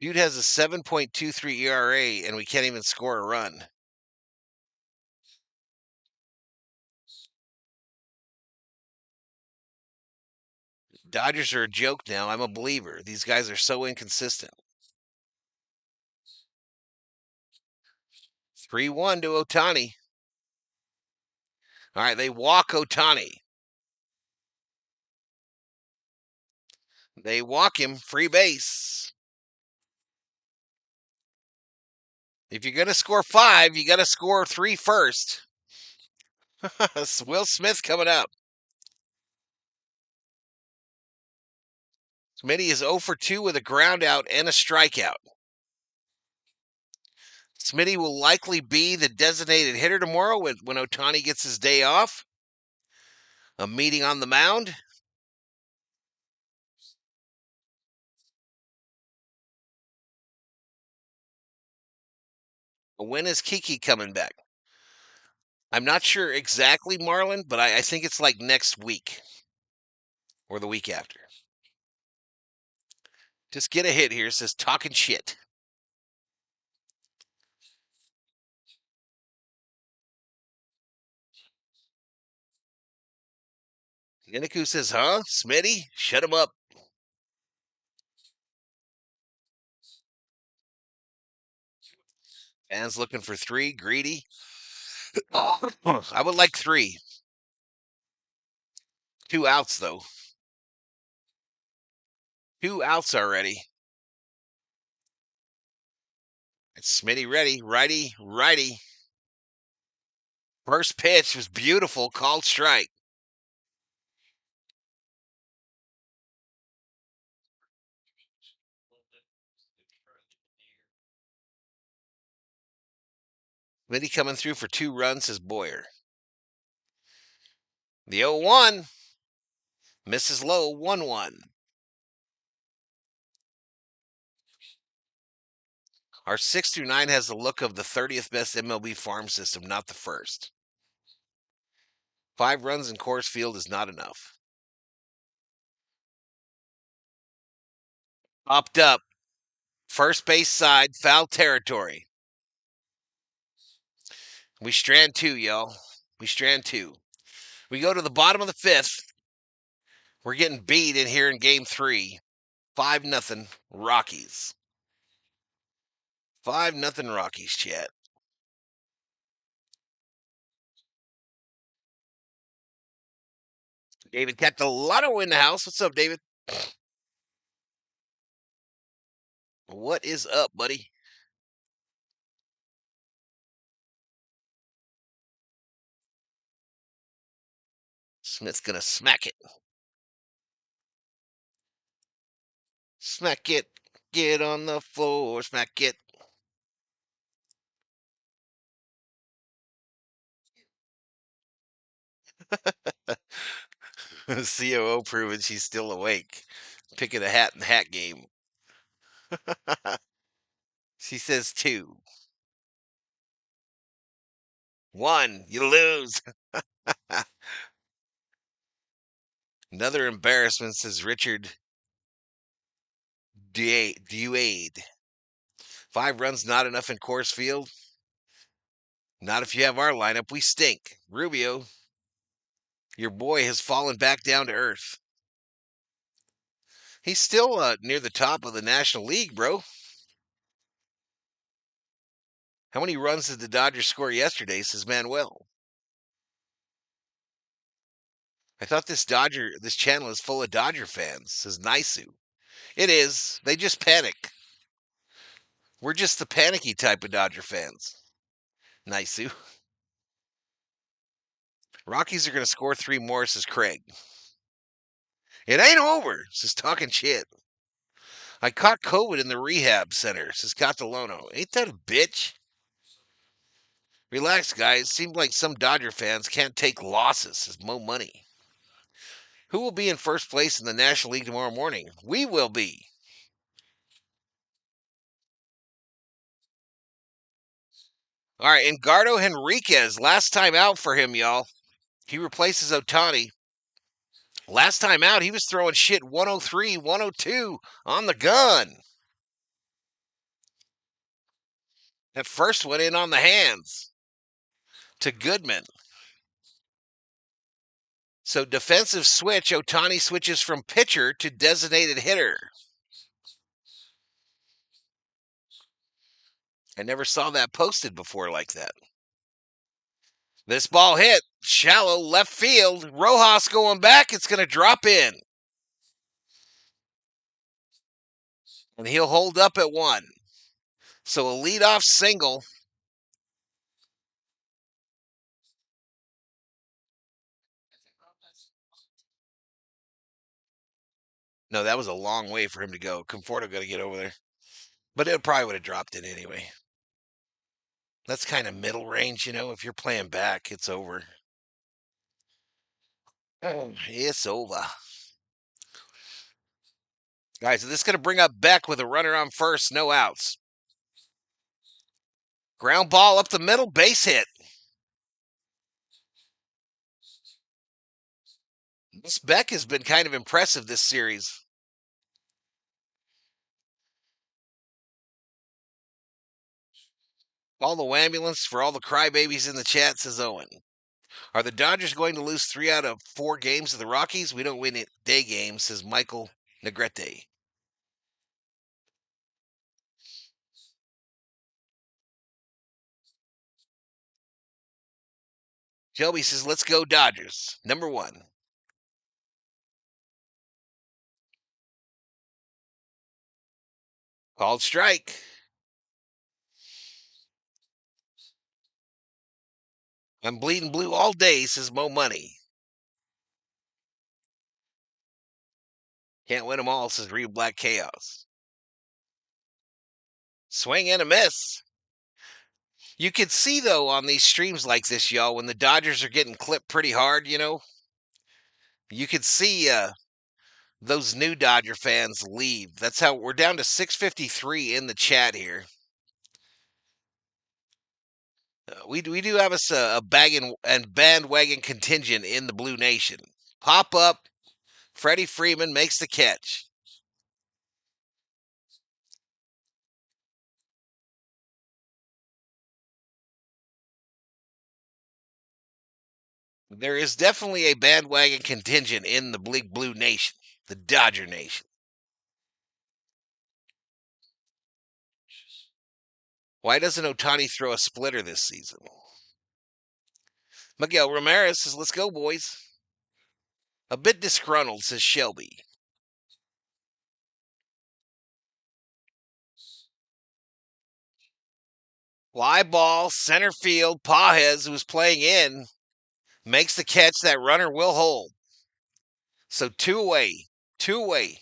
Dude has a 7.23 ERA, and we can't even score a run. Dodgers are a joke now. I'm a believer. These guys are so inconsistent. 3-1 to Ohtani. All right, they walk Ohtani. They walk him, free base. If you're going to score 5, you got to score 3 first. Will Smith coming up. Smitty is 0 for 2 with a ground out and a strikeout. Smitty will likely be the designated hitter tomorrow when Ohtani gets his day off. A meeting on the mound. When is Kiki coming back? I'm not sure exactly, Marlon, but I think it's like next week or the week after. Just get a hit here. It says talking shit. Yaniku says, huh? Smitty? Shut him up. Fans looking for 3. Greedy. I would like 3. 2 outs, though. 2 outs already. It's Smitty ready. Righty, righty. First pitch was beautiful. Called strike. Smitty coming through for 2 runs, says Boyer. The 0-1. Misses low, 1-1. Our 6 through 9 has the look of the 30th best MLB farm system, not the first. 5 runs in Coors Field is not enough. Popped up. First base side, foul territory. We strand 2, y'all. We strand 2. We go to the bottom of the 5th. We're getting beat in here in game 3. 5-0 Rockies. 5-0 Rockies, chat. David Catalano in the house. What's up, David? What is up, buddy? Smith's gonna smack it. Smack it. Get on the floor. Smack it. COO proving she's still awake. Picking a hat in the hat game. She says 2. 1, you lose. Another embarrassment, says Richard Duade. 5 runs not enough in Coors Field? Not if you have our lineup. We stink. Rubio, your boy has fallen back down to earth. He's still near the top of the National League, bro. How many runs did the Dodgers score yesterday, says Manuel? I thought this channel is full of Dodger fans, says Naisu. It is. They just panic. We're just the panicky type of Dodger fans. Naisu. Rockies are going to score 3 more, says Craig. It ain't over, says Talking Shit. I caught COVID in the rehab center, says Catalono. Ain't that a bitch? Relax, guys. Seems like some Dodger fans can't take losses, says Mo Money. Who will be in first place in the National League tomorrow morning? We will be. All right, Edgardo Henriquez, last time out for him, y'all. He replaces Ohtani. Last time out, he was throwing shit 103, 102 on the gun. That first went in on the hands to Goodman. So defensive switch, Ohtani switches from pitcher to designated hitter. I never saw that posted before like that. This ball hit shallow left field. Rojas going back. It's going to drop in. And he'll hold up at 1. So a leadoff single. No, that was a long way for him to go. Conforto got to get over there. But it probably would have dropped it anyway. That's kind of middle range, If you're playing back, it's over. It's over. Guys, so this is going to bring up Beck with a runner on first, no outs. Ground ball up the middle, base hit. This Beck has been kind of impressive this series. Call the ambulance for all the crybabies in the chat, says Owen. Are the Dodgers going to lose 3 out of 4 games to the Rockies? We don't win day games, says Michael Negrete. Shelby says, let's go Dodgers. Number 1. Called strike. I'm bleeding blue all day, says Mo Money. Can't win them all, says Real Black Chaos. Swing and a miss. You can see, though, on these streams like this, y'all, when the Dodgers are getting clipped pretty hard, you could see those new Dodger fans leave. That's how we're down to 653 in the chat here. We do have us a bandwagon contingent in the Blue Nation. Pop up. Freddie Freeman makes the catch. There is definitely a bandwagon contingent in the Big Blue Nation, the Dodger Nation. Why doesn't Ohtani throw a splitter this season? Miguel Ramirez says, let's go, boys. A bit disgruntled, says Shelby. Fly ball, center field. Pajes, who's playing in, makes the catch. That runner will hold. So 2 away. 2 away.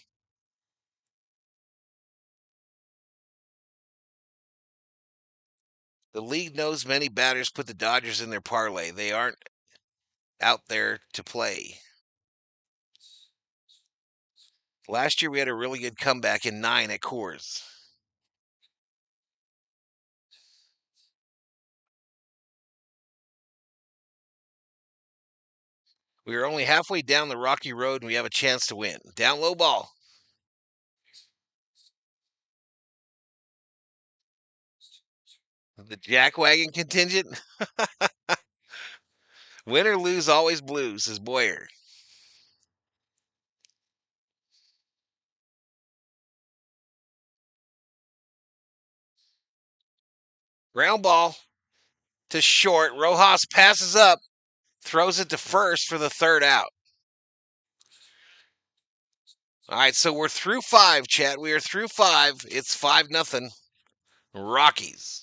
The league knows many batters put the Dodgers in their parlay. They aren't out there to play. Last year we had a really good comeback in 9 at Coors. We are only halfway down the rocky road and we have a chance to win. Down low ball. The jackwagon contingent. Win or lose, always blues, says Boyer. Ground ball to short. Rojas passes up, throws it to first for the third out. All right, so we're through 5, chat. We are through 5. It's 5-0. Rockies.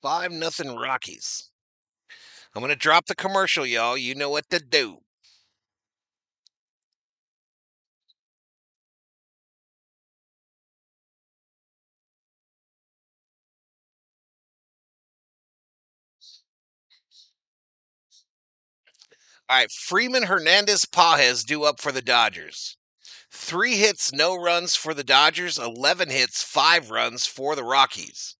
5-0 Rockies. I'm going to drop the commercial, y'all. You know what to do. All right, Freeman Hernandez Pages due up for the Dodgers. 3 hits, no runs for the Dodgers. 11 hits, 5 runs for the Rockies.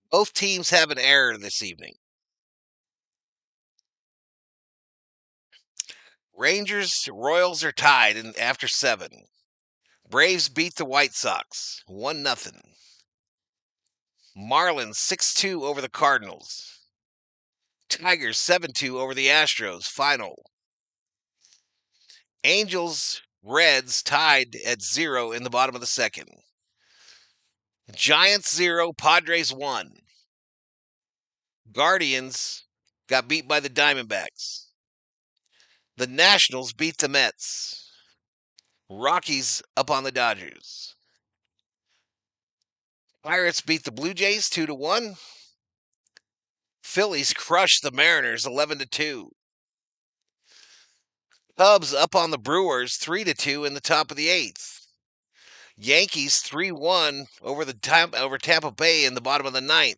Both teams have an error this evening. Rangers, Royals are tied after 7. Braves beat the White Sox 1-0. Marlins 6-2 over the Cardinals. Tigers 7-2 over the Astros. Final. Angels, Reds tied at 0 in the bottom of the second. Giants 0, Padres 1. Guardians got beat by the Diamondbacks. The Nationals beat the Mets. Rockies up on the Dodgers. Pirates beat the Blue Jays 2-1. Phillies crushed the Mariners 11-2. Cubs up on the Brewers 3-2 in the top of the 8th. Yankees 3-1 over Tampa Bay in the bottom of the 9th.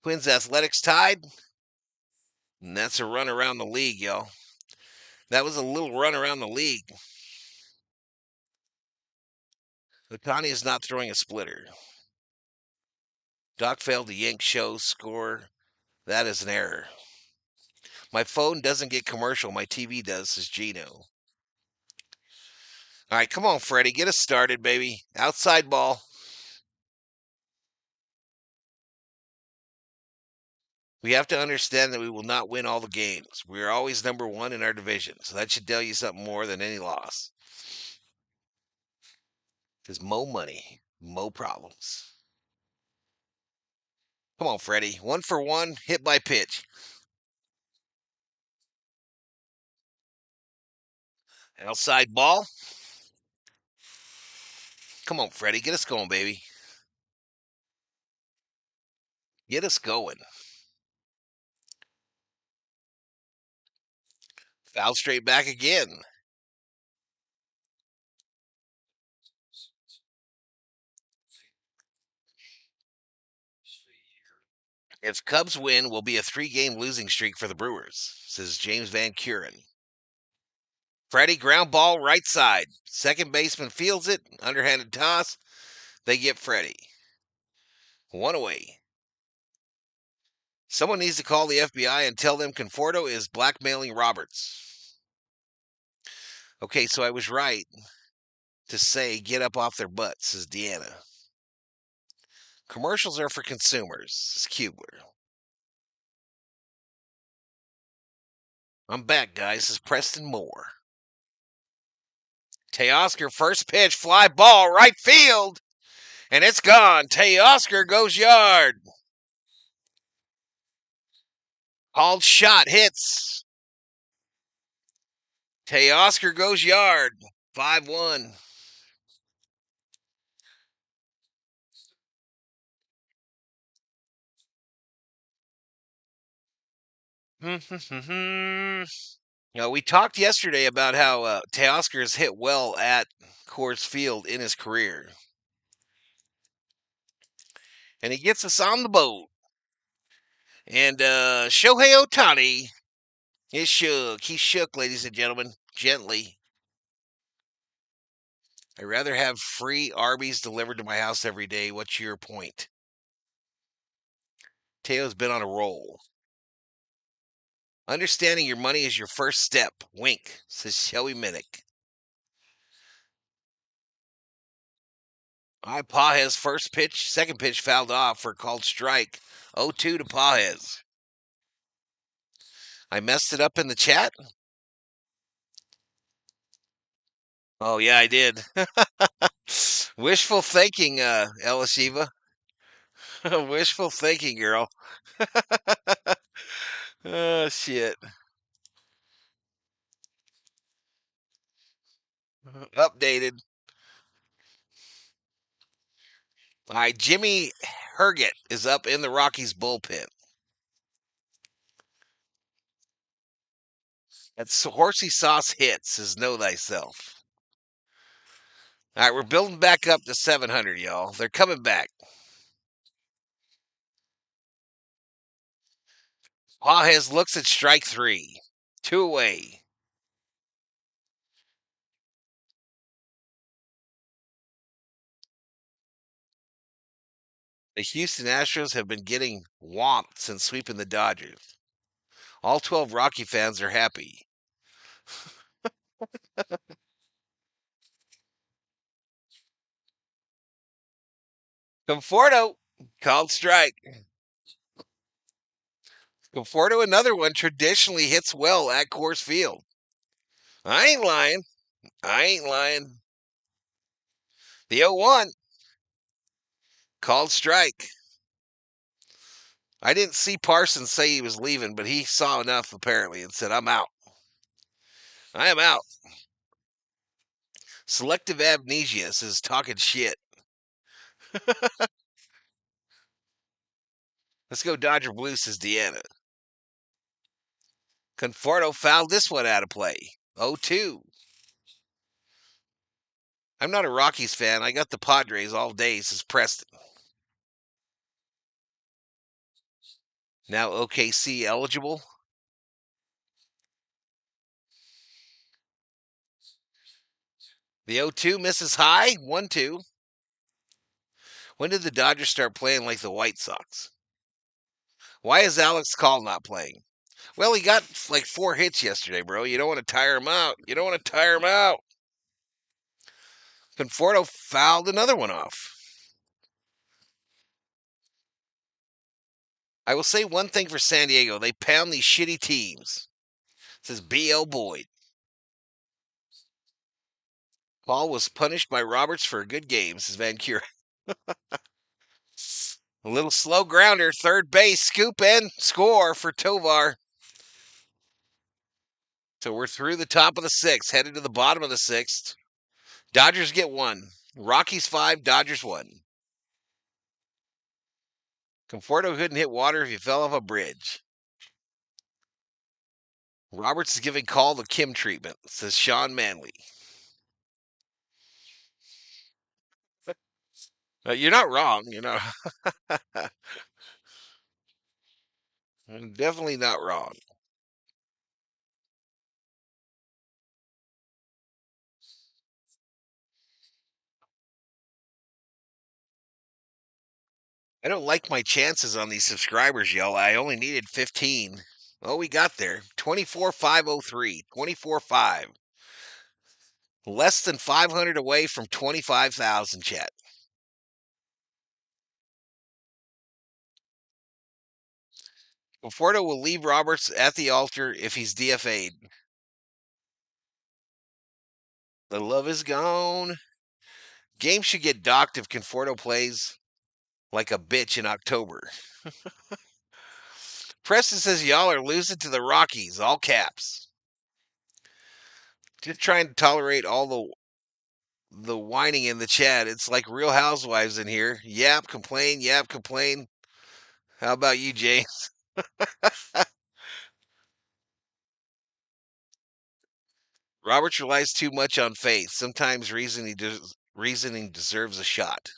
Twins Athletics tied. And that's a run around the league, y'all. That was a little run around the league. Ohtani is not throwing a splitter. Doc failed to yank show score. That is an error. My phone doesn't get commercial. My TV does, says Gino. All right, come on, Freddie. Get us started, baby. Outside ball. We have to understand that we will not win all the games. We are always number 1 in our division. So that should tell you something more than any loss. Because mo money, mo problems. Come on, Freddie. 1 for 1, hit by pitch. Outside ball. Come on, Freddie. Get us going, baby. Get us going. Foul straight back again. If Cubs win, will be a 3-game losing streak for the Brewers, says James Van Kuren. Freddie, ground ball right side. Second baseman fields it. Underhanded toss. They get Freddie. 1 away. Someone needs to call the FBI and tell them Conforto is blackmailing Roberts. Okay, so I was right to say get up off their butts, says Deanna. Commercials are for consumers, says Kubler. I'm back, guys, says Preston Moore. Teoscar, first pitch, fly ball, right field. And it's gone. Teoscar goes yard. Called shot, hits. Teoscar goes yard. 5-1. We talked yesterday about how Teoscar has hit well at Coors Field in his career. And he gets us on the boat. And Shohei Ohtani is shook. He's shook, ladies and gentlemen, gently. I'd rather have free Arby's delivered to my house every day. What's your point? Teo's been on a roll. Understanding your money is your first step. Wink, says Shelby Minnick. All right, Pajes first pitch, second pitch fouled off for a called strike. 0-2 to Pajes. I messed it up in the chat. Oh yeah, I did. Wishful thinking, Elishiva. Wishful thinking, girl. Oh shit. Updated. All right, Jimmy Herget is up in the Rockies bullpen. That's Horsey Sauce hits, says Know Thyself. All right, we're building back up to 700, y'all. They're coming back. Pajes looks at strike three. 2 away. The Houston Astros have been getting whomped since sweeping the Dodgers. All 12 Rocky fans are happy. Conforto called strike. Conforto, another one, traditionally hits well at Coors Field. I ain't lying. I ain't lying. The 0-1 called strike. I didn't see Parsons say he was leaving, but he saw enough apparently and said, I'm out. I am out. Selective amnesia says talking shit. Let's go Dodger Blue, says Deanna. Conforto fouled this one out of play. 0-2. I'm not a Rockies fan. I got the Padres all day, says Preston. Now OKC eligible. The 0-2 misses high. 1-2. When did the Dodgers start playing like the White Sox? Why is Alex Call not playing? Well, he got like 4 hits yesterday, bro. You don't want to tire him out. You don't want to tire him out. Conforto fouled another one off. I will say one thing for San Diego. They pound these shitty teams. Says B.L. Boyd. Paul was punished by Roberts for a good game, says Van Cure. A little slow grounder, third base, scoop in, score for Tovar. So we're through the top of the 6th, headed to the bottom of the 6th. Dodgers get 1. Rockies 5, Dodgers 1. Conforto couldn't hit water if he fell off a bridge. Roberts is giving Call the Kim treatment, says Sean Manley. You're not wrong. You're not. Definitely not wrong. I don't like my chances on these subscribers, y'all. I only needed 15. Well, we got there. 24,503. 24,5. Less than 500 away from 25,000, chat. Conforto will leave Roberts at the altar if he's DFA'd. The love is gone. Game should get docked if Conforto plays like a bitch in October. Preston says y'all are losing to the Rockies, all caps. Just trying to tolerate all the whining in the chat. It's like Real Housewives in here. Yap, complain, yap, complain. How about you, James? Roberts relies too much on faith. Sometimes reasoning deserves a shot.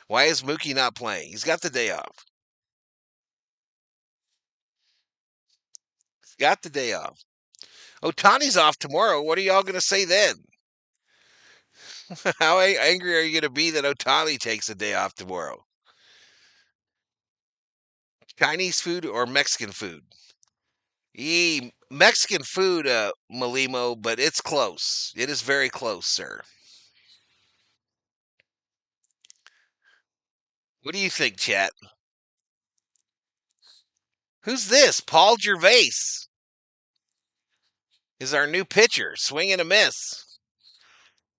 Why is Mookie not playing? He's got the day off. He's got the day off. Ohtani's off tomorrow. What are y'all going to say then? How angry are you going to be that Ohtani takes a day off tomorrow? Chinese food or Mexican food? Mexican food, Malimo, but it's close. It is very close, sir. What do you think, chat? Who's this? Paul Gervais is our new pitcher. Swing and a miss.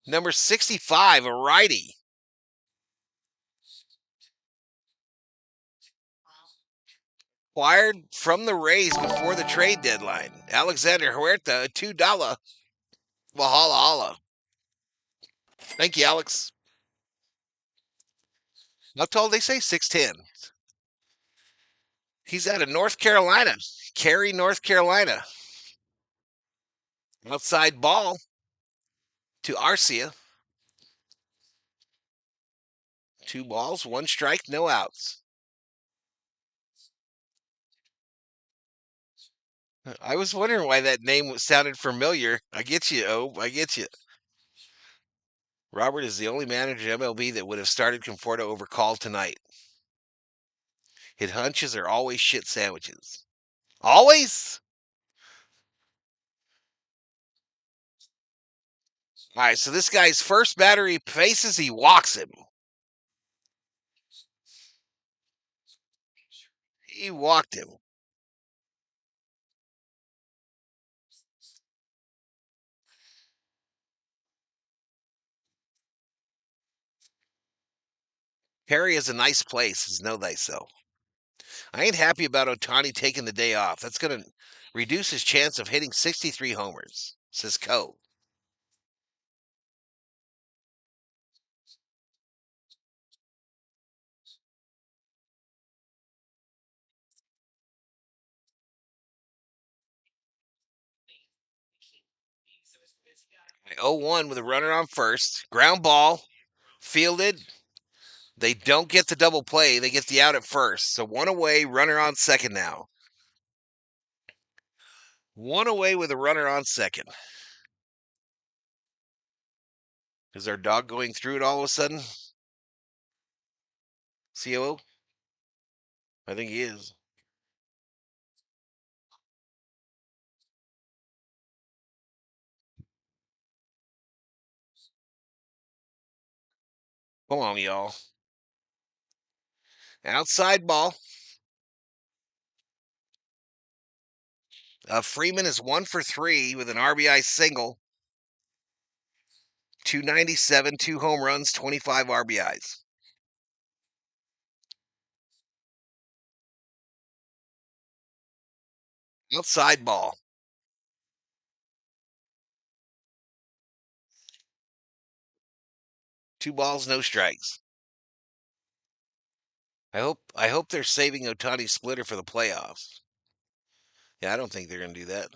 Number 65, a righty. Acquired from the Rays before the trade deadline. Alexander Huerta, $2. Valhalla. Thank you, Alex. How tall did they say? 6'10". He's out of North Carolina. Cary, North Carolina. Outside ball to Arcia. 2 balls, 1 strike, no outs. I was wondering why that name sounded familiar. I get you, I get you. Robert is the only manager in MLB that would have started Conforto over Call tonight. His hunches are always shit sandwiches. Always? All right, so this guy's first batter he faces, he walks him. He walked him. Harry is a nice place, know thyself. I ain't happy about Ohtani taking the day off. That's going to reduce his chance of hitting 63 homers, says Cole. I 0-1 with a runner on first. Ground ball, fielded. They don't get the double play. They get the out at first. So 1 away, runner on second now. 1 away with a runner on second. Is our dog going through it all of a sudden? COO? I think he is. Come on, y'all. Outside ball. Freeman is 1 for 3 with an RBI single. 297, 2 home runs, 25 RBIs. Outside ball. 2 balls, no strikes. I hope they're saving Ohtani's splitter for the playoffs. Yeah, I don't think they're going to do that.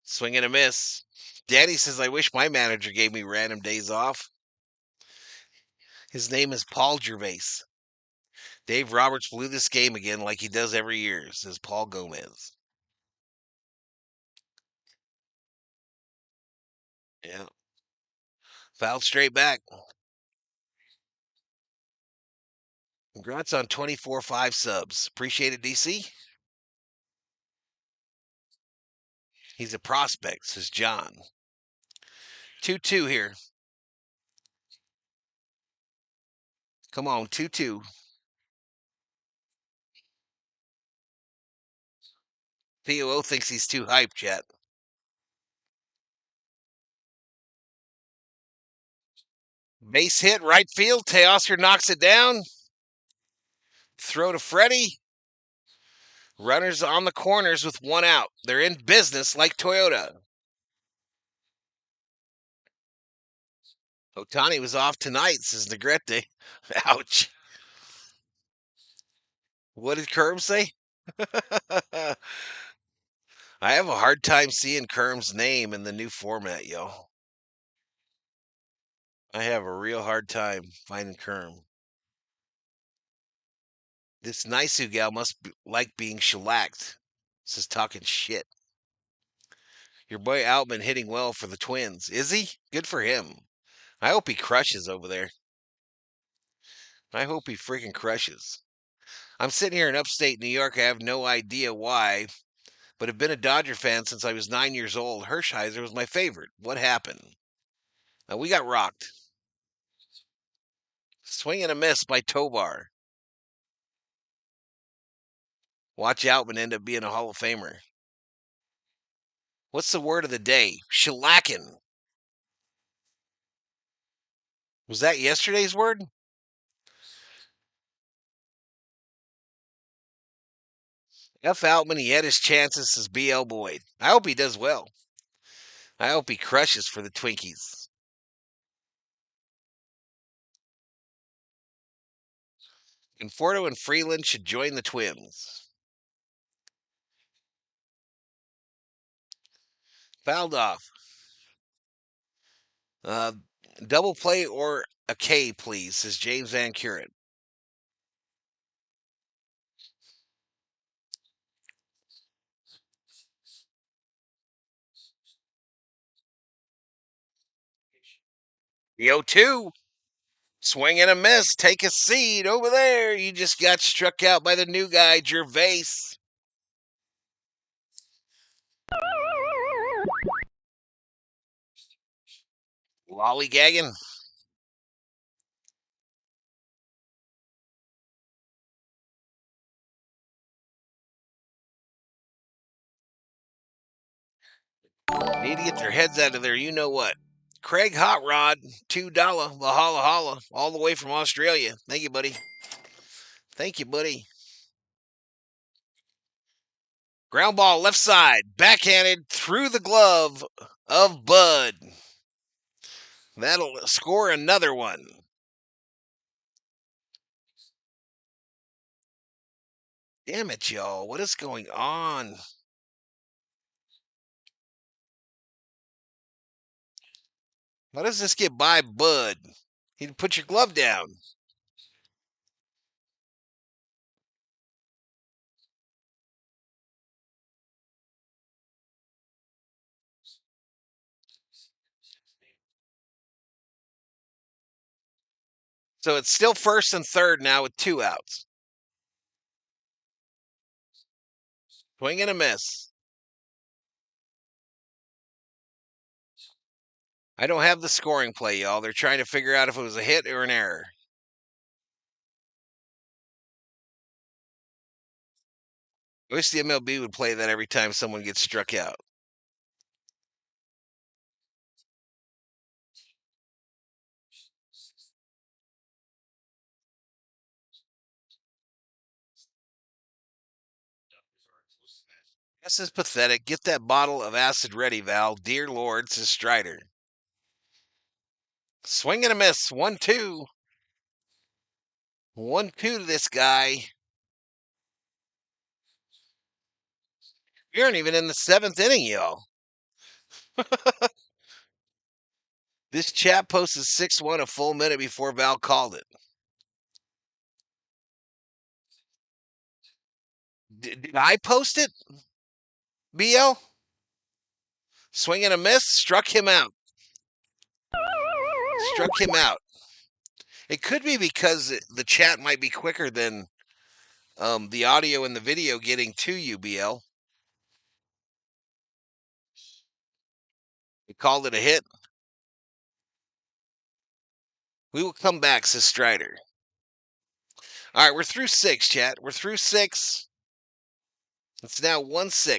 Swing and a miss. Danny says, I wish my manager gave me random days off. His name is Paul Gervais. Dave Roberts blew this game again like he does every year, says Paul Gomez. Yeah. Fouled straight back. Congrats on 24-5 subs. Appreciate it, DC. He's a prospect, says John. 2-2 here. Come on, 2-2. POO thinks he's too hyped yet. Base hit, right field. Teoscar knocks it down. Throw to Freddie. Runners on the corners with 1 out. They're in business like Toyota. Ohtani was off tonight, says Negrete. Ouch. What did Kerm say? I have a hard time seeing Kerm's name in the new format, yo. I have a real hard time finding Kerm. This Nisu gal must like being shellacked. Says talking shit. Your boy Outman hitting well for the Twins. Is he? Good for him. I hope he crushes over there. I hope he freaking crushes. I'm sitting here in upstate New York. I have no idea why, but have been a Dodger fan since I was 9 years old. Hershiser was my favorite. What happened? We got rocked. Swing and a miss by Tobar. Watch out and end up being a Hall of Famer. What's the word of the day? Shellacking. Was that yesterday's word? F. Outman, he had his chances as BL Boyd. I hope he does well. I hope he crushes for the Twinkies. Conforto and Freeland should join the Twins. Fouled off. Uh, double play or a K, please, says James Van Curen. The 0-2. Swing and a miss. Take a seat over there. You just got struck out by the new guy, Gervais. Lollygagging. Need to get their heads out of there. You know what? Craig Hot Rod, $2, Valhalla Holla, all the way from Australia. Thank you, buddy. Thank you, buddy. Ground ball left side, backhanded through the glove of Bud. That'll score another one. Damn it, y'all. What is going on? How does this get by Bud? He'd put your glove down. So it's still first and third now with 2 outs. Swing and a miss. I don't have the scoring play, y'all. They're trying to figure out if it was a hit or an error. I wish the MLB would play that every time someone gets struck out. This is pathetic. Get that bottle of acid ready, Val. Dear Lord, says Strider. Swing and a miss. 1-2. 1-2 to this guy. We aren't even in the 7th inning, y'all. This chap posted 6-1 a full minute before Val called it. Did I post it? BL? Swing and a miss. Struck him out. Struck him out. It could be because the chat might be quicker than the audio and the video getting to you, BL. We called it a hit. We will come back, says Strider. All right, we're through 6, chat. We're through 6. It's now 1-6.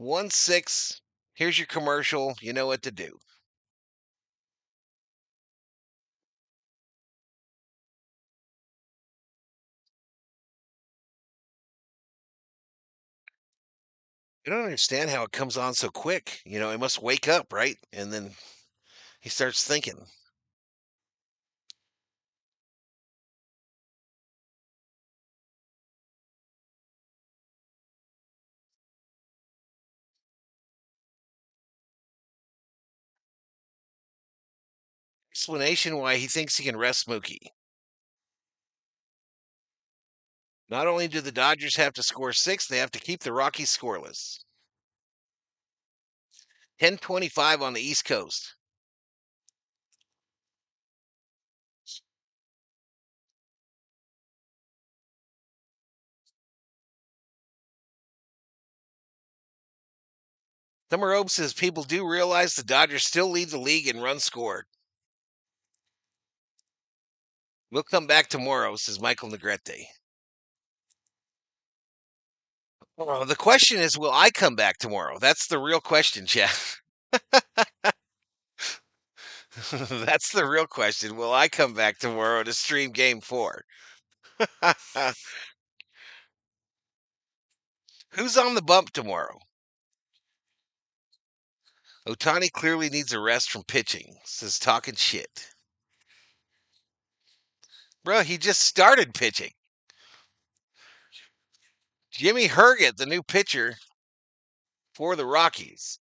1-6. Here's your commercial. You know what to do. I don't understand how it comes on so quick. You know, it must wake up, right? And then he starts thinking. Explanation why he thinks he can rest Mookie. Not only do the Dodgers have to score 6, they have to keep the Rockies scoreless. 10:25 on the East Coast. Summer Hope says people do realize the Dodgers still lead the league in runs scored. We'll come back tomorrow, says Michael Negrete. Oh, the question is, will I come back tomorrow? That's the real question, Chad. That's the real question. Will I come back tomorrow to stream game 4? Who's on the bump tomorrow? Ohtani clearly needs a rest from pitching, says talking shit. Bro, he just started pitching. Jimmy Herget, the new pitcher for the Rockies.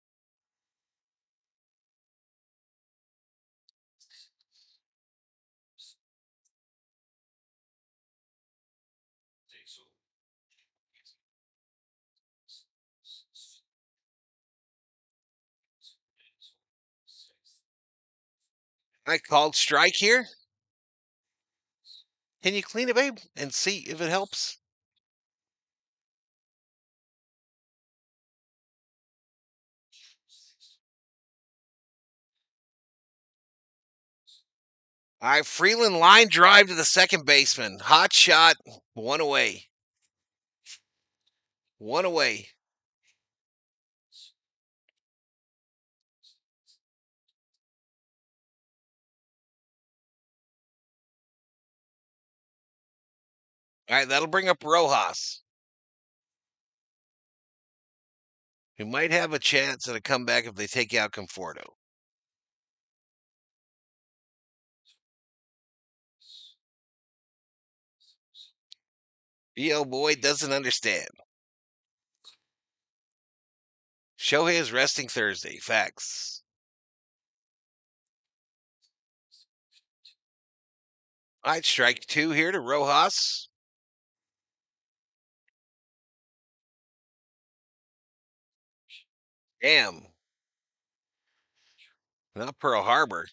I called strike here. Can you clean it, babe, and see if it helps? All right, Freeland line drive to the second baseman. Hot shot, one away. One away. All right, that'll bring up Rojas. Who might have a chance at a comeback if they take out Conforto. E.L. Boyd doesn't understand. Shohei is resting Thursday. Facts. All right, strike 2 here to Rojas. Damn. Not Pearl Harbor.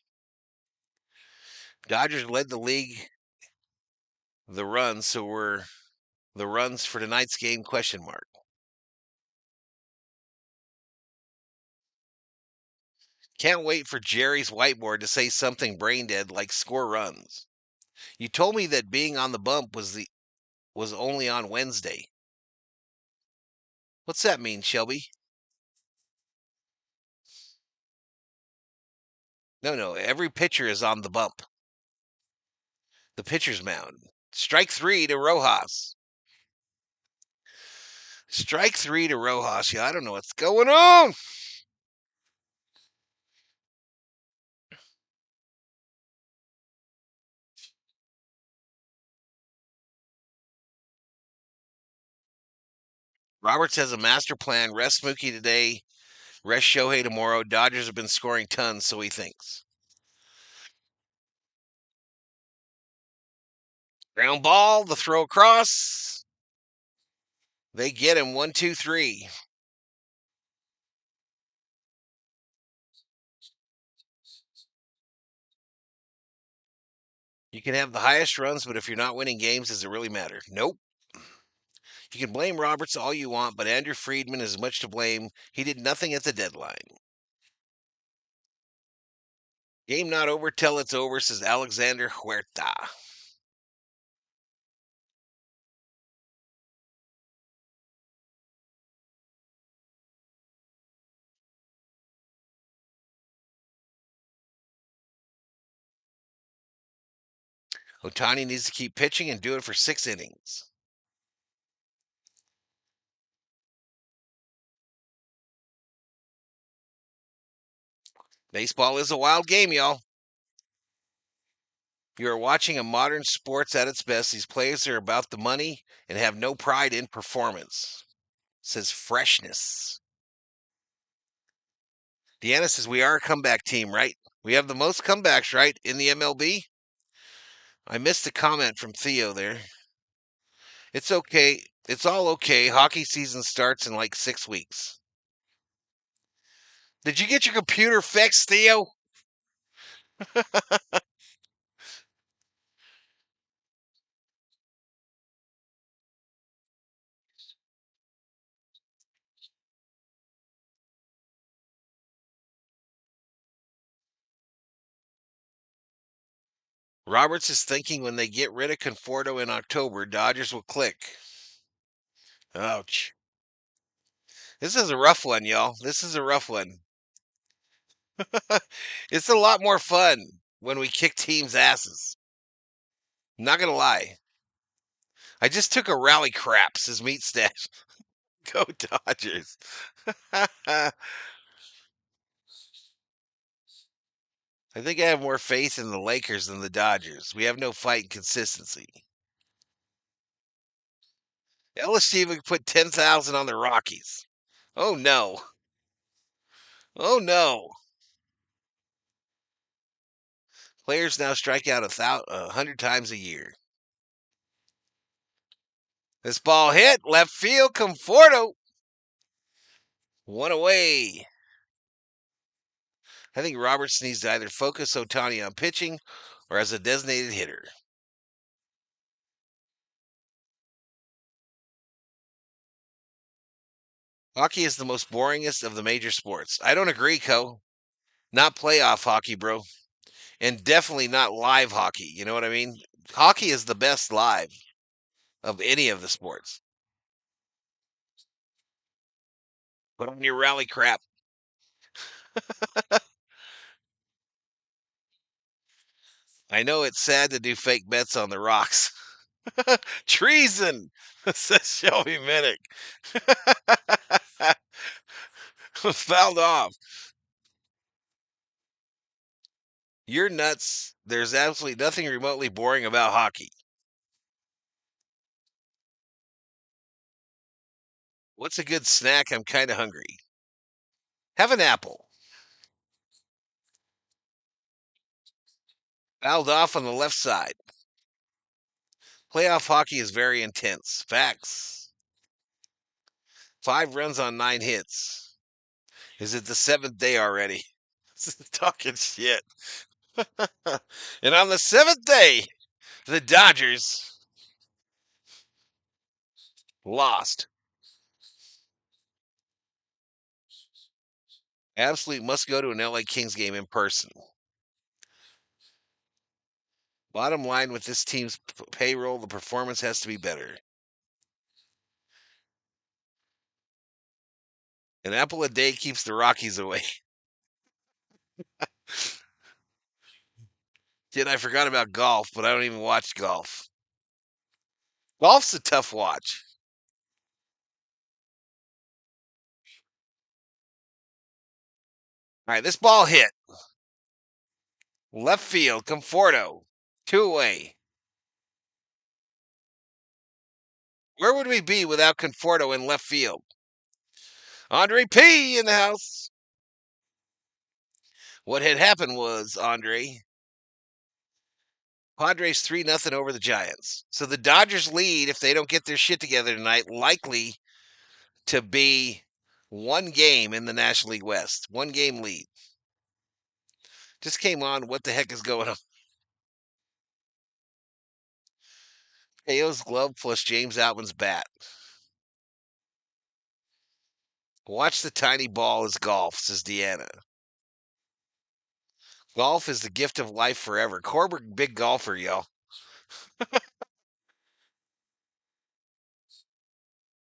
Dodgers led the league the runs, so we're the runs for tonight's game question mark. Can't wait for Jerry's whiteboard to say something brain dead like score runs. You told me that being on the bump was only on Wednesday. What's that mean, Shelby? No. Every pitcher is on the bump. The pitcher's mound. Strike 3 to Rojas. Strike 3 to Rojas. Yeah, I don't know what's going on. Roberts has a master plan. Rest Mookie today. Rest Shohei tomorrow. Dodgers have been scoring tons, so he thinks. Ground ball. The throw across. They get him. 1-2-3. You can have the highest runs, but if you're not winning games, does it really matter? Nope. You can blame Roberts all you want, but Andrew Friedman is as much to blame. He did nothing at the deadline. Game not over till it's over, says Alexander Huerta. Ohtani needs to keep pitching and do it for 6 innings. Baseball is a wild game, y'all. You are watching a modern sports at its best. These players are about the money and have no pride in performance, says Freshness. Deanna says, we are a comeback team, right? We have the most comebacks, right, in the MLB? I missed the comment from Theo there. It's okay. It's all okay. Hockey season starts in like 6 weeks. Did you get your computer fixed, Theo? Roberts is thinking when they get rid of Conforto in October, Dodgers will click. Ouch. This is a rough one, y'all. This is a rough one. It's a lot more fun when we kick teams' asses. Not gonna lie. I just took a rally craps as meat stash. Go Dodgers. I think I have more faith in the Lakers than the Dodgers. We have no fight and consistency. LSU would put 10,000 on the Rockies. Oh no. Oh no. Players now strike out 100 times a year. This ball hit left field. Conforto. One away. I think Roberts needs to either focus Ohtani on pitching or as a designated hitter. Hockey is the most boringest of the major sports. I don't agree, Co. Not playoff hockey, bro. And definitely not live hockey. You know what I mean? Hockey is the best live of any of the sports. Put on your rally crap. I know it's sad to do fake bets on the rocks. Treason, says Shelby Minnick. Fouled off. You're nuts. There's absolutely nothing remotely boring about hockey. What's a good snack? I'm kind of hungry. Have an apple. Fouled off on the left side. Playoff hockey is very intense. Facts. 5 runs on 9 hits. Is it the 7th day already? Talking shit. And on the 7th day, the Dodgers lost. Absolutely must go to an LA Kings game in person. Bottom line with this team's payroll, the performance has to be better. An apple a day keeps the Rockies away. Dude, I forgot about golf, but I don't even watch golf. Golf's a tough watch. All right, this ball hit. Left field, Conforto. 2 away. Where would we be without Conforto in left field? Andre P. in the house. What had happened was, Andre, Padres 3-0 over the Giants. So the Dodgers lead, if they don't get their shit together tonight, likely to be 1 game in the National League West. 1 game lead. Just came on. What the heck is going on? KO's glove plus James Outman's bat. Watch the tiny ball as golf, says Deanna. Golf is the gift of life forever. Corbett, big golfer, y'all.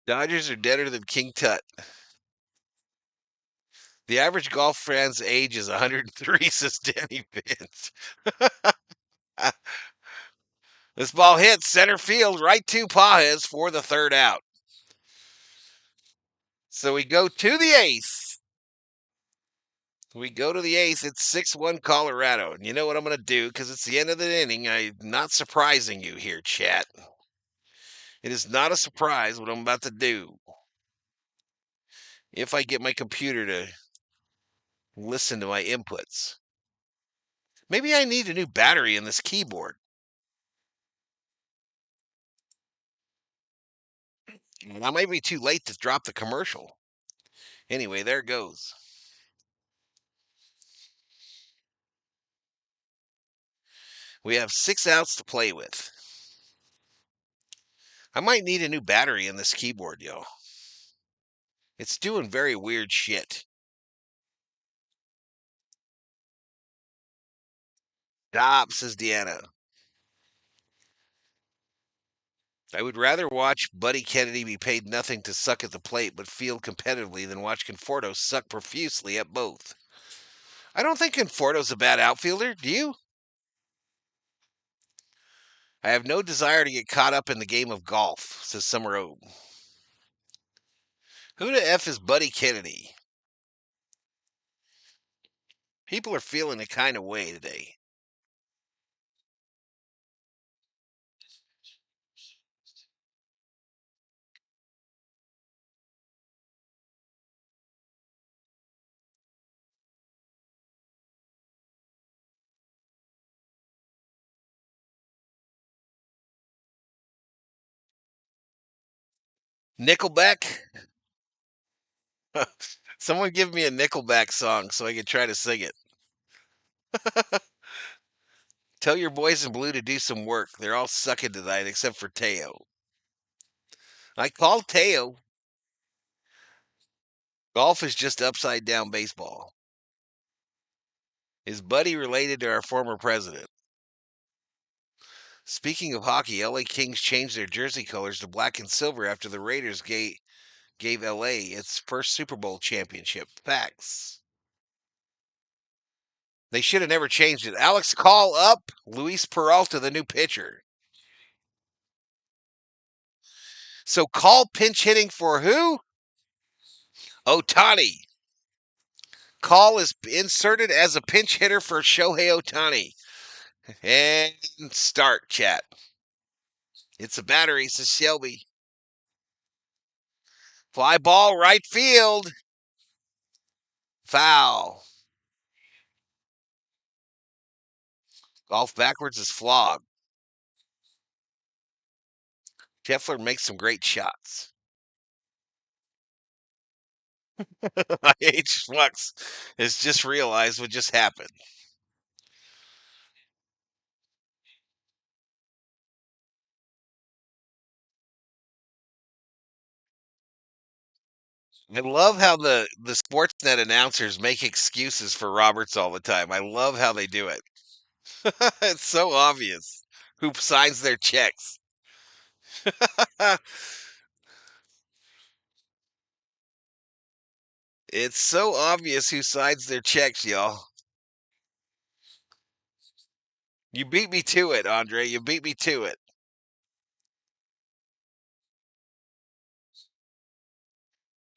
Dodgers are deader than King Tut. The average golf fan's age is 103, says Danny Vince. This ball hits center field right to Pajes for the 3rd out. So we go to the 8th. We go to the 8th. It's 6-1 Colorado. And you know what I'm going to do? Because it's the end of the inning. I'm not surprising you here, chat. It is not a surprise what I'm about to do. If I get my computer to listen to my inputs. Maybe I need a new battery in this keyboard. And I might be too late to drop the commercial. Anyway, there it goes. We have 6 outs to play with. I might need a new battery in this keyboard, yo. It's doing very weird shit. Stop, says Deanna. I would rather watch Buddy Kennedy be paid nothing to suck at the plate but field competitively than watch Conforto suck profusely at both. I don't think Conforto's a bad outfielder. Do you? I have no desire to get caught up in the game of golf, says Summer O. Who the F is Buddy Kennedy? People are feeling a kind of way today. Nickelback? Someone give me a Nickelback song so I can try to sing it. Tell your boys in blue to do some work. They're all sucking tonight except for Teo. I called Teo. Golf is just upside down baseball. Is Buddy related to our former president? Speaking of hockey, LA Kings changed their jersey colors to black and silver after the Raiders gave LA its first Super Bowl championship. Facts. They should have never changed it. Alex, call up Luis Peralta, the new pitcher. So call pinch hitting for who? Ohtani. Call is inserted as a pinch hitter for Shohei Ohtani. And start, chat. It's a battery, says Shelby. Fly ball, right field. Foul. Golf backwards is flawed. Scheffler makes some great shots. H. Flux has just realized what just happened. I love how the Sportsnet announcers make excuses for Roberts all the time. I love how they do it. It's so obvious who signs their checks. It's so obvious who signs their checks, y'all. You beat me to it, Andre. You beat me to it.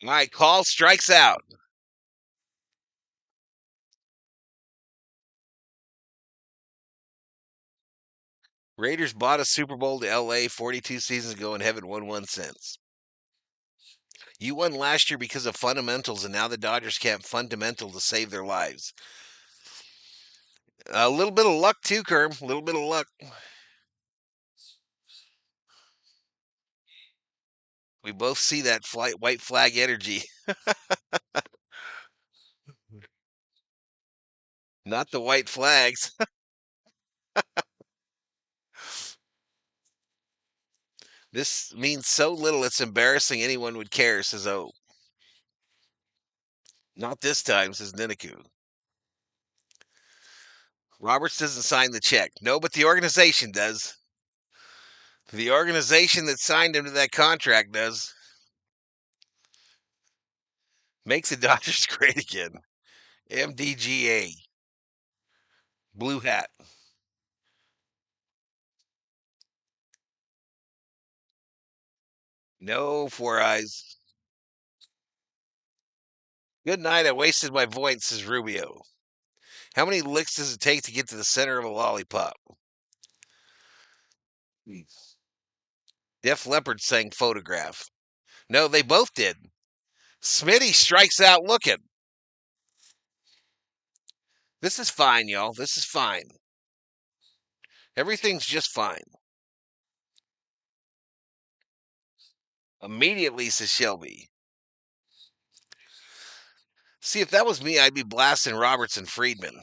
My call strikes out. Raiders bought a Super Bowl to LA 42 seasons ago and haven't won one since. You won last year because of fundamentals, and now the Dodgers can't fundamental to save their lives. A little bit of luck, too, Kerm. A little bit of luck. We both see that white flag energy. Not the white flags. This means so little it's embarrassing anyone would care, says O. Not this time, says Niniku. Roberts doesn't sign the check. No, but the organization does. The organization that signed him to that contract does. Makes the Dodgers great again. MDGA. Blue hat. No, Four Eyes. Good night. I wasted my voice, says Rubio. How many licks does it take to get to the center of a lollipop? Def Leppard sang Photograph. No, they both did. Smitty strikes out looking. This is fine, y'all. This is fine. Everything's just fine. Immediately, says Shelby. See, if that was me, I'd be blasting Roberts and Friedman.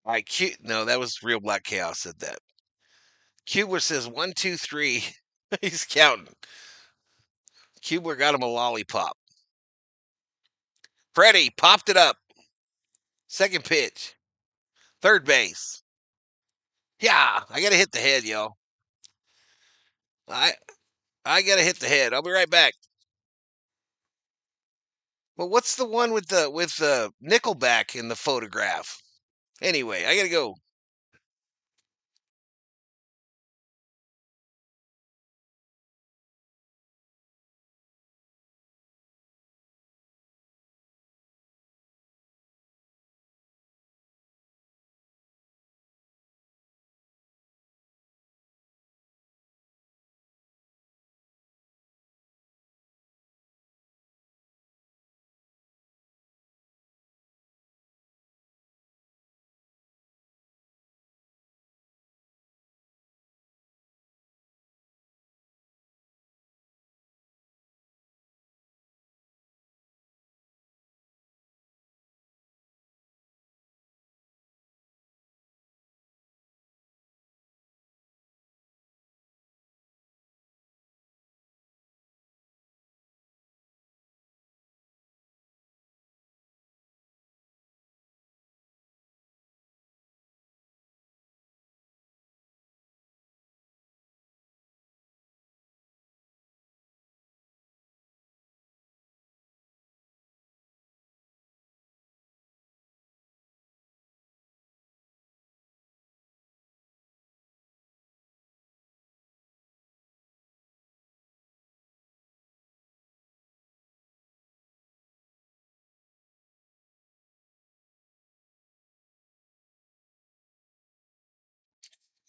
All right, no, that was Real Black Chaos said that. Kubler says 1, 2, 3. He's counting. Kubler got him a lollipop. Freddie popped it up. Second pitch. Third base. Yeah, I gotta hit the head, yo. I I gotta hit the head. I'll be right back. Well, what's the one with the Nickelback in the photograph? Anyway, I gotta go.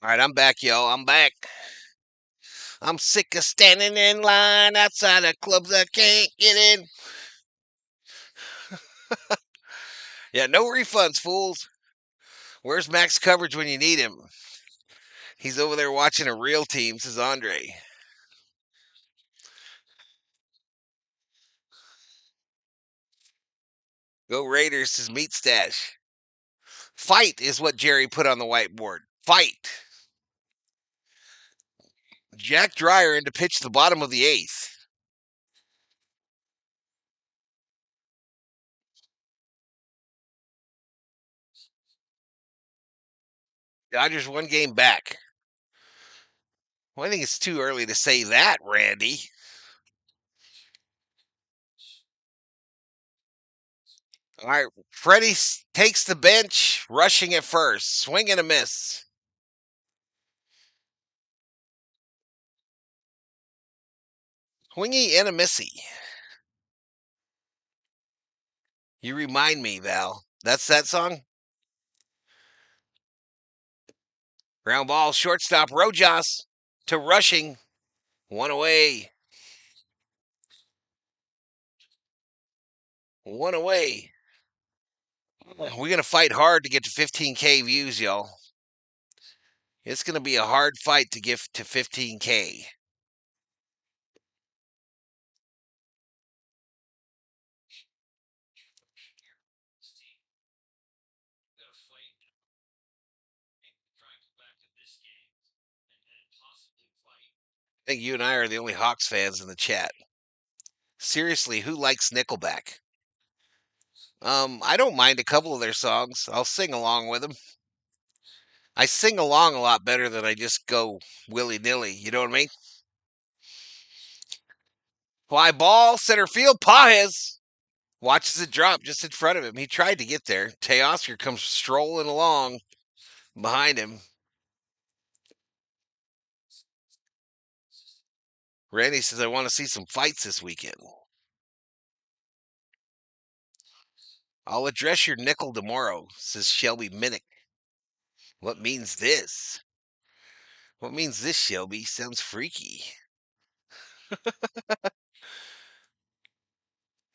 All right, I'm back, yo. I'm back. I'm sick of standing in line outside of clubs I can't get in. Yeah, no refunds, fools. Where's Max coverage when you need him? He's over there watching a real team, says Andre. Go Raiders, says Meat Stash. Fight is what Jerry put on the whiteboard. Fight. Jack Dreyer in to pitch the bottom of the eighth. Dodgers one game back. Well, I think it's too early to say that, Randy. All right, Freddie takes the bench, rushing at first. Swing and a miss. Swingy and a missy. You remind me, Val. That's that song? Ground ball, shortstop, Rojas to rushing. One away. One away. We're going to fight hard to get to 15K views, y'all. It's going to be a hard fight to get to 15K. I think you and I are the only Hawks fans in the chat. Seriously, who likes Nickelback? I don't mind a couple of their songs. I'll sing along with them. I sing along a lot better than I just go willy nilly. You know what I mean? Fly ball, center field, Pajes watches it drop just in front of him. He tried to get there. Teoscar comes strolling along behind him. Randy says, I want to see some fights this weekend. I'll address your nickel tomorrow, says Shelby Minnick. What means this? What means this, Shelby? Sounds freaky.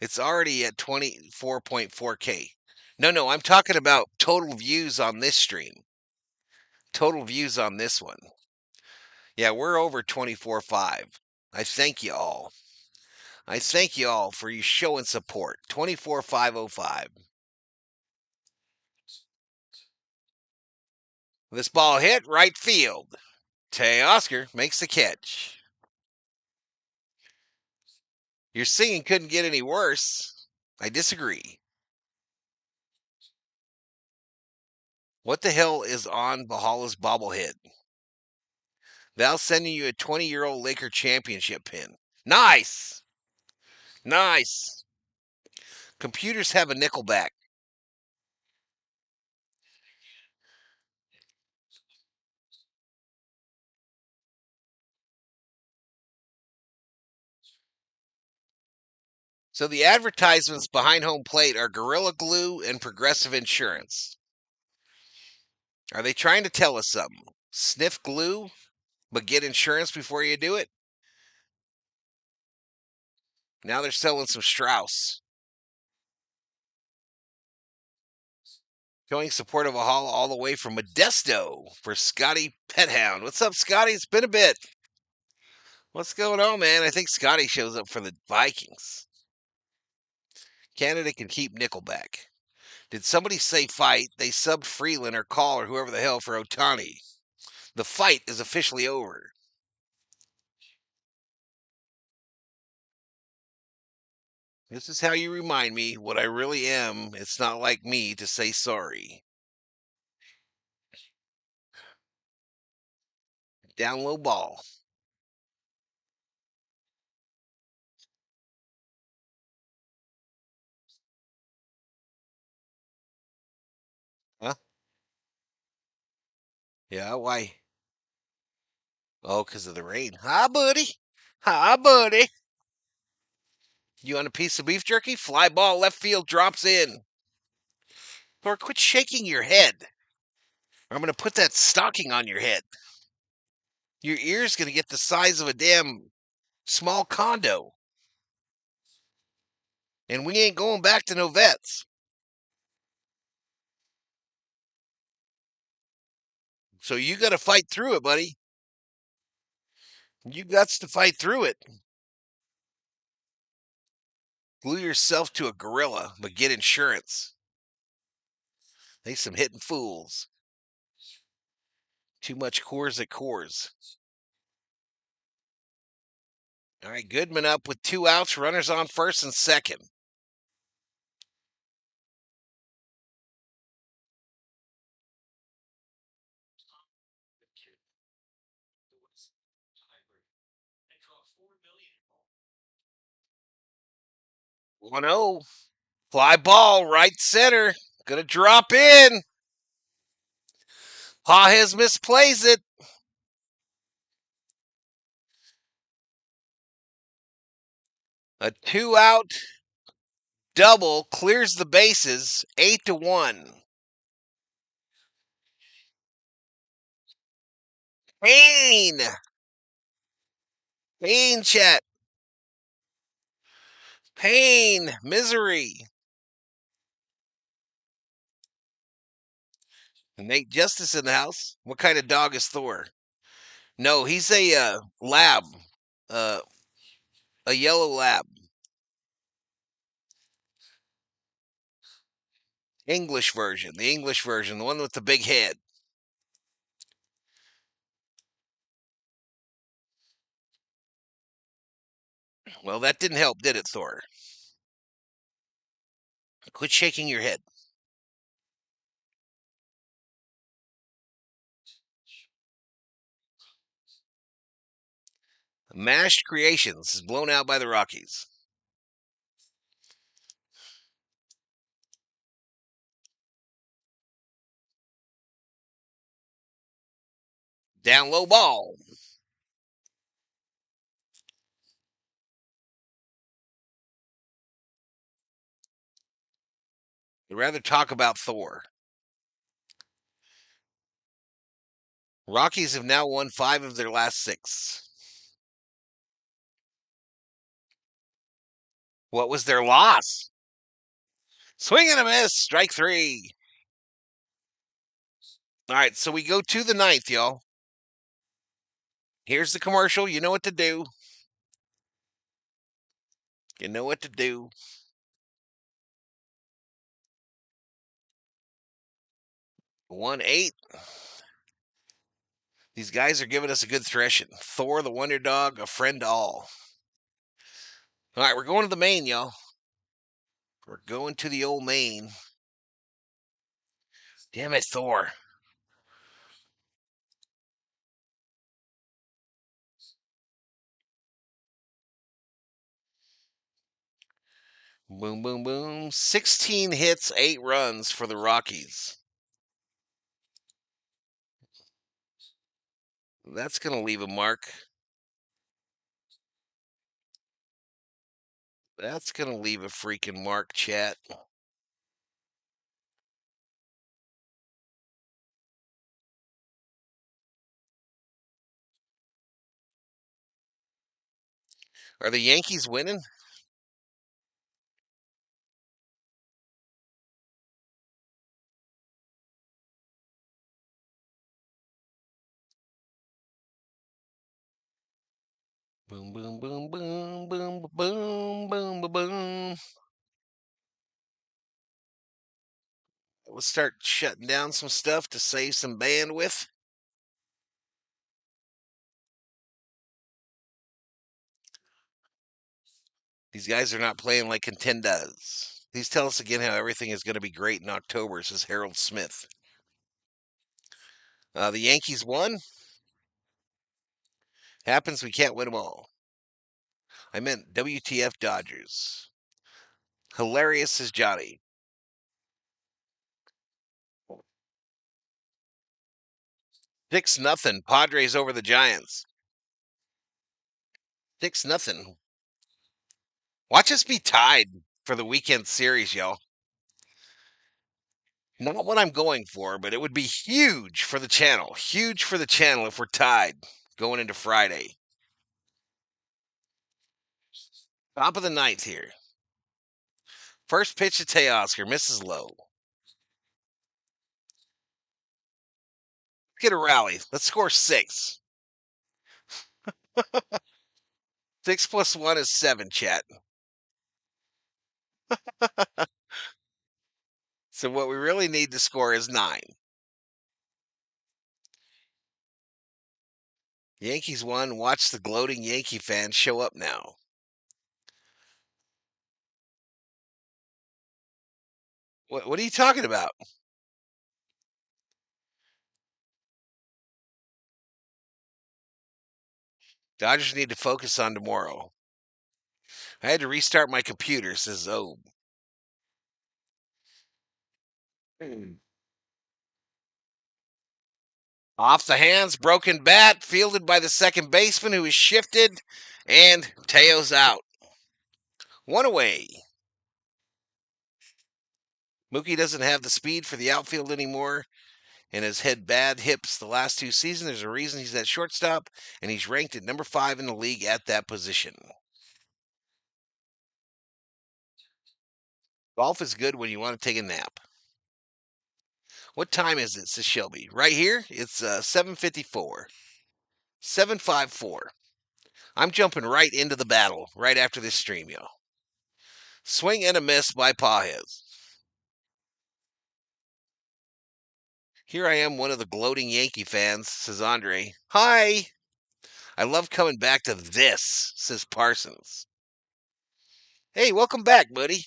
It's already at 24.4K. No, I'm talking about total views on this stream. Total views on this one. Yeah, we're over 24.5. I thank you all. I thank you all for your show and support. 24,505. This ball hit right field. Teoscar makes the catch. Your singing couldn't get any worse. I disagree. What the hell is on Valhalla's bobblehead? Val's sending you a 20-year-old Laker championship pin. Nice! Nice! Computers have a nickelback. So the advertisements behind home plate are Gorilla Glue and Progressive Insurance. Are they trying to tell us something? Sniff glue, but get insurance before you do it? Now they're selling some Strauss. Showing support of Valhalla all the way from Modesto for Scotty Pethound. What's up, Scotty? It's been a bit. What's going on, man? I think Scotty shows up for the Vikings. Canada can keep Nickelback. Did somebody say fight? They subbed Freeland or Call or whoever the hell for Ohtani. The fight is officially over. This is how you remind me what I really am. It's not like me to say sorry. Down low ball. Huh? Yeah, why? Oh, because of the rain. Hi, buddy. Hi, buddy. You want a piece of beef jerky? Fly ball left field drops in. Or quit shaking your head. Or I'm going to put that stocking on your head. Your ear's going to get the size of a damn small condo. And we ain't going back to no vets. So you got to fight through it, buddy. You got to fight through it. Glue yourself to a gorilla, but get insurance. They some hitting fools. Too much cores at cores. All right, Goodman up with 2 outs, runners on first and second. One zero. Fly ball, right center. Gonna drop in. Pajes misplays it. A 2-out double clears the bases, 8-1. Pain. Pain, chat. Pain. Misery. Nate Justice in the house. What kind of dog is Thor? No, he's a lab. Uh, a yellow lab. English version. The English version. The one with the big head. Well, that didn't help, did it, Thor? Quit shaking your head. Mashed Creations is blown out by the Rockies. Down low ball. I'd rather talk about Thor. Rockies have now won 5 of their last 6. What was their loss? Swing and a miss. Strike 3. All right, so we go to the 9th, y'all. Here's the commercial. You know what to do. You know what to do. 1-8. These guys are giving us a good threshing. Thor, the Wonder Dog, a friend to all. All right, we're going to the main, y'all. We're going to the old main. Damn it, Thor. Boom, boom, boom. 16 hits, 8 runs for the Rockies. That's going to leave a mark. That's going to leave a freaking mark, chat. Are the Yankees winning? Boom, boom, boom, boom, boom, boom, boom, boom, boom. Let's start shutting down some stuff to save some bandwidth. These guys are not playing like contendas. Please tell us again how everything is going to be great in October, says Harold Smith. The Yankees won. Happens, we can't win them all. I meant WTF Dodgers. Hilarious as Johnny. 6-0. Padres over the Giants. 6-0. Watch us be tied for the weekend series, y'all. Not what I'm going for, but it would be huge for the channel. Huge for the channel if we're tied going into Friday. Top of the ninth here. First pitch to Teoscar, misses low. Let's get a rally. Let's score 6. 6 plus 1 is 7, chat. So what we really need to score is 9. Yankees won. Watch the gloating Yankee fans show up now. What are you talking about? Dodgers need to focus on tomorrow. I had to restart my computer, says Zobe. Off the hands, broken bat, fielded by the second baseman who is shifted, and Teo's out. 1 away. Mookie doesn't have the speed for the outfield anymore and has had bad hips the last 2 seasons. There's a reason he's at shortstop, and he's ranked at number 5 in the league at that position. Golf is good when you want to take a nap. What time is it, says Shelby? Right here, it's 7:54. 7:54. I'm jumping right into the battle right after this stream, yo. Swing and a miss by Pajes. Here I am, one of the gloating Yankee fans, says Andre. Hi! I love coming back to this, says Parsons. Hey, welcome back, buddy.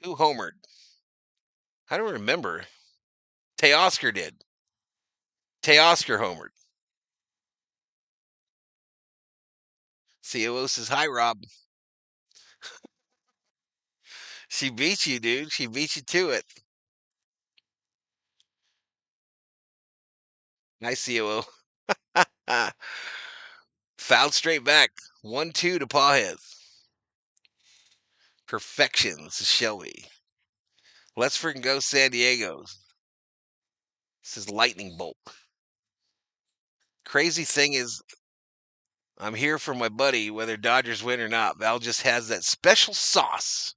Who homered? I don't remember. Teoscar did. Teoscar homered. COO says, hi, Rob. She beat you, dude. She beat you to it. Nice, COO. Fouled straight back. 1-2 to Pajes. Perfection, says Shelby. Let's freaking go San Diego. This is lightning bolt. Crazy thing is, I'm here for my buddy, whether Dodgers win or not. Val just has that special sauce.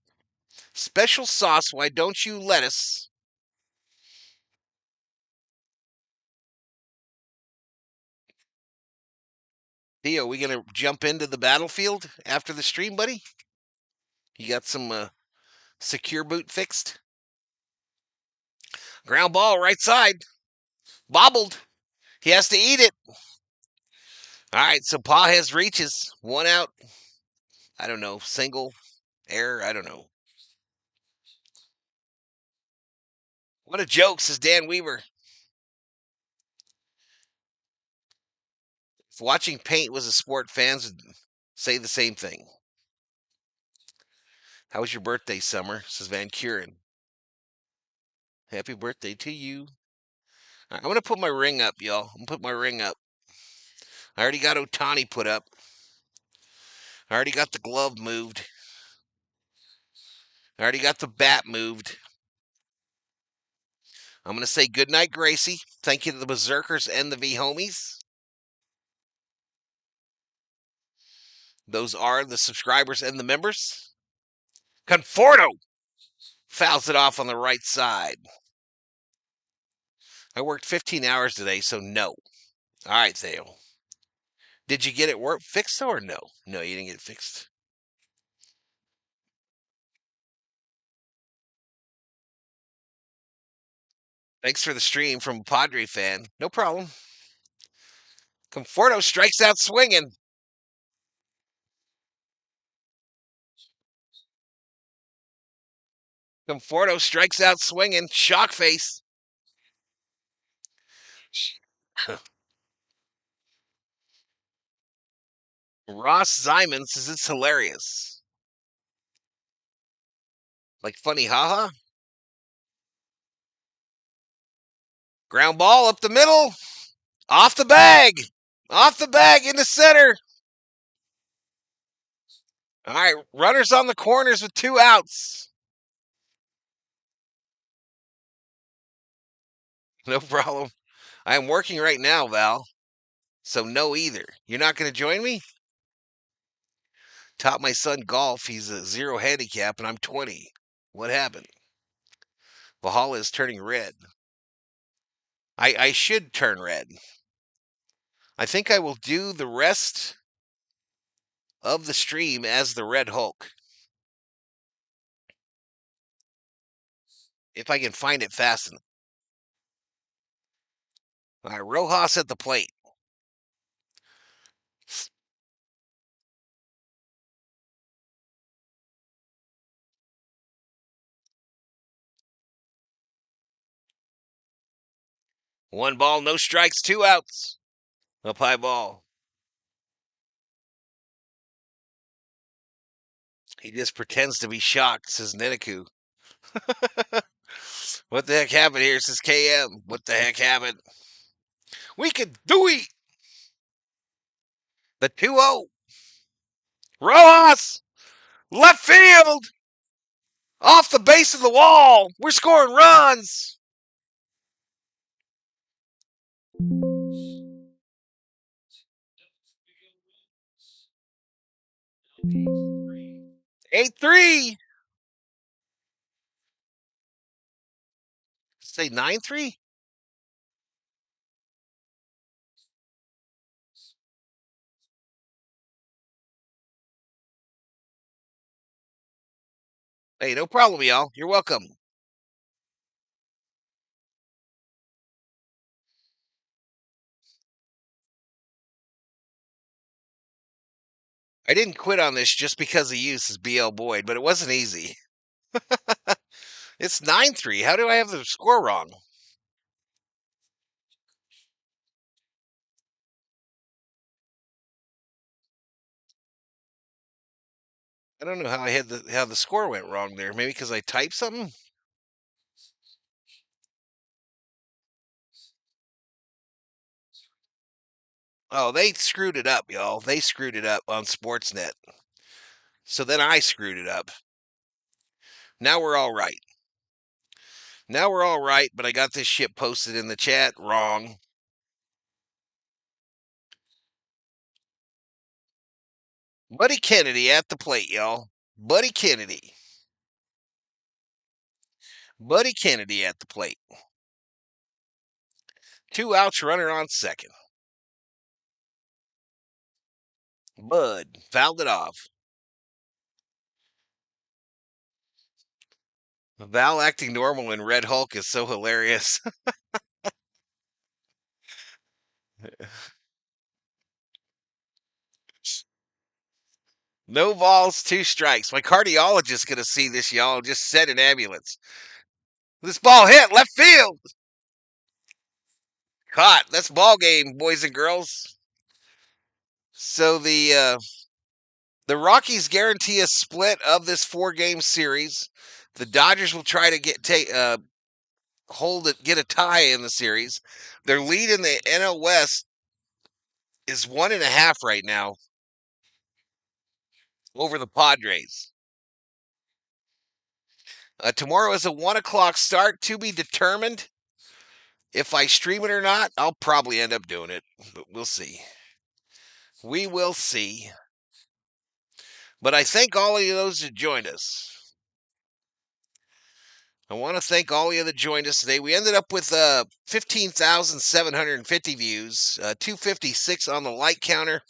Special sauce, why don't you lettuce? Theo, we gonna jump into the battlefield after the stream, buddy? You got some secure boot fixed? Ground ball, right side. Bobbled. He has to eat it. All right, so Pajes reaches. 1 out. I don't know. Single, error, I don't know. What a joke, says Dan Weaver. If watching paint was a sport, fans would say the same thing. How was your birthday, Summer? Says Van Kuren. Happy birthday to you. All right, I'm going to put my ring up, y'all. I'm going to put my ring up. I already got Ohtani put up. I already got the glove moved. I already got the bat moved. I'm going to say goodnight, Gracie. Thank you to the Berserkers and the V Homies. Those are the subscribers and the members. Conforto fouls it off on the right side. I worked 15 hours today, so no. All right, Theo. Did you get it fixed or no? No, you didn't get it fixed. Thanks for the stream from a Padre fan. No problem. Conforto strikes out swinging. Conforto strikes out swinging. Shock face. Ross Simon says it's hilarious. Like funny haha. Ground ball up the middle. Off the bag. Off the bag into center. All right, runners on the corners with 2 outs. No problem. I am working right now, Val. So no either. You're not going to join me? Taught my son golf. He's a 0 handicap and I'm 20. What happened? Valhalla is turning red. I should turn red. I think I will do the rest of the stream as the Red Hulk. If I can find it fast enough. All right, Rojas at the plate. One ball, no strikes, 2 outs. Up high ball. He just pretends to be shocked, says Neneku. What the heck happened here, says KM. What the heck happened? We can do it. The 2-0. Rojas, left field. Off the base of the wall. We're scoring runs. Eight three. Say 9-3. Hey, no problem, y'all. You're welcome. I didn't quit on this just because of you, says BL Boyd, but it wasn't easy. It's 9-3. How do I have the score wrong? I don't know how I had how the score went wrong there. Maybe because I typed something. Oh, they screwed it up, y'all. They screwed it up on Sportsnet. So then I screwed it up. Now we're all right. Now we're all right, but I got this shit posted in the chat wrong. Buddy Kennedy at the plate, y'all. Buddy Kennedy. Buddy Kennedy at the plate. 2 outs, runner on second. Bud fouled it off. Val acting normal in Red Hulk is so hilarious. No balls, 2 strikes. My cardiologist's going to see this, y'all. Just send an ambulance. This ball hit left field. Caught. That's ball game, boys and girls. So the Rockies guarantee a split of this 4-game series. The Dodgers will try to get a tie in the series. Their lead in the NL West is 1.5 right now over the Padres. Tomorrow is a 1:00 start, to be determined. If I stream it or not, I'll probably end up doing it, but we'll see. We will see. But I thank all of you those that joined us. I want to thank all of you that joined us today. We ended up with 15,750 views, 256 on the like counter,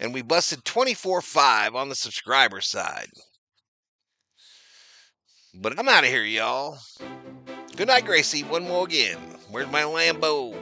and we busted 24.5 on the subscriber side. But I'm out of here, y'all. Good night, Gracie. One more again. Where's my Lambo?